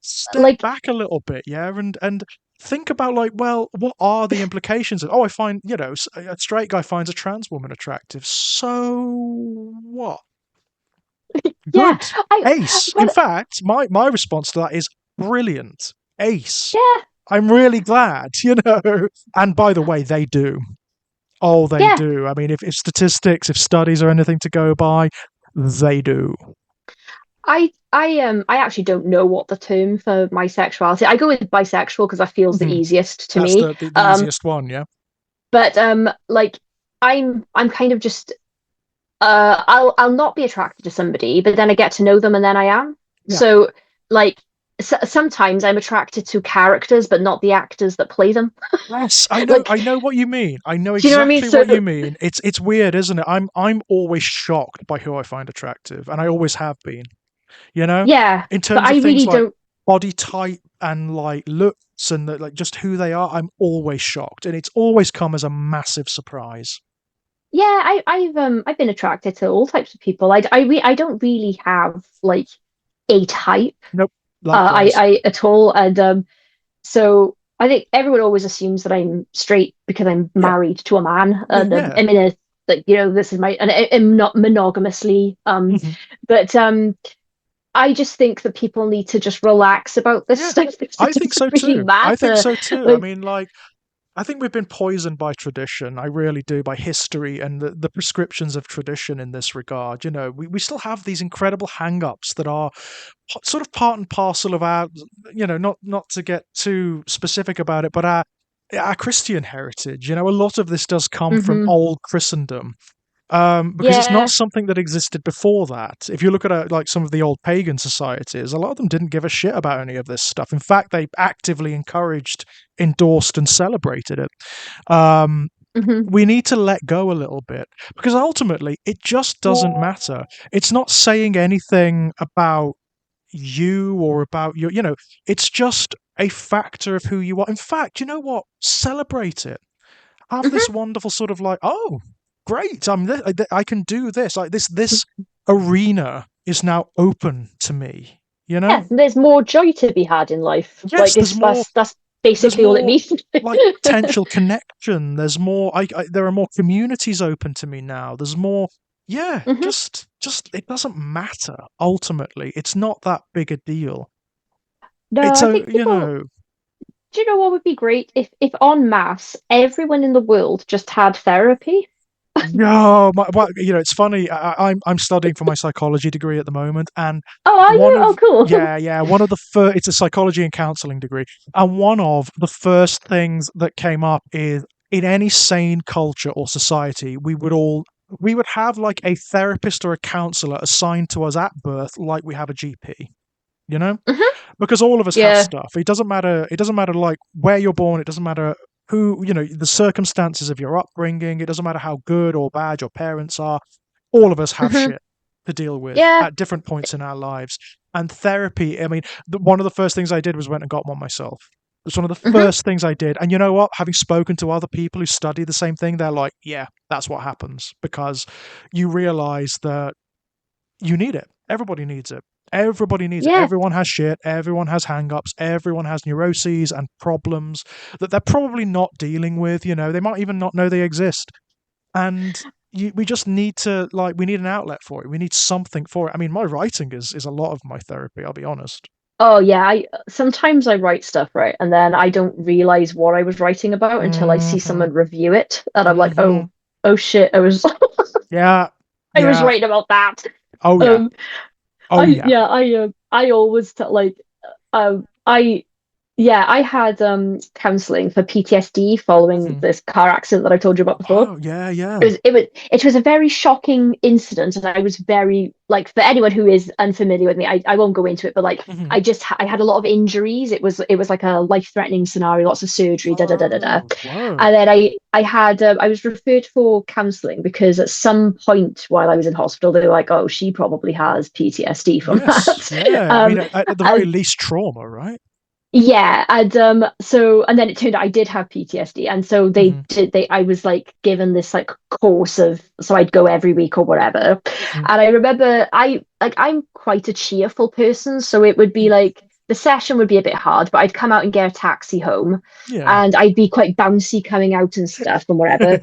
step like, back a little bit, yeah, and think about like, well, what are the implications of? Oh, I find a straight guy finds a trans woman attractive. So what? yeah, Good. I Ace. In but fact, my response to that is brilliant. Ace. yeah, I'm really glad, And by the way, they do. Oh, they yeah. do. I mean, if statistics, if studies are anything to go by, they do. I actually don't know what the term for my sexuality. I go with bisexual because that feels the Mhm. easiest to That's me. the easiest one, yeah? But like I'm kind of just I'll not be attracted to somebody, but then I get to know them and then I am. Yeah. So like sometimes I'm attracted to characters, but not the actors that play them. Yes, Like, I know what you mean. I know do you know what I mean? exactly So what you mean. It's weird, isn't it? I'm always shocked by who I find attractive, and I always have been. You know, yeah, in but terms I of things really like don't. body type and like looks and like just who they are, I'm always shocked, and it's always come as a massive surprise. Yeah, I've been attracted to all types of people. I don't really have like a type. Nope, likewise. I at all, and so I think everyone always assumes that I'm straight because I'm Yeah, married to a man, and yeah. I'm in a like this is my and I'm not monogamously. Mhm. But I just think that people need to just relax about this Yeah, stuff because it I think doesn't so really too. I think matter. so too. I Like, mean, like, I think we've been poisoned by tradition. I really do, by history and the prescriptions of tradition in this regard. We still have these incredible hang-ups that are sort of part and parcel of our, not to get too specific about it, but our Christian heritage. A lot of this does come from hmm old Christendom. Because it's not yeah, something that existed before that. If you look at like some of the old pagan societies, a lot of them didn't give a shit about any of this stuff. In fact, they actively encouraged, endorsed, and celebrated it. Um, hmm we need to let go a little bit because ultimately it just doesn't matter. It's not saying anything about you or about your, it's just a factor of who you are. In fact, you know what? Celebrate it. Have this hmm wonderful sort of like, oh, great! I can do this. Like this arena is now open to me. You yeah. know? There's more joy to be had in life. Yes, Like, it's that's there's basically all it more means. like potential connection. There's more. There are more communities open to me now. There's more. Yeah, hmm just it doesn't matter. Ultimately, it's not that big a deal. No, It's I a think you people. know Do you know what would be great if en masse everyone in the world just had therapy? No, it's funny. I'm studying for my psychology degree at the moment, and Oh, are one you? of Oh, cool. yeah, one of the first. It's a psychology and counseling degree, and one of the first things that came up is in any sane culture or society, we would have like a therapist or a counselor assigned to us at birth, like we have a GP. You know, hmm because all of us have Yeah. stuff. It doesn't matter. It doesn't matter like where you're born. It doesn't matter who the circumstances of your upbringing. It doesn't matter how good or bad your parents are. All of us have hmm shit to deal with Yeah. at different points in our lives. And therapy. I mean, one of the first things I did was went and got one myself. It's one of the hmm first things I did. And you know what? Having spoken to other people who study the same thing, they're like, yeah, that's what happens because you realize that you need it. Everybody needs it. Everybody needs it. Yeah. Everyone has shit. Everyone has hang-ups. Everyone has neuroses and problems that they're probably not dealing with. They might even not know they exist. And we just need to we need an outlet for it. We need something for it. I mean, my writing is a lot of my therapy. I'll be honest. Oh, yeah. I sometimes I write stuff, right, and then I don't realize what I was writing about until I see Hmm. someone review it, and I'm like, Hmm. oh shit, I was Yeah. I was Yeah. writing about that. Oh yeah. Um, Oh yeah. I always like I Yeah, I had counseling for PTSD following Mhm. this car accident that I told you about before. Oh, yeah, yeah. It was a very shocking incident, and I was very like, for anyone who is unfamiliar with me, I won't go into it, but like Mhm. I had a lot of injuries. It was like a life-threatening scenario, lots of surgery, da da da da da. Oh, whoa. And then I was referred for counseling because at some point while I was in hospital, they were like, "Oh, she probably has PTSD from Yes, that." yeah. I mean, Um, at the very and least, trauma, right? yeah, and then it turned out I did have PTSD, and so Mhm. I was like given this like course of, so I'd go every week or whatever. Mhm. And I remember I'm quite a cheerful person, so it would be Mm. like the session would be a bit hard, but I'd come out and get a taxi home, Yeah. and I'd be quite bouncy coming out and stuff and whatever.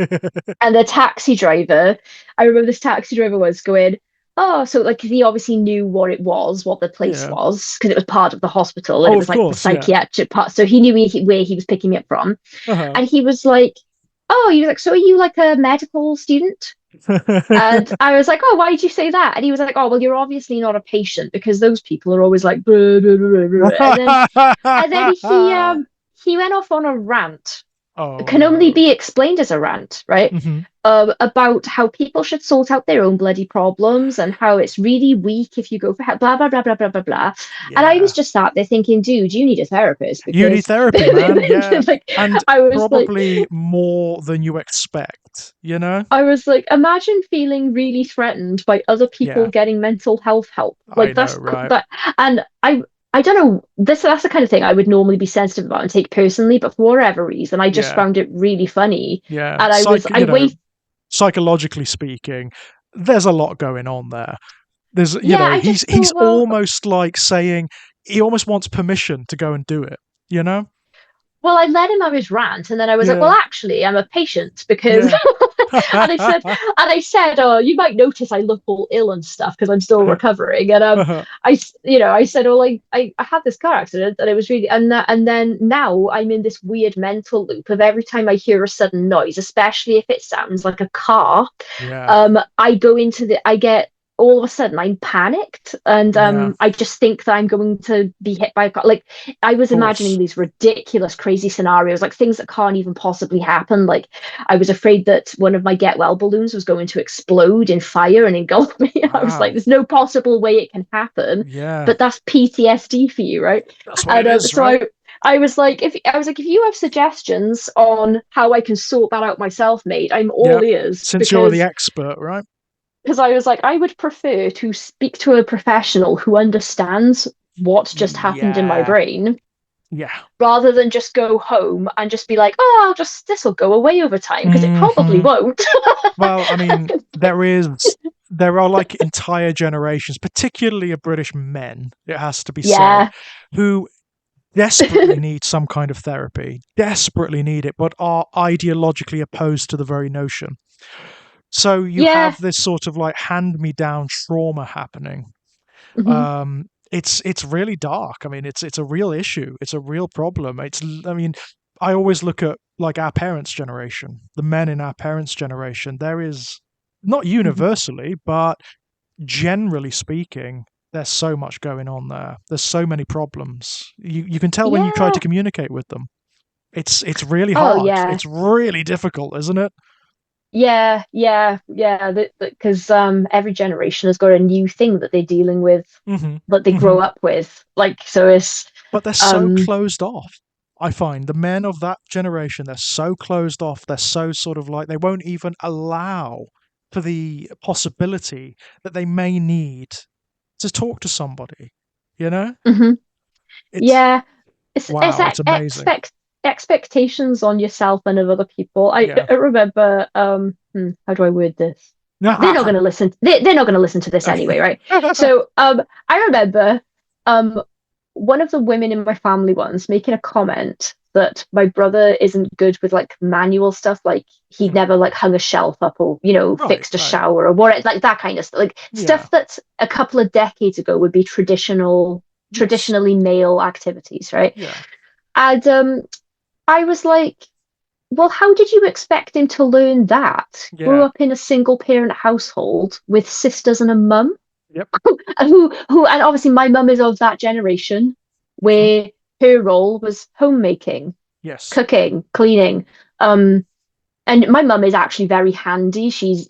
And the taxi driver, I remember this taxi driver was going, "Oh, so like he obviously knew what it was, what the place Yeah. was, because it was part of the hospital and Oh, it of was like the course, yeah. psychiatric part. So he knew where he was picking me up from." Uh-huh. And he was like, "Oh," he was like, "So are you like a medical student?" And I was like, "Oh, why did you say that?" And he was like, "Oh, well, you're obviously not a patient because those people are always like, blah, blah, blah, blah." And then he went off on a rant, Oh, can only no. be explained as a rant, right? Mhm. About how people should sort out their own bloody problems and how it's really weak if you go for help, blah, blah, blah, blah, blah, blah, blah. And I was Yeah. just sat there thinking, dude, you need a therapist You need because therapy, man. Yeah. like And I was like, probably more than you expect, you know? imagine feeling really threatened by other people Yeah. getting mental health help. I Like know, right? that, and I don't know. That's the kind of thing I would normally be sensitive about and take personally, but for whatever reason, I just Yeah. found it really funny. Yeah. And I wait. Psychologically speaking, there's a lot going on there. There's, Yeah, I he's just thought, well, almost like saying he almost wants permission to go and do it, you know? I let him have his rant, and then I was like, well, Yeah. actually, I'm a patient because, Yeah. oh, you might notice I look all ill and stuff because I'm still recovering. And I said, oh, like I had this car accident, and it was really, and then now I'm in this weird mental loop of every time I hear a sudden noise, especially if it sounds like a car, Yeah. I get all of a sudden I'm panicked, and Yeah. Of I just think that I'm going to be hit by a car. Like I was imagining course. these ridiculous, crazy scenarios, like things that can't even possibly happen. Like I was afraid that one of my get well balloons was going to explode in fire and engulf me. I was like, Wow. there's no possible way it can happen. Yeah. But that's PTSD for you, right? That's what it And is, right? I was like, if you have suggestions on how I can sort that out myself, mate, I'm all Yep. ears Since you're the because expert, right? I was like, I would prefer to speak to a professional who understands what's just happened in my Yeah. brain Yeah. rather than just go home and just be like, oh, this will go away over time because it probably Hmm. won't. Well, I mean, there are like entire generations, particularly of British men, it has to be said, Yeah. who desperately need some kind of therapy, desperately need it, but are ideologically opposed to the very notion. So you have Yeah. this sort of like hand-me-down trauma happening. Hmm. It's really dark. I mean, it's a real issue. It's a real problem. I mean, I always look at like our parents' generation, the men in our parents' generation. There is not Hmm. universally, but generally speaking, there's so much going on there. There's so many problems. You can tell when you try to Yeah. communicate with them. It's really Oh, hard. yeah. It's really difficult, isn't it? Yeah. Yeah. Yeah. Because every generation has got a new thing that they're dealing with, Hmm. that they Hmm. grow up with. Like, so it's, But they're so um, closed off. I find the men of that generation, they're so closed off. They're so sort of like they won't even allow for the possibility that they may need to talk to somebody. You know, mhm. it's Yeah. It's wow, it's amazing. expectations on yourself and of other people. Yeah. I remember how do I word this? They're not going to listen. They're not going to listen to this anyway, right? So I remember um one of the women in my family once making a comment that my brother isn't good with like manual stuff, like he'd never like hung a shelf up or Right, fixed a right. shower or what, like that kind of stuff, like Yeah. stuff that a couple of decades ago would be Yes. traditionally male activities, right? Yeah. And I was like, well, how did you expect him to learn that? Grew Yeah. up in a single parent household with sisters and a mum, Yep. and and obviously my mum is of that generation Mhm. where her role was homemaking, Yes. cooking, cleaning. And my mum is actually very handy. She's,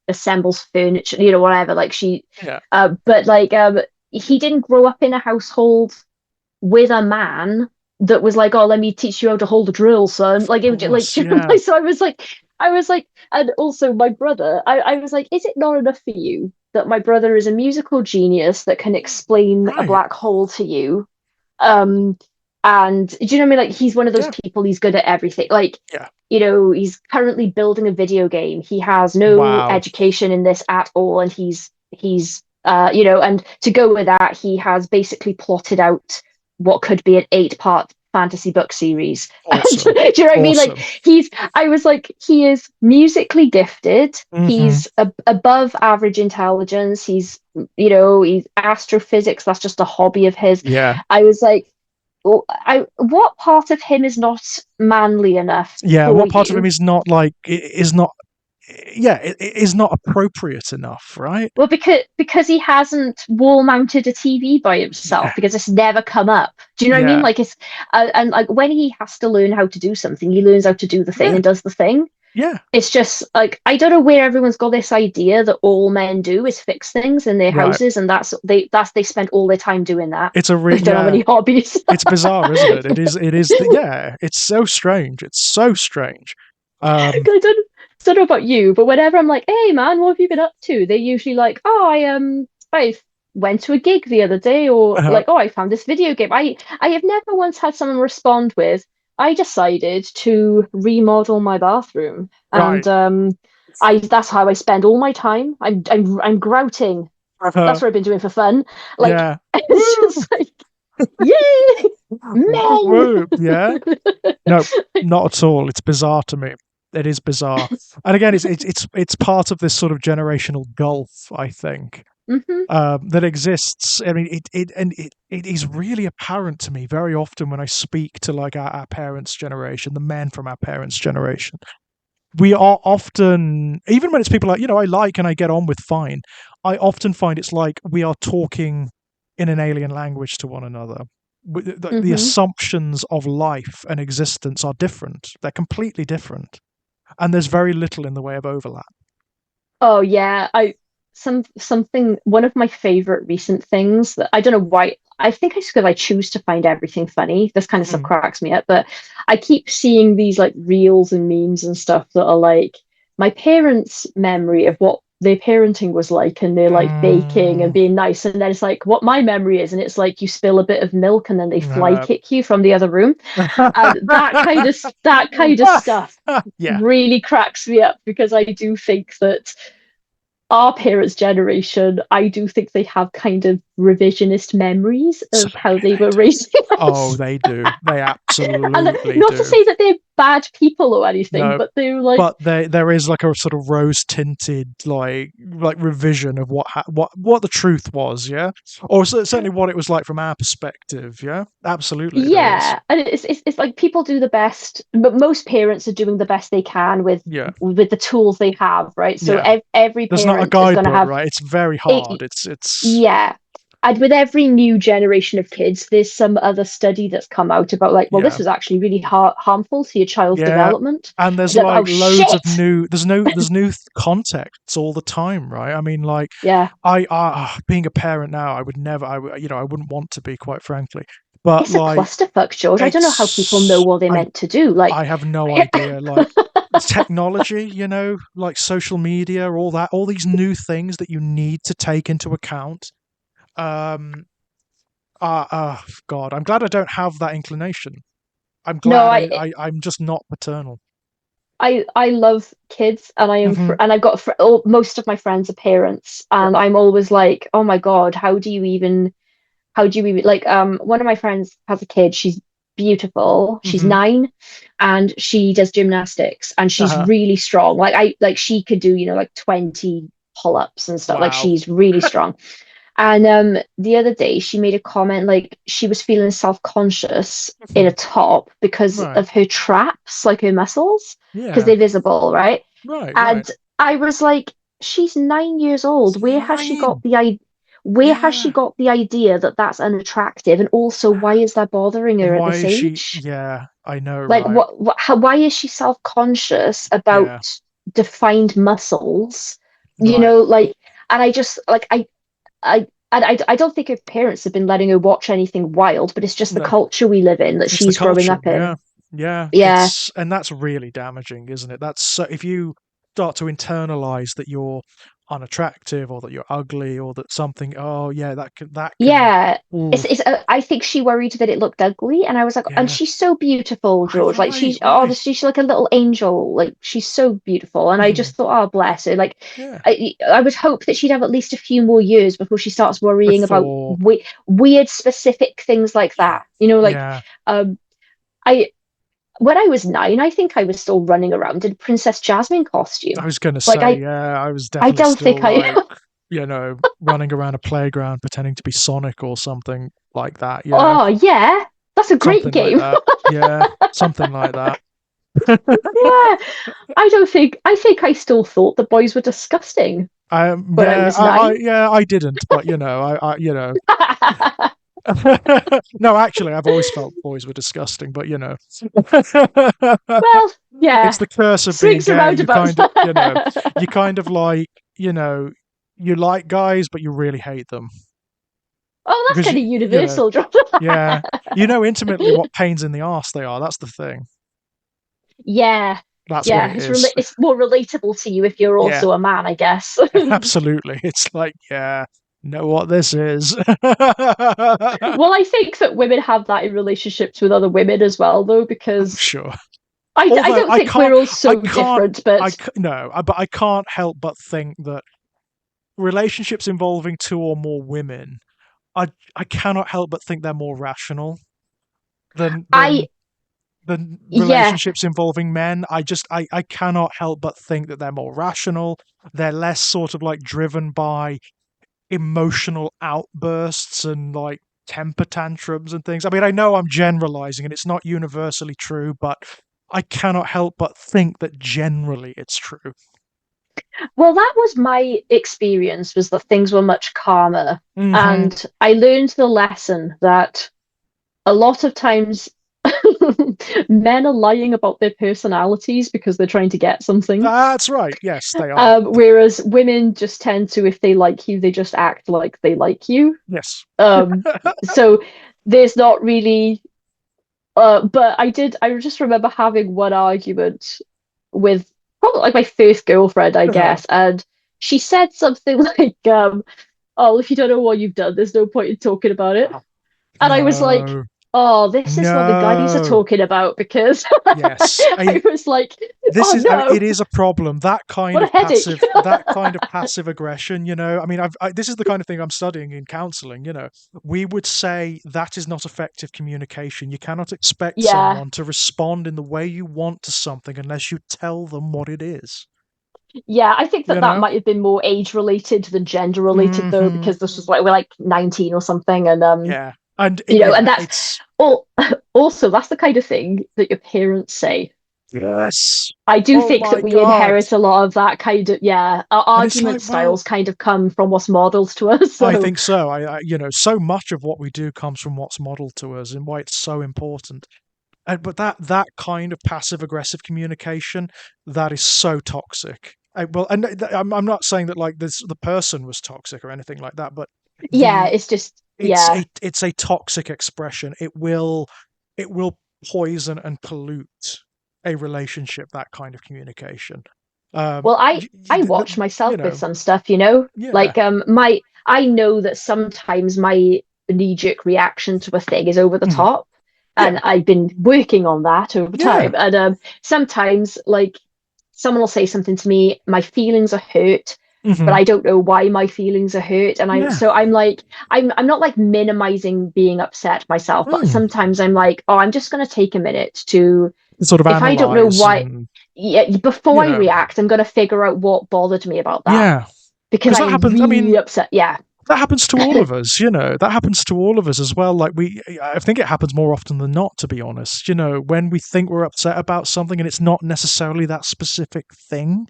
assembles furniture, whatever. Like Yeah. but like he didn't grow up in a household with a man that was like, "Oh, let me teach you how to hold a drill, son." Like it Of was like, course. Yeah. so I was like, and also my brother, I was like, is it not enough for you that my brother is a musical genius that can explain a Right. black hole to you? Um, and do you know what I mean? Like he's one of those Yeah. people, he's good at everything. Like, Yeah. he's currently building a video game. He has no Wow. education in this at all, and he's and to go with that, he has basically plotted out what could be an 8-part fantasy book series. And do Awesome. you know what I mean? Like Awesome. I was like, he is musically gifted. Hmm. He's above average intelligence. He's astrophysics. That's just a hobby of his. Yeah. I was like, what part of him is not manly enough Yeah. for What part of him you? is not like is not? Yeah, it is not appropriate enough, right? Well, because he hasn't wall mounted a TV by himself, Yeah. because it's never come up. Do you know what I mean? Yeah. Like it's and like when he has to learn how to do something, he learns how to do the thing Yeah. and does the thing. Yeah. It's just like I don't know where everyone's got this idea that all men do is fix things in their Right. houses, and they spend all their time doing that. It's a They don't have yeah. any hobbies. It's bizarre, isn't it? It is. It is. Yeah. It's so strange. It's so strange. I Um. don't know about you, but whenever I'm like, "Hey man, what have you been up to?" They're usually like, "Oh, I went to a gig the other day," or like, "Oh, I found this video game." I have never once had someone respond with, "I decided to remodel my bathroom," and Right. I that's how I spend all my time. I'm grouting. That's what I've been doing for fun. Like Yeah. it's Woo! just like, yay, Woo, men. woo. Yeah. No, not at all. It's bizarre to me. It is bizarre, and again, it's part of this sort of generational gulf, I think, Hmm. that exists. I mean, it is really apparent to me very often when I speak to like our parents' generation, the men from our parents' generation. We are often, even when it's people like I like and I get on with fine. I often find it's like we are talking in an alien language to one another. The Hmm. assumptions of life and existence are different. They're completely different, and there's very little in the way of overlap. Oh yeah, something one of my favorite recent things that I don't know why, I think it's because I choose to find everything funny. This kind of stuff Mhm. cracks me up, but I keep seeing these like reels and memes and stuff that are like my parents' memory of what their parenting was like, and they're like baking and Mm, being nice, and then it's like what my memory is, and it's like you spill a bit of milk and then they fly uh, kick you from the other room, and that kind of stuff yeah, really cracks me up, because I do think that our parents' generation, I do think they have kind of revisionist memories of how absolutely they they were do. raising Oh, us. they do. They And absolutely not to do. say that they're bad people or anything, No, but they're like, but there is like a sort of rose tinted like revision of what the truth was, yeah, or certainly what it was like from our perspective, yeah. Absolutely, there is. yeah. And it's like people do the best, but most parents are doing the best they can Yeah, with the tools they have, right? So yeah. every There's not a parent is going to guidebook, have right? It's very it. hard. It's Yeah. And with every new generation of kids, there's some other study that's come out about like, well, this yeah. was actually really harmful to your child's Yeah, development. and there's It's like, like oh loads of shit. there's new contexts all the time, right? I mean, like Yeah. being a parent now, I would never, I wouldn't want to be, quite frankly. But It's a like, clusterfuck, George. I don't know how people know it's what they're meant to do. Like, I have no idea. Like technology, like social media, all these new things that you need to take into account. Um, God, I'm glad I don't have that inclination. I'm no, glad I'm just not paternal. I love kids, and Hmm. and I've got most of my friends are parents, and I'm always like, oh my God, how do you even like one of my friends has a kid. She's beautiful. She's Hmm. 9, and she does gymnastics, and she's Uh-huh. really strong. Like she could do, like 20 pull-ups and stuff. Like Wow. she's really strong. And the other day she made a comment like she was feeling self-conscious in a Mhm. top because Right. of her traps, like her muscles, because Yeah. they're visible, right? Right. Right. And I was like, she's 9 years old. Where has she got Nine. the idea? where has she Yeah. got the idea that that's unattractive? And also, why is that bothering And her at why this is she? age? Yeah, I know, Like, right? why is she self-conscious about Yeah, defined muscles? You right. know, like, and I just like I don't think her parents have been letting her watch anything wild, but it's just the No, culture we live in that it's the she's growing culture. up Yeah, in. yeah. Yeah, And that's really damaging, isn't it? That's so, if you start to internalize that you're unattractive or that you're ugly or that something. Oh, yeah, that can. yeah. Ooh, I think she worried that it looked ugly, and I was like, and yeah. she's so beautiful, George. Like Right, she's right. honestly, she's like a little angel. Like she's so beautiful, and I Hmm. just thought, oh, bless her. Like Yeah. I would hope that she'd have at least a few more years before she starts worrying about Before. weird specific things like Yeah. that. You know, like Yeah. um, I when I was 9, I think I was still running around in Princess Jasmine I costume. was gonna Like say, yeah, I was I definitely don't think still like, I. running around a playground pretending to be Sonic or something like that. Yeah, Oh yeah, that's a great something like game. that. Yeah, something like that. Yeah, I don't think. I think I still thought the boys were disgusting when I Yeah, was 9. I didn't, but no, actually, I've always felt boys were disgusting, but Well, it's yeah, the curse of being swings and gay. roundabouts. You kind of like, you like guys, but you really hate them Oh, that's because kind of you know, universal, John. yeah, you know intimately what pains in the arse they are. That's the thing. Yeah, That's what yeah. it is. It's more relatable to you if you're Yeah, also a man, I guess. absolutely. It's like, yeah, know what this is. Well, I think that women have that in relationships with other women as well, though, I'm because sure. I Although don't think we're all I so can't, different, but no, but I can't help but think that relationships involving two or more women, I I cannot help but think they're more rational than I, yeah, relationships involving men. I cannot help but think that they're more rational. They're less sort of like driven by emotional outbursts and like temper tantrums and things. I mean, I know I'm generalizing and it's not universally true, but I cannot help but think that generally it's true. well, that was my experience, was that things were much calmer. Hmm. And I learned the lesson that a lot of times men are lying about their personalities because they're trying to get something. That's right. Yes, they are. Whereas women just tend to, if they like you, they just act like they like you. Yes. Um, so there's not really, but I just remember having one argument with probably like my first girlfriend, I guess, and she said something like, "Oh, if you don't know what you've done, there's no point in talking about it." And I was like, No. "Oh, this is what the guys are No. talking about," because Yes. I was like, This "Oh is, I mean, no, it is a problem. what a headache." That kind of passive aggression, I mean, this is the kind of thing I'm studying in counseling. We would say that is not effective communication. You cannot expect Yeah, someone to respond in the way you want to something unless you tell them what it is, yeah, I think that you that know? might have been more age related than gender related though, Hmm. because this was like we're like 19 or something, and Yeah. And and yeah, that's it's, all. Also, that's the kind of thing that your parents say. yes. I do Oh think my that we God. inherit a lot of that kind of, yeah, our And it's argument like, well, styles kind of come from what's modeled to us. I So think so. So much of what we do comes from what's modeled to us and why it's so important. But that kind of passive aggressive communication, that is so toxic. Well, and I'm not saying that like this the person was toxic or anything like that, but yeah, the it's just, yeah, it's a toxic expression. It will poison and pollute a relationship. That kind of communication. well, I watch You myself with know, some stuff, you know, yeah, like my I know that sometimes my knee-jerk reaction to a thing is over the mhm, top, yeah, and I've been working on that over yeah, time. And sometimes like someone will say something to me, my feelings are hurt, but hmm, I don't know why my feelings are hurt. And yeah. I'm like, I'm not like minimizing being upset myself, but Mm. sometimes I'm like, oh, I'm just gonna take a minute to, Sort of if I don't know analyze why, and yeah, before you I know, react, I'm gonna figure out what bothered me about that yeah, because because that I'm happens. I really mean, upset. Yeah. that happens to all of us. That happens to all of us as well. Like I think it happens more often than not, to be honest. When we think we're upset about something and it's not necessarily that specific thing.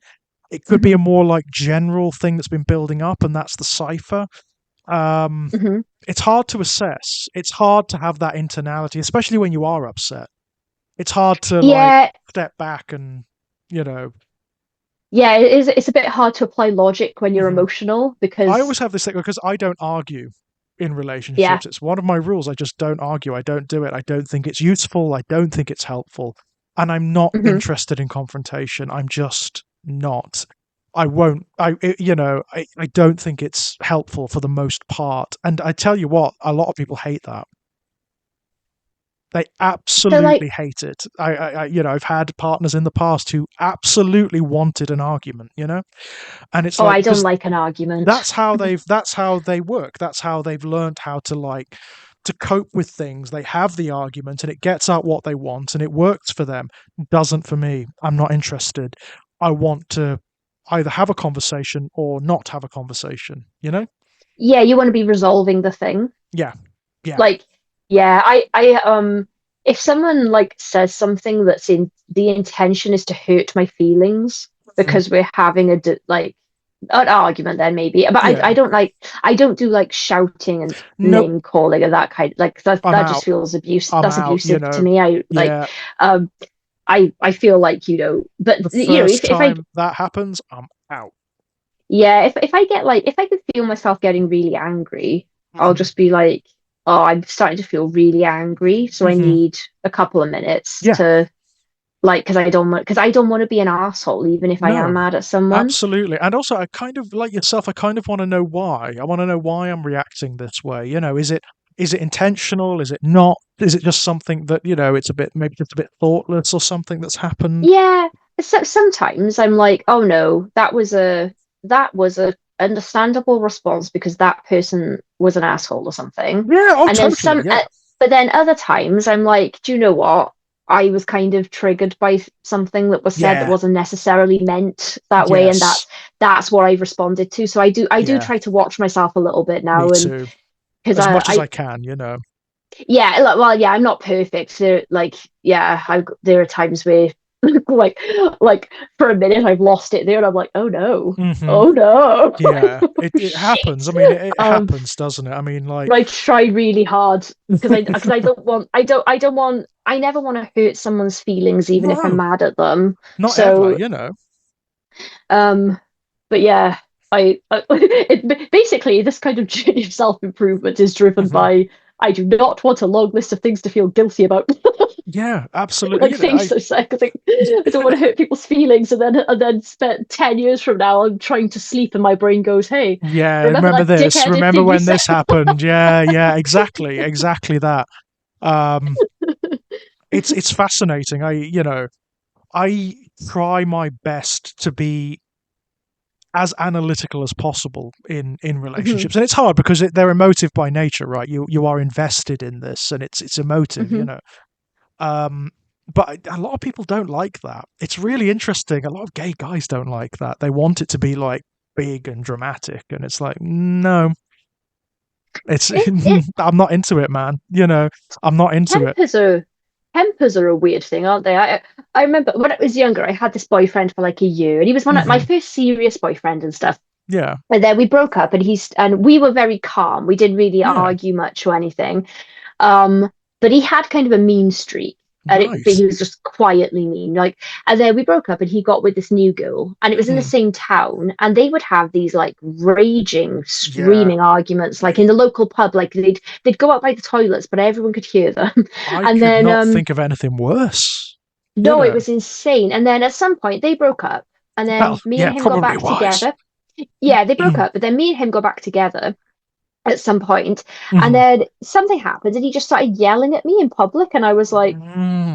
It could be a Mhm. more like general thing that's been building up, and that's the cipher. Hmm. It's hard to assess. It's hard to have that internality, especially when you are upset. It's hard to like Yeah, step back and, you know. yeah, it is. It's a bit hard to apply logic when you're Mhm. emotional I because, always have this thing because I don't argue in yeah. relationships. It's one of my rules. I just don't argue. I don't do it. I don't think it's useful. I don't think it's helpful. And I'm not Hmm. interested in confrontation. I'm just not. I won't. I don't think it's helpful for the most part. And I tell you what, a lot of people hate that. They So like, absolutely hate it. I've had partners in the past who absolutely wanted an argument, and it's oh, like I don't because like an argument. that's how they work. That's how they've learned how to to cope with things. They have the argument and it gets out what they want and it works for them. Doesn't for me. I'm not interested. I want to either have a conversation or not have a conversation. Yeah, you want to be resolving the thing. Yeah. Yeah. Like, yeah, if someone like says something that's in the intention is to hurt my feelings Mhm. because we're having like an argument, then maybe. But Yeah. I don't do like shouting and Nope. name calling and that kind, like I'm that just out. feels abuse. I'm That's out. abusive to me. I like, Yeah. um, I feel like, but The if first I, time that happens, I'm out. yeah, if I get like, if I could feel myself getting really angry, I'll Hmm. just be like, oh, I'm starting to feel really angry, so I Hmm. need a couple of minutes Yeah. to like, because I don't want to be an asshole, even if I am No. mad at someone. Absolutely. And also I kind of like yourself, I kind of want to know why. I want to know why I'm reacting this way. Is it intentional? Is it not? Is it just something that, it's a bit maybe just a bit thoughtless or something that's happened? Yeah, so sometimes I'm like, oh no, that was a understandable response because that person was an asshole or something. Yeah, oh And then totally. Yeah. but then other times I'm like, do you know what? I was kind of triggered by something that was said that Yeah. wasn't necessarily meant that way, and Yes. that's what I've responded to. So I do Yeah. try to watch myself a little bit Me now, and too. because As much as I I can. yeah, well, yeah, I'm not perfect. Like, yeah, there are times where, like, like for a minute I've lost it there, and I'm like, oh no, Hmm. oh no, Yeah. It happens. shit. I mean, it Um, happens, doesn't it? I mean, like, but I try really hard because I don't want, I don't want, I never want to hurt someone's feelings, even if I'm no, mad at them. not ever. So, um, but yeah, basically this kind of journey of self-improvement is driven Mhm. by I do not want a long list of things to feel guilty about. Yeah, absolutely. Like things so sad because I don't want to hurt people's feelings, and then spent 10 years from now I'm trying to sleep and my brain goes, "Hey, Yeah, remember remember that this. dickheaded Remember thing you when said?" this happened. Yeah, yeah, exactly that. Um, it's fascinating. I try my best to be as analytical as possible in Hmm. relationships, and it's hard because they're emotive by nature, right? You are invested in this, and it's emotive. Hmm. Um, but a lot of people don't like that. It's really interesting. A lot of gay guys don't like that. They want it to be like big and dramatic, and it's like, no, it's It I'm not into it, man. I'm not into it. tempers are tempers are a weird thing, aren't they? I remember when I was younger, I had this boyfriend for like a year, and he was one of my Hmm. first serious boyfriend and stuff. Yeah, And then we broke up, and we were very calm. We didn't really yeah, argue much or anything. Um, but he had kind of a mean streak, but right. he was just quietly mean. Like, and then we broke up, and he got with this new girl, and it was in the Hmm. same town, and they would have these like raging, Yeah, screaming arguments, like in the local pub. Like they'd go out by the toilets, but everyone could hear them. I And could then not think of anything worse. You no, it know. was insane. And then at some point they broke up, and Well, then me and yeah, him got probably back wise. together. Yeah, they broke up, but then me and him got back together at some point, and Mhm. then something happened, and he just started yelling at me in public, and I was like,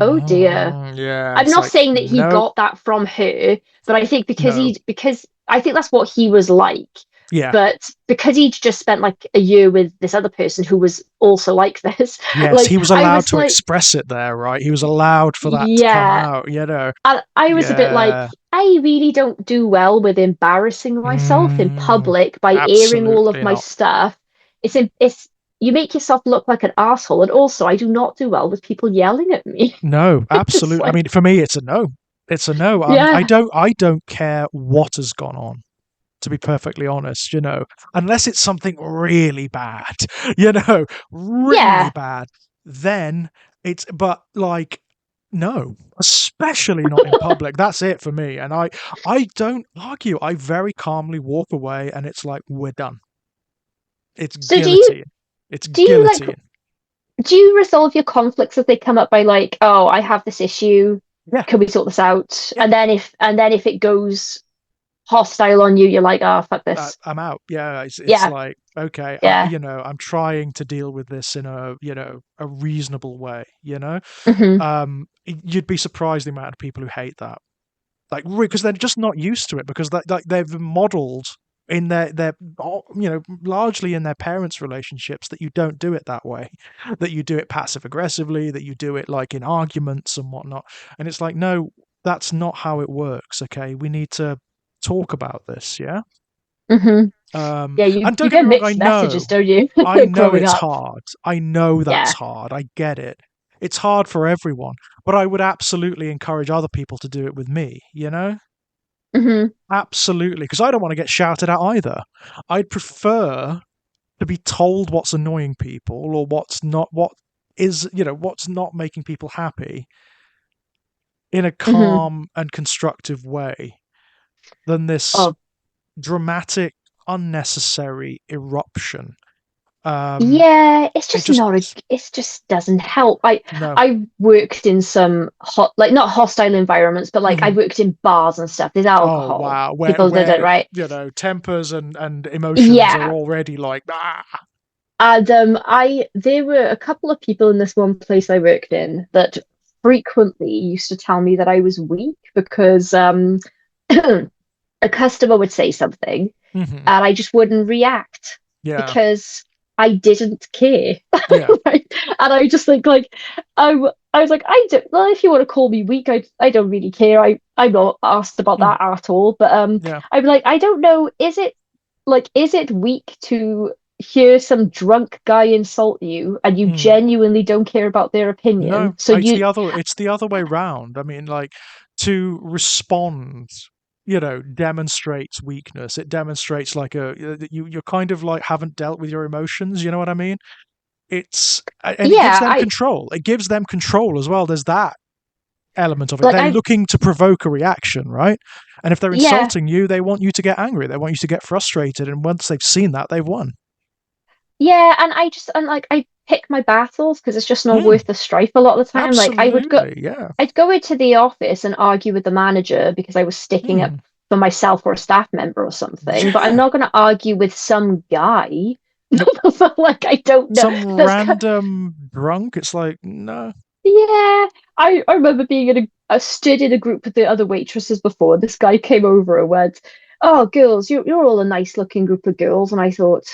"Oh dear." Yeah, I'm it's not like saying that he no, got that from her, but I think no. because I think that's what he was like. Yeah. But because he'd just spent like a year with this other person who was also like this, Yes, like he was I allowed was to like, express it there, right? He was allowed for that to come yeah. out. And I was a bit like, Yeah. I really don't do well with embarrassing myself in Mm, public by airing all of absolutely my not. stuff. It's you make yourself look like an asshole, and also I do not do well with people yelling at me. No, It's absolutely. I like, mean, for me, it's a no. It's a no. I yeah, don't. I don't care what has gone on. to be perfectly honest, unless it's something really bad, really Yeah. bad, then but like, no, especially not in public. That's it for me. And I don't argue. I very calmly walk away, and it's like, we're done. It's So guillotine. It's do you like guillotine. do you resolve your conflicts as they come up by like, oh, I have this issue, Yeah, can we sort this out? yeah. And then if it goes hostile on you, you're like, oh, fuck this. I'm out. Yeah, it's Yeah, like, okay, yeah. I'm trying to deal with this in a reasonable way. Hmm. You'd be surprised the amount of people who hate that, like, because they're just not used to it, because like they've modeled in their largely in their parents' relationships that you don't do it that way, that you do it passive aggressively, that you do it like in arguments and whatnot. And it's like, no, that's not how it works. Okay, we need to talk about this. Yeah. Hmm. Yeah, And you don't get get me wrong, I mixed messages, know, don't you? I know Growing it's up. hard. I know that's Yeah. hard. I get it. It's hard for everyone, but I would absolutely encourage other people to do it with me. Hmm. Absolutely, because I don't want to get shouted at either. I'd prefer to be told what's annoying people, or what's not making people happy, in a Hmm. calm and constructive way, than this Oh, dramatic, unnecessary eruption. Um, yeah, it's it just just not a, it just doesn't help. I No. I worked in some like not hostile environments, but like I Mhm. worked in bars and stuff. There's Oh alcohol. wow, where People did it, where right? tempers and emotions are Yeah. already like, And I there were a couple of people in this one place I worked in that frequently used to tell me that I was weak because a customer would say something Mhm. and I just wouldn't react Yeah, because I didn't care. yeah, Right? And I just think like I was like, I don't well, if you want to call me weak, I don't really care. I'm not asked about mm, that at all. But yeah, I'm like, I don't know, is it weak to hear some drunk guy insult you and you mm. genuinely don't care about their No, opinion? So you it's the other way round. I mean, like, to respond, demonstrates weakness. It demonstrates like that you're kind of like haven't dealt with your emotions. You know what I mean? And it gives yeah, them I control. It gives them control as well. There's that element of it. like They're I looking to provoke a reaction, right? And if they're yeah. insulting you, they want you to get angry. They want you to get frustrated. And once they've seen that, they've won. Yeah, and I pick my battles because it's just not Mm, worth the strife a lot of the time. Like absolutely. Yeah. I'd go into the office and argue with the manager because I was sticking up Mm, for myself or a staff member or something, but I'm yeah. not going to argue with some guy. Nope. Like I don't know. Some That's random drunk. It's like, no. yeah. I remember being in a stood in a group with the other waitresses before. This guy came over and went, "Oh, girls, you're all a nice looking group of girls," and I thought.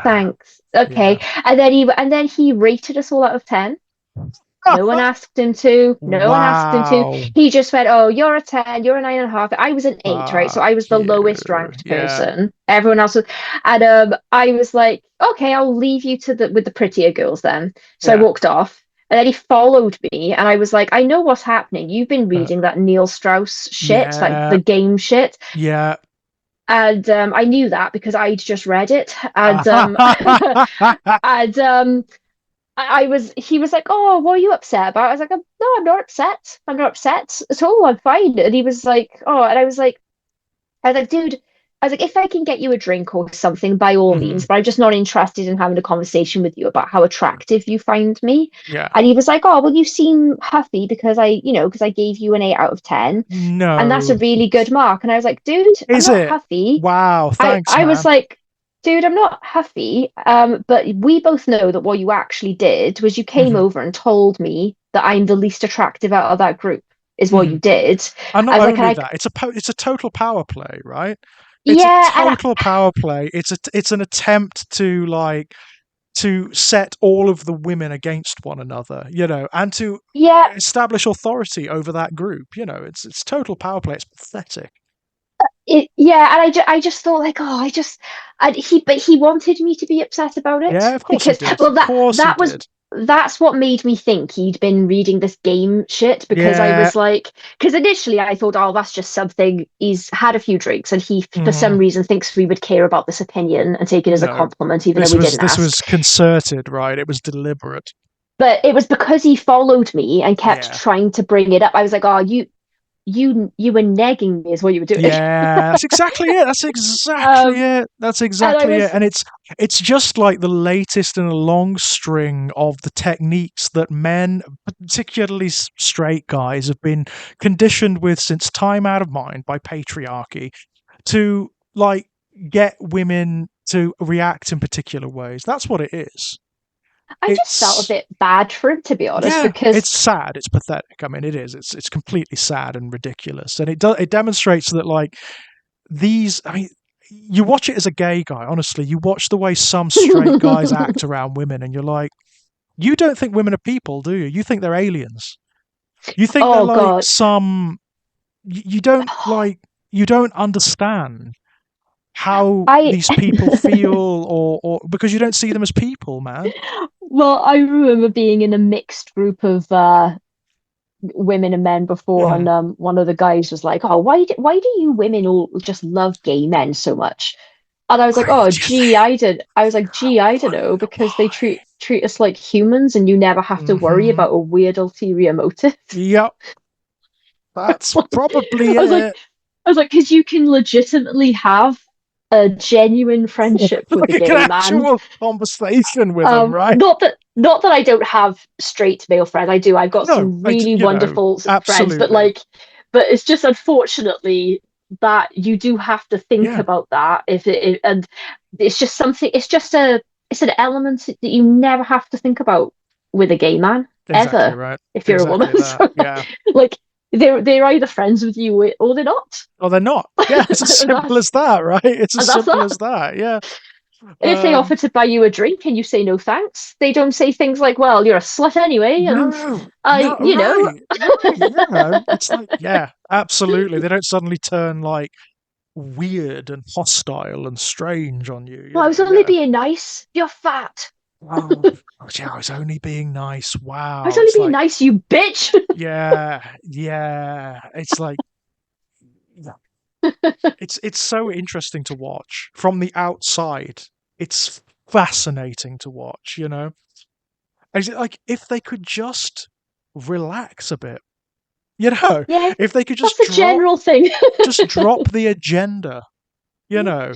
Thanks. Yeah. Okay. And then he rated us all out of 10. No one asked him to. No one asked him to. Wow. He just went, "Oh, you're a 10, you're a 9.5." I was an 8, right? So Fuck I was the you. lowest ranked Yeah. person. Everyone else was, and I was like, "Okay, I'll leave you to the with the prettier girls then." So I Yeah. walked off. And then he followed me, and I was like, "I know what's happening. You've been reading that Neil Strauss shit, like Yeah. the game shit." Yeah. And I knew that because I'd just read it. And and he was like, "Oh, what are you upset about?" I was like, "No, I'm not upset. I'm not upset at all. I'm fine." And he was like, "Oh," and I was like, "Dude," I was like, "If I can get you a drink or something, by all Mhm. means, but I'm just not interested in having a conversation with you about how attractive you find me." Yeah. And he was like, "Oh, well, you seem huffy because I gave you an 8 out of 10, and that's a No. really good mark." And I was like, "Dude, I'm Is not it? huffy. Wow. I Thanks, I was man. like, dude, I'm not huffy. But we both know that what you actually did was you came Mhm. over and told me that I'm the least attractive out of that group, is what Mhm. you did." And I not was like, only and I, that, it's a total power play, right? It's a yeah, and total power play. It's an attempt to, like, to set all of the women against one another, and to yeah, establish authority over that group. It's total power play. It's pathetic. yeah, and I just thought like, oh, but he wanted me to be upset about it Yeah, of course he because, did. well, Of course he that was did. that's what made me think he'd been reading this game shit, because I Yeah. was like, because initially I thought, oh, that's just something, he's had a few drinks and he, for some Mhm. reason, thinks we would care about this opinion and take it as a No. compliment, even though we didn't This ask. was concerted, right? It was deliberate. But it was because he followed me and kept Yeah. trying to bring it up. I was like, oh, you were negging me is what you were doing. Yeah, that's exactly it. That's exactly um, it. That's and I exactly it. was, And it's just like the latest in a long string of the techniques that men, particularly straight guys, have been conditioned with since time out of mind by patriarchy to like get women to react in particular ways. That's what it is. I just felt a It's bit bad for him, to be honest, yeah, because it's sad. It's pathetic. I mean, it is. It's completely sad and ridiculous, and it demonstrates that like these. I mean, you watch it as a gay guy. Honestly, you watch the way some straight guys act around women, and you're like, you don't think women are people, do you? You think they're aliens. You think they're oh like God. some. You don't like. You don't understand how I these people feel, or because you don't see them as people, man. well, I remember being in a mixed group of women and men before, Mhm. and one of the guys was like, "Oh, why do you women all just love gay men so much?" And I was like, Why "Oh, do you think? gee, I did." I was like, "Gee, I don't know, because they Why? treat us like humans, and you never have to worry Hmm. about a weird ulterior motive." Yep, that's Like, probably I was like, it. because you can legitimately have a genuine friendship with a Like an gay man. actual conversation with them, right? Not that I don't have straight male friends. I do. I've got No, some really wonderful friends, but absolutely. like, but it's just unfortunately that you do have to think Yeah, about that and it's just something. It's an element that you never have to think about with a gay man exactly ever right. if you're a woman. Exactly that. So, Yeah. like they're either friends with you or they're not. Or they're not. Yeah, it's as and simple that's as that, right? It's as and that's simple that. as that. Yeah. If they Um, offer to buy you a drink and you say no thanks, they don't say things like, "Well, you're a slut anyway," and no, I, no, you know, right. It's like, yeah, absolutely. They don't suddenly turn like weird and hostile and strange on you. well, I was only Yeah. being nice. You're fat. Oh, yeah, I was only being nice. I was Wow. only It's being like, nice, you bitch. yeah, yeah. It's like, yeah. It's so interesting to watch from the outside. It's fascinating to watch, you know? Is it like if they could just relax a bit, you know? Yeah, If they could that's a general thing. just drop the agenda, you know,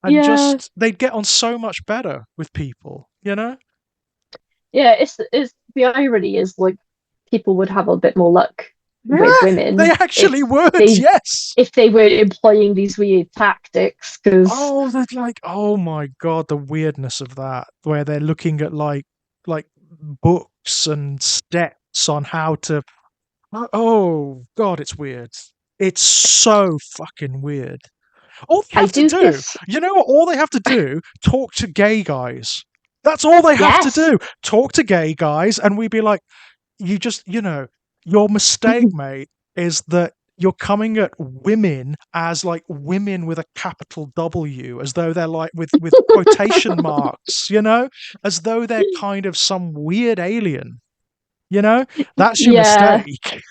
and Yeah, just they'd get on so much better with people, you know? yeah. It's the irony is like people would have a bit more luck with Yeah, they women actually would, yes. if they were employing these weird tactics because Oh, they're like, oh my God, the weirdness of that, where they're looking at like books and steps on how to. Oh God, it's weird. It's so fucking weird. All they I have to do do, this. you know what? All they have to do, talk to gay guys. That's all they have to Yes. do. Talk to gay guys, and we'd be like, you just, your mistake, mate, is that you're coming at women as like women with a capital W, as though they're like with quotation marks, as though they're kind of some weird alien, you know? That's your Yeah. mistake.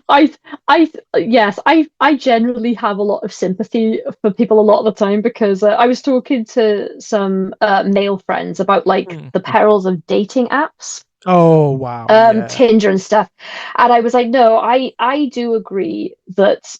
I, yes, I generally have a lot of sympathy for people a lot of the time because I was talking to some male friends about like Mm. the perils of dating apps, Oh wow, yeah. Tinder and stuff, and I was like, no, I do agree that.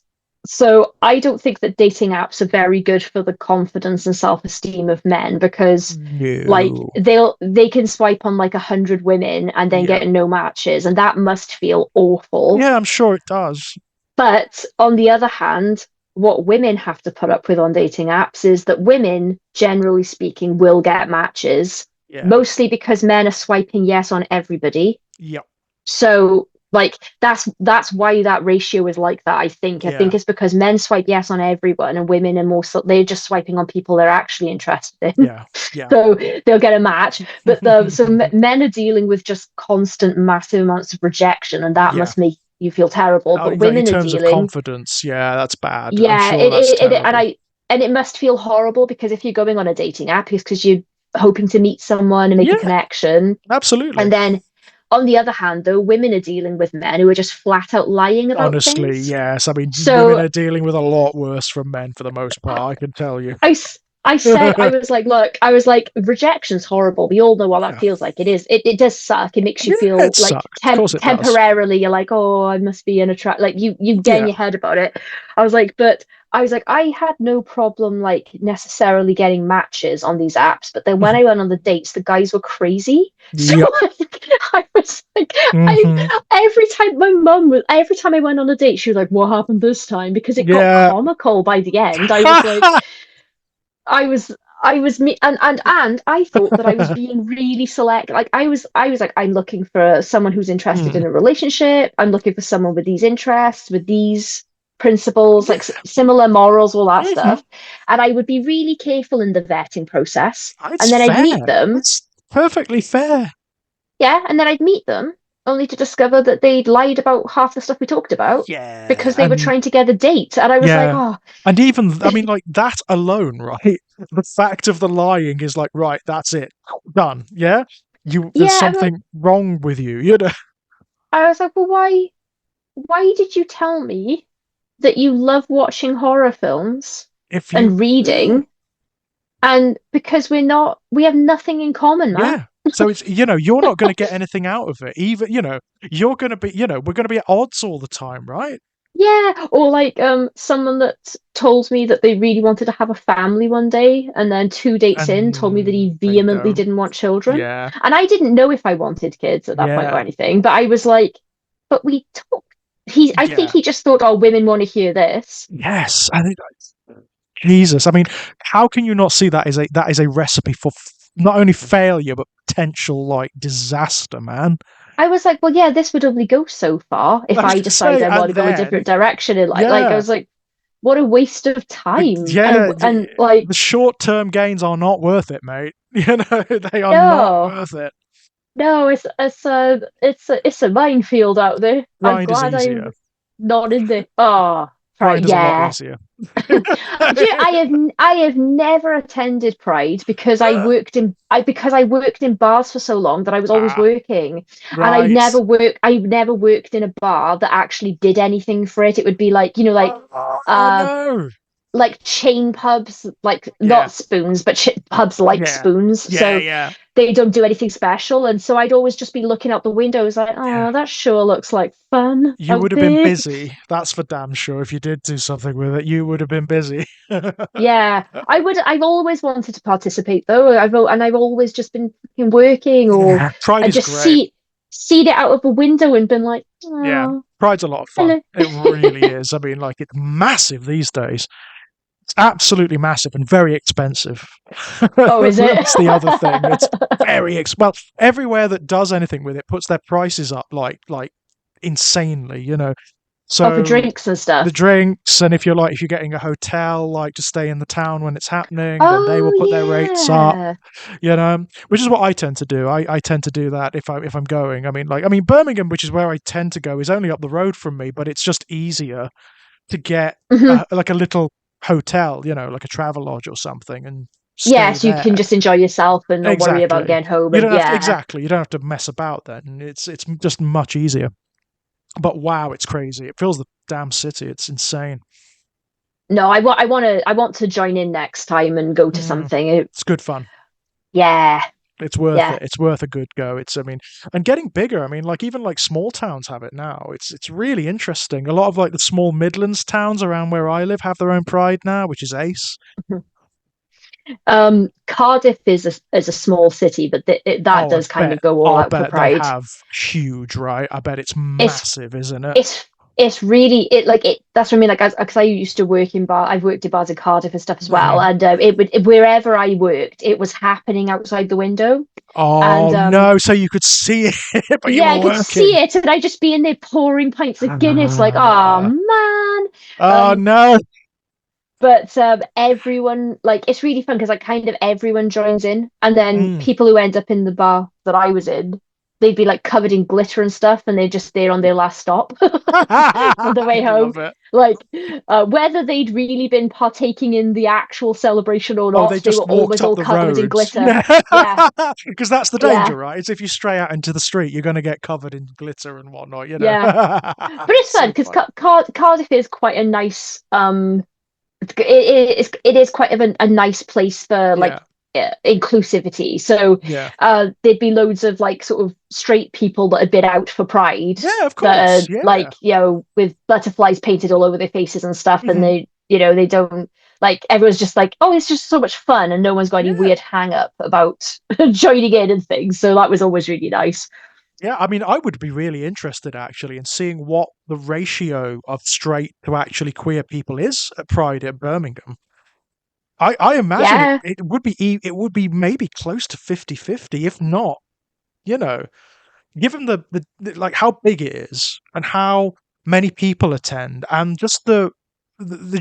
So I don't think that dating apps are very good for the confidence and self-esteem of men because like No. they can swipe on like 100 women and then Yeah. get no matches, and that must feel awful. Yeah, I'm sure it does. But on the other hand, what women have to put up with on dating apps is that women, generally speaking, will get matches, Yeah. mostly because men are swiping yes on everybody. Yep. So like that's why that ratio is like that. I think Yeah. it's because men swipe yes on everyone and women are more so they're just swiping on people they're actually interested in. Yeah. Yeah. So they'll get a match. But men are dealing with just constant massive amounts of rejection, and that Yeah. must make you feel terrible. But Like in women are terms of dealing, confidence, yeah, that's bad. I'm yeah, sure that's and terrible. it must feel horrible because if you're going on a dating app, it's because hoping to meet someone and make a Yeah, connection. absolutely. And then on the other hand, though, women are dealing with men who are just flat out lying about Honestly, things. yes. I mean, women So are dealing with a lot worse from men for the most part, I can tell you. I, I said, I was like, look, I was like, rejection's horrible. We all know what that Yeah. feels like. It is. It does suck. It makes you Yeah, feel it like sucks. Of course it does. temporarily you're like, oh, I must be in a trap. Like you get in Yeah. your head about it. I was like, but I was like, I had no problem like necessarily getting matches on these apps, but then when Mhm. I went on the dates, the guys were crazy. So Yep. I was like, Hmm. every time I went on a date, she was like, what happened this time? Because it got Yeah. comical by the end. I was like, I was I was me and I thought that I was being really select. Like I was like, I'm looking for someone who's interested Mm. in a relationship. I'm looking for someone with these interests, with these principles, like Yeah. similar morals, all that Hmm. stuff. And I would be really careful in the vetting process. It's And then I'd meet fair. them. It's perfectly fair. Yeah, and then I'd meet them only to discover that they'd lied about half the stuff we talked about Yeah. because they were trying to get a date. And I was like, Yeah. oh, And even, I mean, like that alone, right? The fact of the lying is like, right, that's it. Done. Yeah. There's yeah. I'm like, something wrong with you, you know? I was like, well, why did you tell me that you love watching horror films If you, and yeah. reading? And because we have nothing in common, man. Yeah. So it's, you're not going to get anything out of it. Even, you're going to be, we're going to be at odds all the time, right? Yeah, or like someone that told me that they really wanted to have a family one day, and then 2 dates in told me that he And they vehemently don't. didn't want children. Yeah. And I didn't know if I wanted kids at that point or Yeah. anything, but I was like, but we talked. I think Yeah. he just thought, oh, women want to hear this. Yes. And Jesus. I mean, how can you not see that is a recipe for not only failure but potential like disaster, man? I was like, well, yeah, this would only go so far if I was I gonna decide say, I want and to go a then different direction in life. Like, I yeah, was like, what a waste of time. yeah, And like, the short-term gains are not worth it, mate. They are not no, worth it. no, it's a minefield out there. I'm Grind is glad easier. I'm not in there. Oh, right, Grind is a lot yeah. easier. Do you, I have never attended Pride because I worked in bars for so long that I was always Ah, working, and right. I never worked in a bar that actually did anything for it. It would be like, Oh uh no. like chain pubs, like Yeah, not spoons, but pubs like yeah, spoons. yeah, So yeah, they don't do anything special, and so I'd always just be looking out the windows like, yeah. oh, that sure looks like fun You out would have been there. busy. That's for damn sure. If you did do something with it, you would have been busy. Yeah, I would. I've always wanted to participate though. I've always just been fucking working or Yeah, Pride and is just great. seen it out of a window and been like, Yeah, oh, Pride's a lot of fun. hello. It really is. I mean, like, it's massive these days. It's absolutely massive and very expensive. Oh, is it? That's the other thing. It's well, everywhere that does anything with it puts their prices up like insanely, Oh, for So drinks and the stuff. drinks, and if you're getting a hotel like to stay in the town when it's happening, then they Oh will put their rates up. yeah. Which is what I tend to do. I tend to do that if I'm going. I mean Birmingham, which is where I tend to go, is only up the road from me, but it's just easier to get Hmm. like a little hotel, like a travel lodge or something, and Yeah, stay so you can there. just enjoy yourself and not worry about Exactly. getting home. You And don't have to yeah, exactly. You don't have to mess about then. It's just much easier. But wow, it's crazy. It fills the damn city. It's insane. no, I want to join in next time and go to Mm, something. it's good fun. Yeah, It's worth yeah. it. It's worth a good go. And getting bigger. I mean, like even like small towns have it now. It's really interesting. A lot of like the small Midlands towns around where I live have their own pride now, which is ace. Cardiff is a small city, but that Oh, does kind of go all I'll out for bet they Pride. have huge, right? I bet it's It's massive, isn't it? it's really it like it. That's what I mean. Like, because I used to work in bar, I've worked in bars in Cardiff and stuff as well, Mhm. and wherever I worked, it was happening outside the window, and Oh no, so you could see it, but you yeah, I were could working. see it, and I'd just be in there pouring pints of Guinness, like, oh Ah. man. Oh Um, no. but everyone like it's really fun because like kind of everyone joins in, and then Mm. people who end up in the bar that I was in. they'd be like covered in glitter and stuff, and they're just there on their last stop on the way I home. love it. Like whether they'd really been partaking in the actual celebration or Oh, they not, they just were walked always up all the covered in road. glitter. Yeah. Yeah, Because that's the yeah, danger, right? It's if you stray out into the street, you're going to get covered in glitter and whatnot, you know? yeah. But it's fun So because funny. Cardiff is quite a nice it is quite of a nice place for like Yeah. inclusivity. So Yeah. there'd be loads of like sort of straight people that had been out for Pride Yeah, of that course. are Yeah. like, with butterflies painted all over their faces and stuff, and Hmm. they don't like everyone's just like, oh, it's just so much fun, and no one's got any Yeah. weird hang up about joining in and things. So that was always really nice. Yeah, I mean, I would be really interested actually in seeing what the ratio of straight to actually queer people is at Pride at Birmingham. I imagine Yeah. it would be maybe close to 50-50, if not, you know, given like how big it is and how many people attend and just the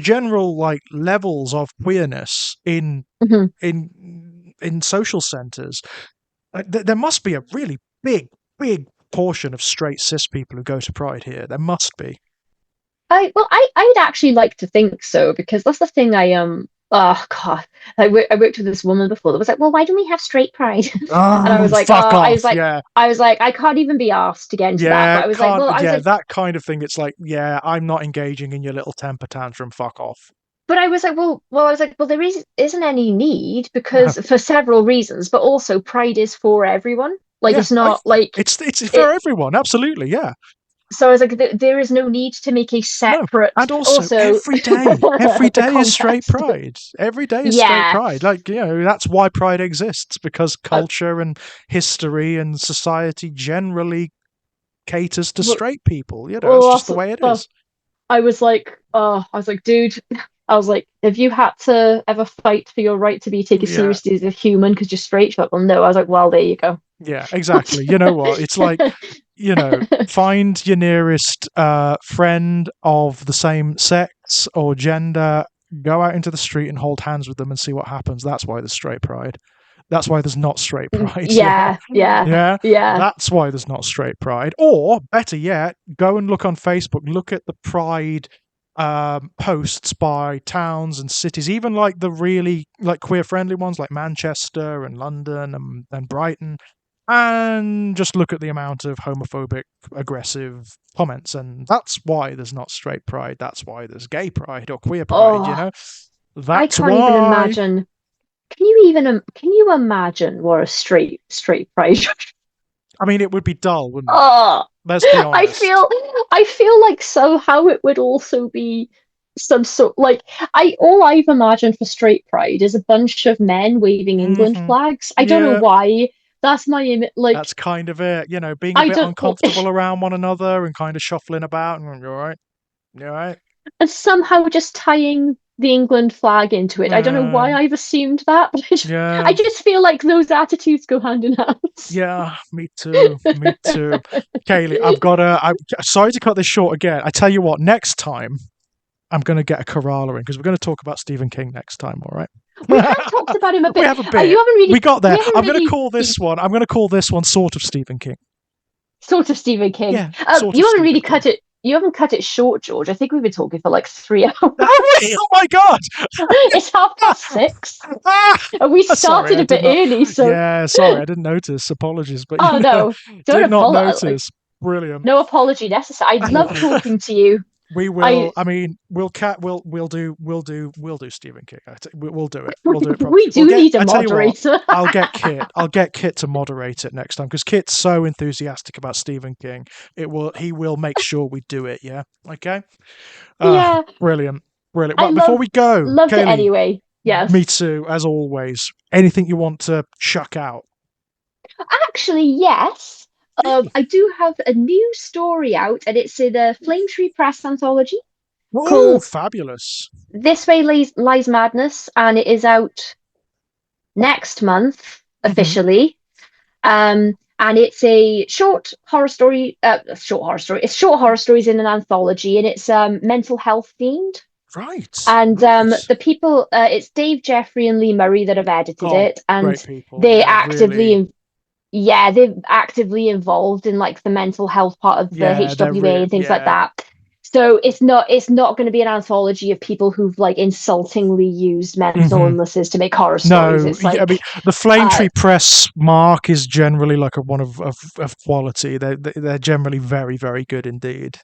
general like levels of queerness Mhm. in social centers. There must be a really big portion of straight cis people who go to Pride here. There must be. I'd actually like to think so, because that's the thing. Oh God, I worked with this woman before that was like, well, why don't we have straight pride? And I Oh, was like, fuck off! Yeah, I can't even be asked to get into that. yeah, But I was like, can't. I was Yeah, like, that kind of thing. It's like, yeah, I'm not engaging in your little temper tantrum. Fuck off. I was like, well, there isn't any need, because for several reasons, but also pride is for everyone. Like Yeah, it's not like it's it. for everyone. Absolutely, yeah. So I was like, there is no need to make a No, separate, and also also every the day is straight context. pride. Every day is straight Yeah, pride. Like, that's why pride exists, because culture and history and society generally caters to well, straight people. It's well, just the way it that's is. I was like, dude, I was like, have you had to ever fight for your right to be taken Yeah, seriously as a human because you're straight? She's like, well, no. I was like, well, there you go. yeah, exactly. You know what? It's like, find your nearest friend of the same sex or gender, go out into the street and hold hands with them and see what happens. That's why there's straight pride. That's why there's not straight pride. Yeah. Yeah, yeah, Yeah. yeah. That's why there's not straight pride. Or better yet, go and look on Facebook, look at the pride posts by towns and cities, even like the really like queer friendly ones like Manchester and London and Brighton, and just look at the amount of homophobic, aggressive comments. And that's why there's not straight pride. That's why there's gay pride or queer pride, Oh, I That's can't even why. imagine. Can you imagine what a straight pride? I mean, it would be dull, wouldn't it? Oh, Let's be honest. I feel like somehow it would also be some sort like I all I've imagined for straight pride is a bunch of men waving England Hmm. flags. I don't know Yeah, why. That's my image. Like that's kind of it. Being a I bit don't, uncomfortable around one another and kind of shuffling about. And you're right. You're right. and somehow just tying the England flag into it. I don't know why Uh, I've assumed that, but I yeah. just feel like those attitudes go hand in hand. Yeah, me too. Me too. Kayleigh, I'm sorry to cut this short again. I tell you what, next time I'm going to get a Kerala in because we're going to talk about Stephen King next time, all right? We have talked about him a We bit. have a bit. You haven't We really, got we there. haven't really been I'm going to call this one sort of Stephen King. sort of Stephen King. Yeah, sort of You haven't Stephen really King. cut it. You haven't cut it short, George. I think we've been talking for like 3 hours. Oh my god! It's 6:30, and we Sorry, started I a did bit not. early. So, Yeah, sorry, I didn't notice. Apologies, but oh no, don't did not apologize. Like, notice. Brilliant. no apology necessary. I love talking to you. We I will. I mean, we'll do Stephen King. We'll do it. We'll do it properly. we We'll do get. need a I tell you what. moderator. I'll get Kit. I'll get Kit to moderate it next time because Kit's so enthusiastic about Stephen King. He will make sure we do it. Yeah. Okay. Yeah, Brilliant. Brilliant. I Well, before we go, loved it Kayleigh, anyway. me Yes. too, as always. Anything you want to chuck out? Actually, yes. I do have a new story out, and it's in a Flame Tree Press anthology Oh, called fabulous. This Way Lies Madness, and it is out next month Hmm. officially. And it's a short horror story. Short horror story. It's short horror stories in an anthology, and it's mental health themed. Right. And Right. the people, it's Dave Jeffrey and Lee Murray that have edited Oh, it, and great people. they Yeah, really. actively yeah, they're actively involved in like the mental health part of the Yeah, they're HWA and things like yeah. that. So it's not going to be an anthology of people who've like insultingly used mental Hmm. illnesses to make horror stories. No, It's yeah, I mean like the Flame uh Tree Press mark is generally like a one of quality. They're generally very very good indeed.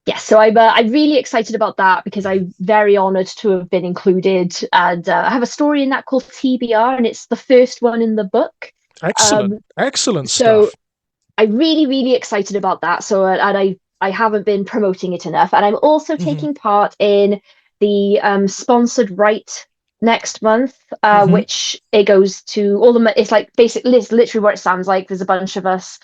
yeah, so I'm really excited about that because I'm very honored to have been included, and I have a story in that called TBR, and it's the first one in the book. Excellent, Um, excellent so stuff. I'm really, really excited about that. So, and I haven't been promoting it enough. And I'm also Hmm. taking part in the sponsored right next month, Hmm. which it goes to all the. It's like basically, it's literally what it sounds like. There's a bunch of us.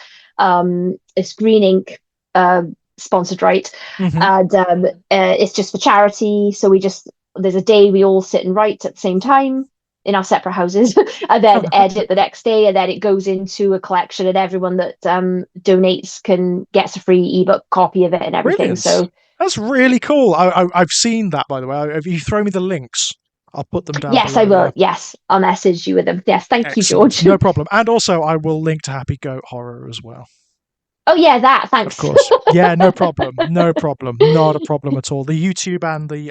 It's Green Ink uh, sponsored right, Hmm. and it's just for charity. So we just there's a day we all sit and write at the same time in our separate houses and then edit the next day, and then it goes into a collection, and everyone that donates can gets a free ebook copy of it and everything. Brilliant. So That's really cool. I've seen that, by the way. If you throw me the links, I'll put them down yes, I below. Yeah. will. Yes, I'll message you with them. Yes, thank you, Excellent. George. No problem. And also, I will link to Happy Goat Horror as well. Oh yeah, that. Of Thanks. course. Yeah, no problem. No problem. Not a problem at all. The YouTube and the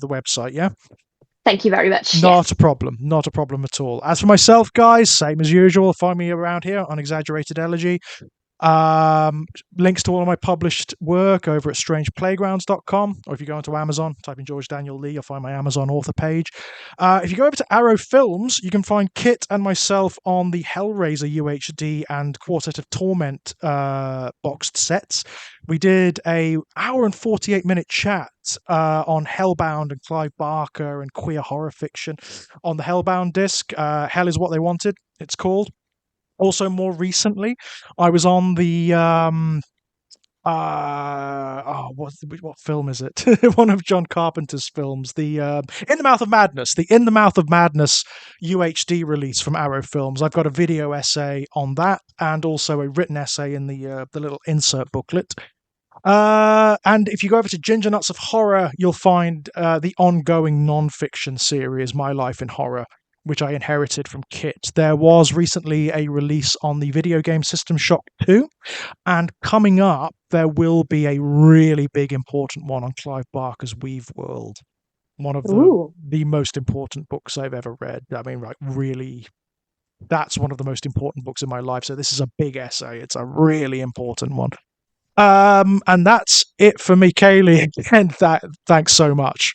website, yeah? Thank you very much. Not Yes. a problem. Not a problem at all. As for myself, guys, same as usual. Find me around here on Exaggerated Elegy. Um, Links to all of my published work over at strangeplaygrounds.com, or if you go onto Amazon, type in George Daniel Lee, you'll find my Amazon author page. If you go over to Arrow Films, you can find Kit and myself on the Hellraiser UHD and Quartet of Torment boxed sets. We did a hour and 48-minute chat on Hellbound and Clive Barker and queer horror fiction on the Hellbound disc. Hell is What They Wanted, it's called. Also, more recently, I was on the what film is it? One of John Carpenter's films, the In the Mouth of Madness, the In the Mouth of Madness UHD release from Arrow Films. I've got a video essay on that, and also a written essay in the little insert booklet. And if you go over to Ginger Nuts of Horror, you'll find the ongoing non-fiction series, My Life in Horror, which I inherited from Kit. There was recently a release on the video game System Shock 2, and coming up, there will be a really big, important one on Clive Barker's Weave World. One of Ooh. the most important books I've ever read. I mean, like, really, that's one of the most important books in my life. So this is a big essay. It's a really important one. And that's it for me, Kayleigh. And thanks so much.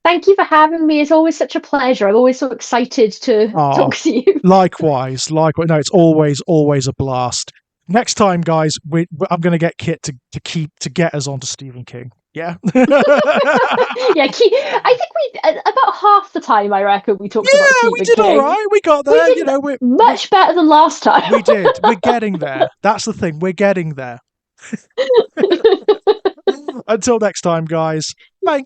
Thank you for having me. It's always such a pleasure. I'm always so excited to Oh, talk to you. likewise, likewise. No, it's always a blast. Next time, guys, I'm going to get Kit to get us onto Stephen King. Yeah. Yeah, I think we about half the time I reckon we talked about Yeah, we Stephen did all King. right. We got We there. did much better than last time. We did. We're getting there. That's the thing. We're getting there. Until next time, guys. Bye.